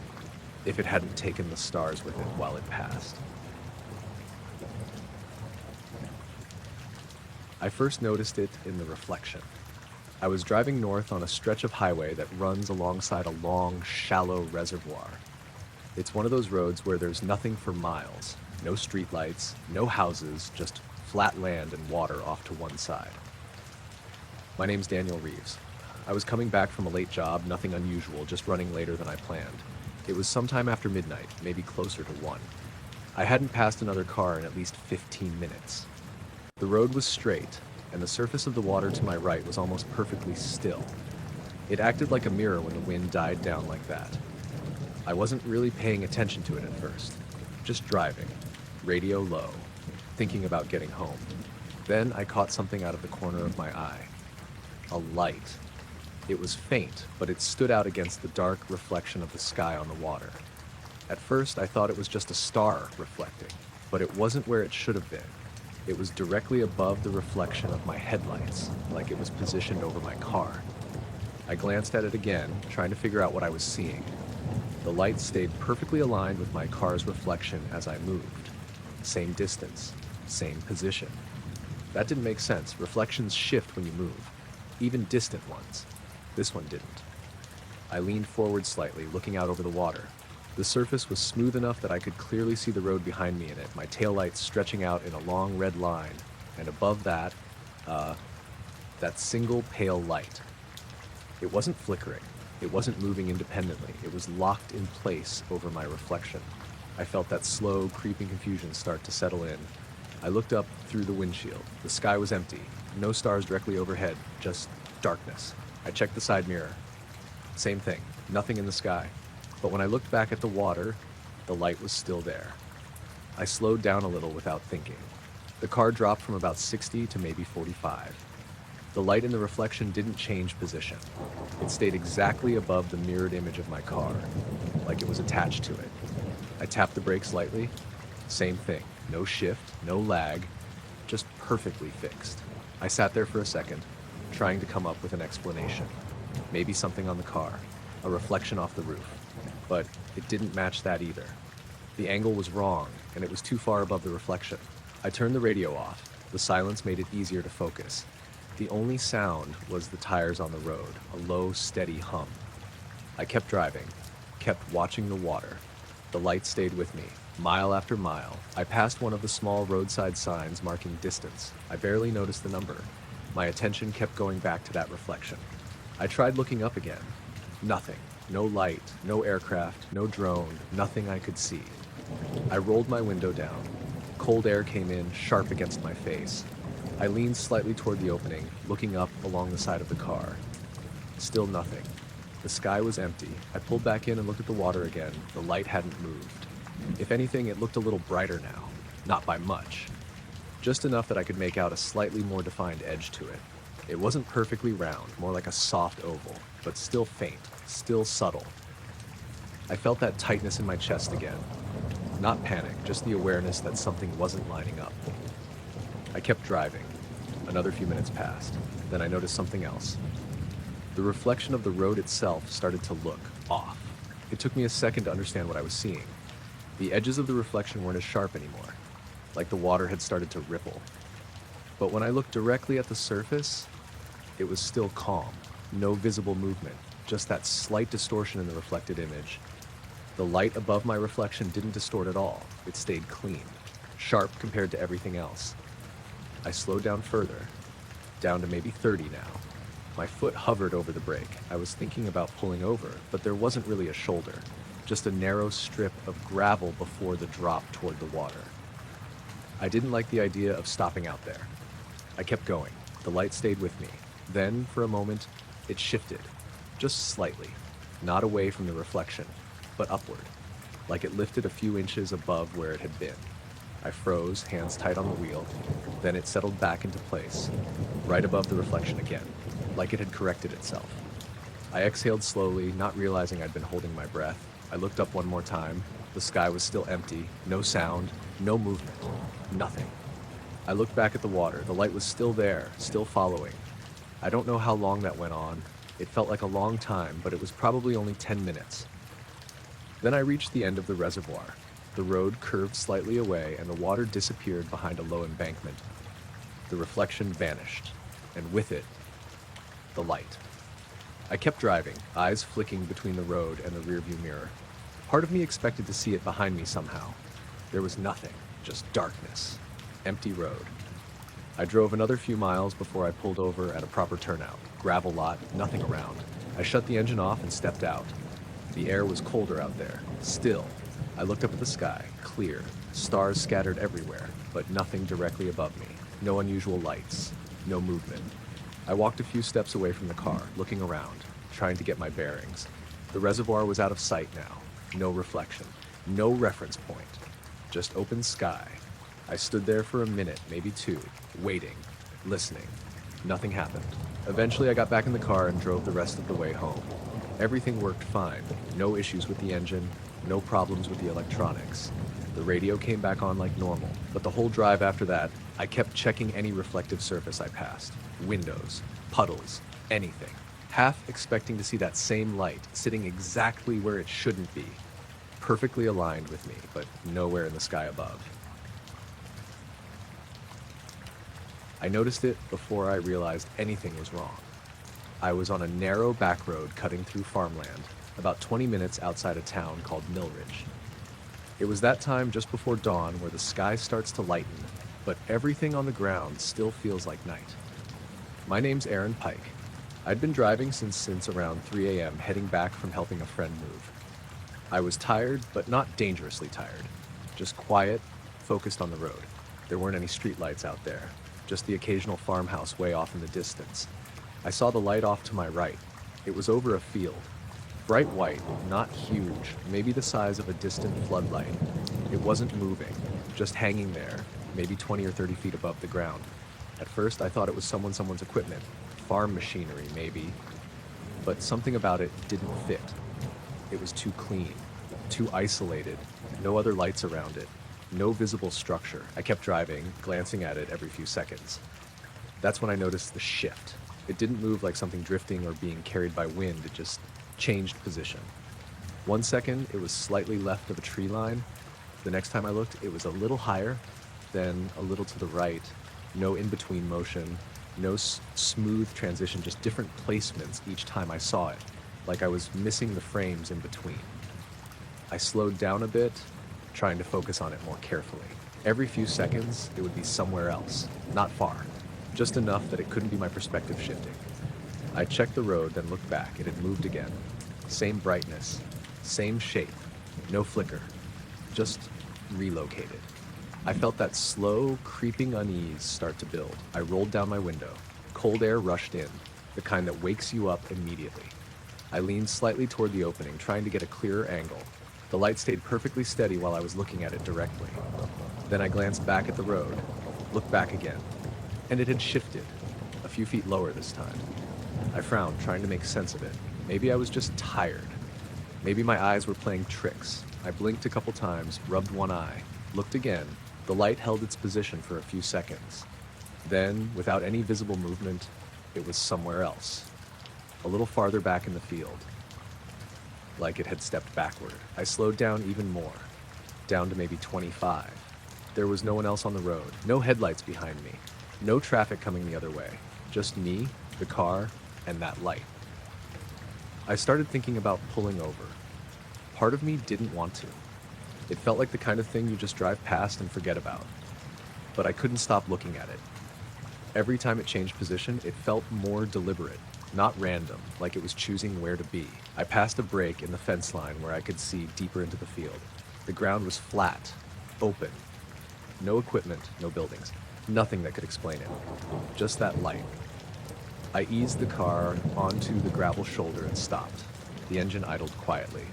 if it hadn't taken the stars with it while it passed. I first noticed it in the reflection. I was driving north on a stretch of highway that runs alongside a long, shallow reservoir. It's one of those roads where there's nothing for miles. No streetlights, no houses, just flat land and water off to one side. My name's Daniel Reeves. I was coming back from a late job, nothing unusual, just running later than I planned. It was sometime after midnight, maybe closer to 1. I hadn't passed another car in at least 15 minutes. The road was straight, and the surface of the water to my right was almost perfectly still. It acted like a mirror when the wind died down like that. I wasn't really paying attention to it at first, just driving, radio low, thinking about getting home. Then I caught something out of the corner of my eye. A light. It was faint, but it stood out against the dark reflection of the sky on the water. At first, I thought it was just a star reflecting, but it wasn't where it should have been. It was directly above the reflection of my headlights, like it was positioned over my car. I glanced at it again, trying to figure out what I was seeing. The light stayed perfectly aligned with my car's reflection as I moved. Same distance, same position. That didn't make sense. Reflections shift when you move, even distant ones. This one didn't. I leaned forward slightly, looking out over the water. The surface was smooth enough that I could clearly see the road behind me in it, my taillights stretching out in a long red line, and above that, that single pale light. It wasn't flickering. It wasn't moving independently. It was locked in place over my reflection. I felt that slow, creeping confusion start to settle in. I looked up through the windshield. The sky was empty. No stars directly overhead, just darkness. I checked the side mirror. Same thing, nothing in the sky. But when I looked back at the water, the light was still there. I slowed down a little without thinking. The car dropped from about 60 to maybe 45. The light in the reflection didn't change position. It stayed exactly above the mirrored image of my car, like it was attached to it. I tapped the brakes lightly. Same thing, no shift, no lag, just perfectly fixed. I sat there for a second, trying to come up with an explanation. Maybe something on the car, a reflection off the roof. But it didn't match that either. The angle was wrong, and it was too far above the reflection. I turned the radio off. The silence made it easier to focus. The only sound was the tires on the road, a low, steady hum. I kept driving, kept watching the water. The light stayed with me, mile after mile. I passed one of the small roadside signs marking distance. I barely noticed the number. My attention kept going back to that reflection. I tried looking up again. Nothing. No light, no aircraft, no drone, nothing I could see. I rolled my window down. Cold air came in, sharp against my face. I leaned slightly toward the opening, looking up along the side of the car. Still nothing. The sky was empty. I pulled back in and looked at the water again. The light hadn't moved. If anything, it looked a little brighter now. Not by much. Just enough that I could make out a slightly more defined edge to it. It wasn't perfectly round, more like a soft oval, but still faint, still subtle. I felt that tightness in my chest again. Not panic, just the awareness that something wasn't lining up. I kept driving. Another few minutes passed. Then I noticed something else. The reflection of the road itself started to look off. It took me a second to understand what I was seeing. The edges of the reflection weren't as sharp anymore, like the water had started to ripple. But when I looked directly at the surface, it was still calm. No visible movement, just that slight distortion in the reflected image. The light above my reflection didn't distort at all. It stayed clean, sharp compared to everything else. I slowed down further, down to maybe 30 now. My foot hovered over the brake. I was thinking about pulling over, but there wasn't really a shoulder, just a narrow strip of gravel before the drop toward the water. I didn't like the idea of stopping out there. I kept going. The light stayed with me. Then, for a moment, it shifted, just slightly, not away from the reflection, but upward, like it lifted a few inches above where it had been. I froze, hands tight on the wheel. Then it settled back into place, right above the reflection again, like it had corrected itself. I exhaled slowly, not realizing I'd been holding my breath. I looked up one more time. The sky was still empty, no sound, no movement, nothing. I looked back at the water. The light was still there, still following. I don't know how long that went on. It felt like a long time, but it was probably only 10 minutes. Then I reached the end of the reservoir. The road curved slightly away, and the water disappeared behind a low embankment. The reflection vanished, and with it, the light. I kept driving, eyes flicking between the road and the rearview mirror. Part of me expected to see it behind me somehow. There was nothing, just darkness. Empty road. I drove another few miles before I pulled over at a proper turnout. Gravel lot, nothing around. I shut the engine off and stepped out. The air was colder out there, still. I looked up at the sky, clear, stars scattered everywhere, but nothing directly above me. No unusual lights, no movement. I walked a few steps away from the car, looking around, trying to get my bearings. The reservoir was out of sight now. No reflection, no reference point, just open sky. I stood there for a minute, maybe two, waiting, listening. Nothing happened. Eventually I got back in the car and drove the rest of the way home. Everything worked fine. No issues with the engine, no problems with the electronics. The radio came back on like normal, but the whole drive after that, I kept checking any reflective surface I passed. Windows, puddles, anything. half expecting to see that same light sitting exactly where it shouldn't be, perfectly aligned with me, but nowhere in the sky above. I noticed it before I realized anything was wrong. I was on a narrow back road cutting through farmland, about 20 minutes outside a town called Millridge. It was that time just before dawn where the sky starts to lighten, but everything on the ground still feels like night. My name's Aaron Pike. I'd been driving since around 3 a.m., heading back from helping a friend move. I was tired, but not dangerously tired. Just quiet, focused on the road. There weren't any streetlights out there, just the occasional farmhouse way off in the distance. I saw the light off to my right. It was over a field. Bright white, not huge, maybe the size of a distant floodlight. It wasn't moving, just hanging there, maybe 20 or 30 feet above the ground. At first, I thought it was someone's equipment, farm machinery maybe, but something about it didn't fit. It was too clean, too isolated, no other lights around it, no visible structure. I kept driving, glancing at it every few seconds. That's when I noticed the shift. It didn't move like something drifting or being carried by wind, it just changed position. 1 second, it was slightly left of a tree line. The next time I looked, it was a little higher, then a little to the right. No in-between motion, no smooth transition, just different placements each time I saw it, like I was missing the frames in between. I slowed down a bit, trying to focus on it more carefully. Every few seconds, it would be somewhere else, not far, just enough that it couldn't be my perspective shifting. I checked the road, then looked back. It had moved again. Same brightness, same shape, no flicker, just relocated. I felt that slow, creeping unease start to build. I rolled down my window. Cold air rushed in, the kind that wakes you up immediately. I leaned slightly toward the opening, trying to get a clearer angle. The light stayed perfectly steady while I was looking at it directly. Then I glanced back at the road, looked back again, and it had shifted, a few feet lower this time. I frowned, trying to make sense of it. Maybe I was just tired. Maybe my eyes were playing tricks. I blinked a couple times, rubbed one eye, looked again. The light held its position for a few seconds. Then, without any visible movement, it was somewhere else. A little farther back in the field. Like it had stepped backward. I slowed down even more, down to maybe 25. There was no one else on the road, no headlights behind me, no traffic coming the other way, just me, the car, and that light. I started thinking about pulling over. Part of me didn't want to. It felt like the kind of thing you just drive past and forget about. But I couldn't stop looking at it. Every time it changed position, it felt more deliberate, not random, like it was choosing where to be. I passed a break in the fence line where I could see deeper into the field. The ground was flat, open. No equipment, no buildings, nothing that could explain it. Just that light. I eased the car onto the gravel shoulder and stopped. The engine idled quietly.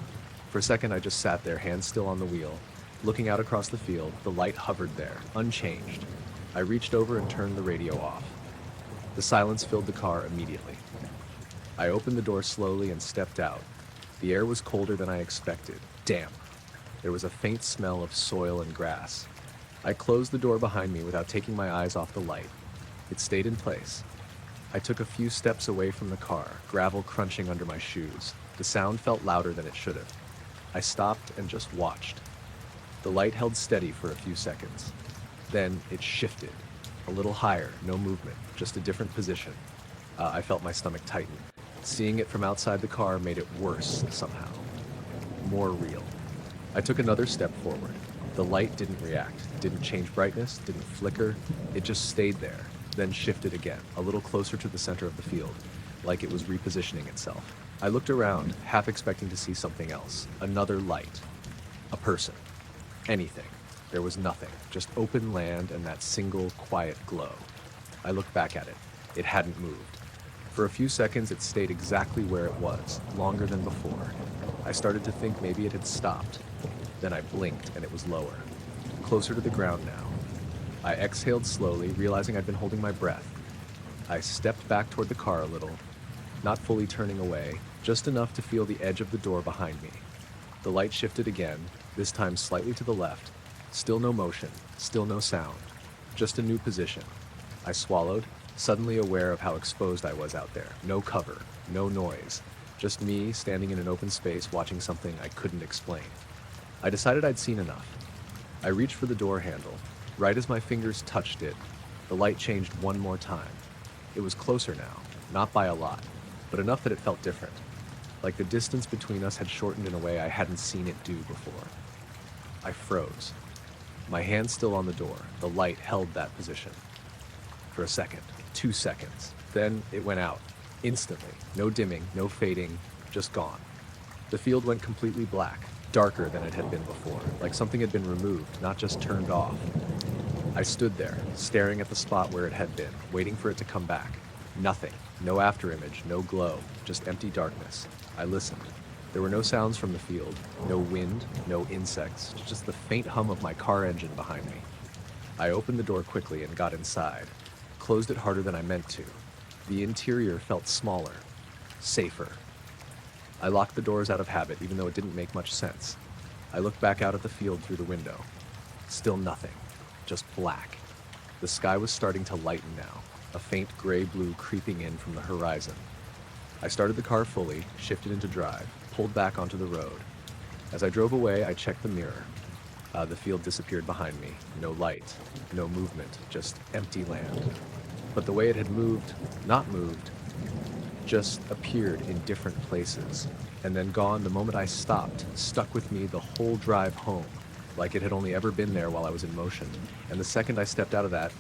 For a second, I just sat there, hands still on the wheel. Looking out across the field, the light hovered there, unchanged. I reached over and turned the radio off. The silence filled the car immediately. I opened the door slowly and stepped out. The air was colder than I expected, damp. There was a faint smell of soil and grass. I closed the door behind me without taking my eyes off the light. It stayed in place. I took a few steps away from the car, gravel crunching under my shoes. The sound felt louder than it should have. I stopped and just watched. The light held steady for a few seconds. Then it shifted. A little higher, no movement, just a different position. I felt my stomach tighten. Seeing it from outside the car made it worse somehow. More real. I took another step forward. The light didn't react, didn't change brightness, didn't flicker. It just stayed there, then shifted again, a little closer to the center of the field, like it was repositioning itself. I looked around, half expecting to see something else. Another light. A person. Anything. There was nothing, just open land and that single, quiet glow. I looked back at it. It hadn't moved. For a few seconds, it stayed exactly where it was, longer than before. I started to think maybe it had stopped. Then I blinked and it was lower, closer to the ground now. I exhaled slowly, realizing I'd been holding my breath. I stepped back toward the car a little, not fully turning away, just enough to feel the edge of the door behind me. The light shifted again, this time slightly to the left. Still no motion, still no sound, just a new position. I swallowed, suddenly aware of how exposed I was out there. No cover, no noise, just me standing in an open space watching something I couldn't explain. I decided I'd seen enough. I reached for the door handle. Right as my fingers touched it, the light changed one more time. It was closer now, not by a lot, but enough that it felt different. Like the distance between us had shortened in a way I hadn't seen it do before. I froze. My hand still on the door, the light held that position. For a second, 2 seconds, then it went out. Instantly, no dimming, no fading, just gone. The field went completely black, darker than it had been before, like something had been removed, not just turned off. I stood there, staring at the spot where it had been, waiting for it to come back. Nothing, no afterimage, no glow, just empty darkness. I listened. There were no sounds from the field, no wind, no insects, just the faint hum of my car engine behind me. I opened the door quickly and got inside, closed it harder than I meant to. The interior felt smaller, safer. I locked the doors out of habit, even though it didn't make much sense. I looked back out at the field through the window. Still nothing, just black. The sky was starting to lighten now, a faint gray-blue creeping in from the horizon. I started the car fully, shifted into drive, pulled back onto the road. As I drove away, I checked the mirror. The field disappeared behind me. No light, no movement, just empty land. But the way it had moved, not moved, just appeared in different places, and then gone the moment I stopped, stuck with me the whole drive home, like it had only ever been there while I was in motion. And the second I stepped out of that,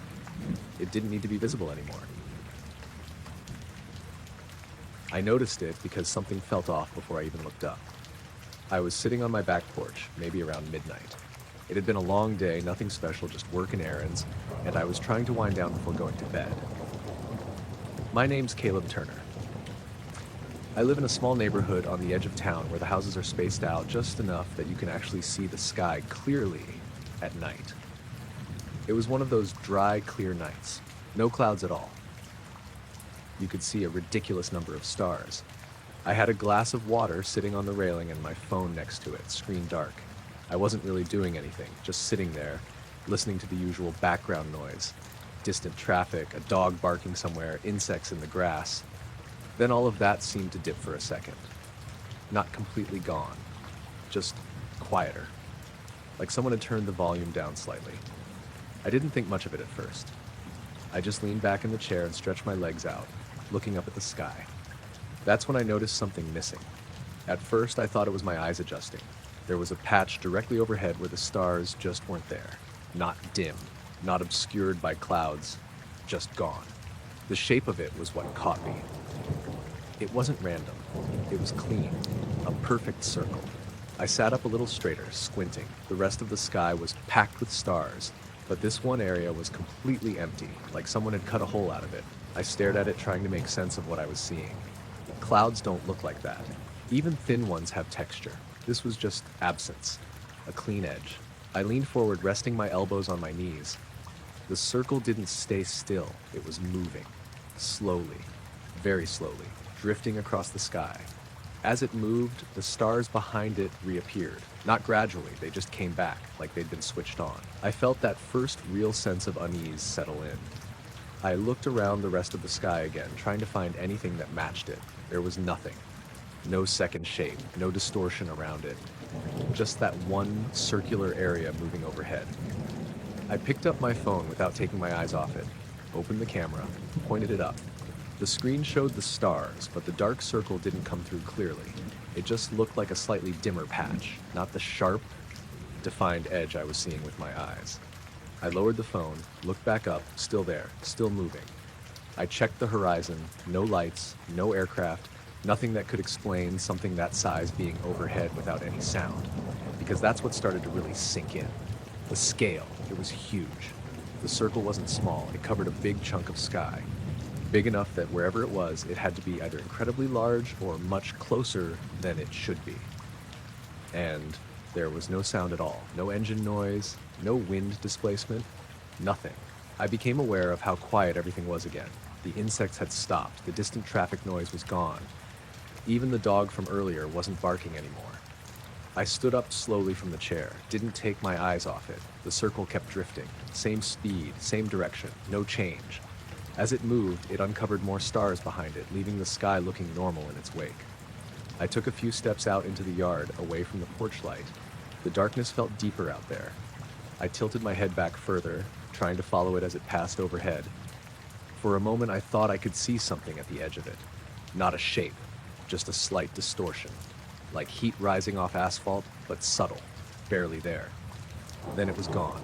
it didn't need to be visible anymore. I noticed it because something felt off before I even looked up. I was sitting on my back porch, maybe around midnight. It had been a long day, nothing special, just work and errands, and I was trying to wind down before going to bed. My name's Caleb Turner. I live in a small neighborhood on the edge of town where the houses are spaced out just enough that you can actually see the sky clearly at night. It was one of those dry, clear nights. No clouds at all. You could see a ridiculous number of stars. I had a glass of water sitting on the railing and my phone next to it, screen dark. I wasn't really doing anything, just sitting there, listening to the usual background noise. Distant traffic, a dog barking somewhere, insects in the grass. Then all of that seemed to dip for a second. Not completely gone, just quieter. Like someone had turned the volume down slightly. I didn't think much of it at first. I just leaned back in the chair and stretched my legs out, looking up at the sky. That's when I noticed something missing. At first, I thought it was my eyes adjusting. There was a patch directly overhead where the stars just weren't there. Not dim, not obscured by clouds, just gone. The shape of it was what caught me. It wasn't random. It was clean, a perfect circle. I sat up a little straighter, squinting. The rest of the sky was packed with stars, but this one area was completely empty, like someone had cut a hole out of it. I stared at it, trying to make sense of what I was seeing. Clouds don't look like that. Even thin ones have texture. This was just absence, a clean edge. I leaned forward, resting my elbows on my knees. The circle didn't stay still. It was moving, slowly, very slowly, drifting across the sky. As it moved, the stars behind it reappeared. Not gradually, they just came back, like they'd been switched on. I felt that first real sense of unease settle in. I looked around the rest of the sky again, trying to find anything that matched it. There was nothing. No second shape, no distortion around it. Just that one circular area moving overhead. I picked up my phone without taking my eyes off it, opened the camera, pointed it up. The screen showed the stars, but the dark circle didn't come through clearly. It just looked like a slightly dimmer patch, not the sharp, defined edge I was seeing with my eyes. I lowered the phone, looked back up, still there, still moving. I checked the horizon, no lights, no aircraft, nothing that could explain something that size being overhead without any sound, because that's what started to really sink in. The scale, it was huge. The circle wasn't small, it covered a big chunk of sky. Big enough that wherever it was, it had to be either incredibly large or much closer than it should be. And there was no sound at all, no engine noise, no wind displacement, nothing. I became aware of how quiet everything was again. The insects had stopped, the distant traffic noise was gone. Even the dog from earlier wasn't barking anymore. I stood up slowly from the chair, didn't take my eyes off it. The circle kept drifting, same speed, same direction, no change. As it moved, it uncovered more stars behind it, leaving the sky looking normal in its wake. I took a few steps out into the yard, away from the porch light. The darkness felt deeper out there. I tilted my head back further, trying to follow it as it passed overhead. For a moment, I thought I could see something at the edge of it. Not a shape, just a slight distortion, like heat rising off asphalt, but subtle, barely there. Then it was gone.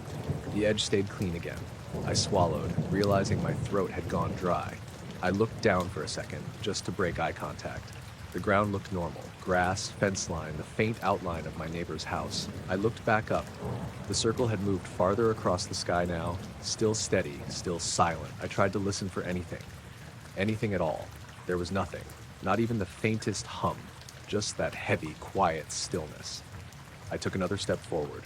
The edge stayed clean again. I swallowed, realizing my throat had gone dry. I looked down for a second, just to break eye contact. The ground looked normal. Grass, fence line, the faint outline of my neighbor's house. I looked back up. The circle had moved farther across the sky now, still steady, still silent. I tried to listen for anything. Anything at all. There was nothing. Not even the faintest hum. Just that heavy, quiet stillness. I took another step forward.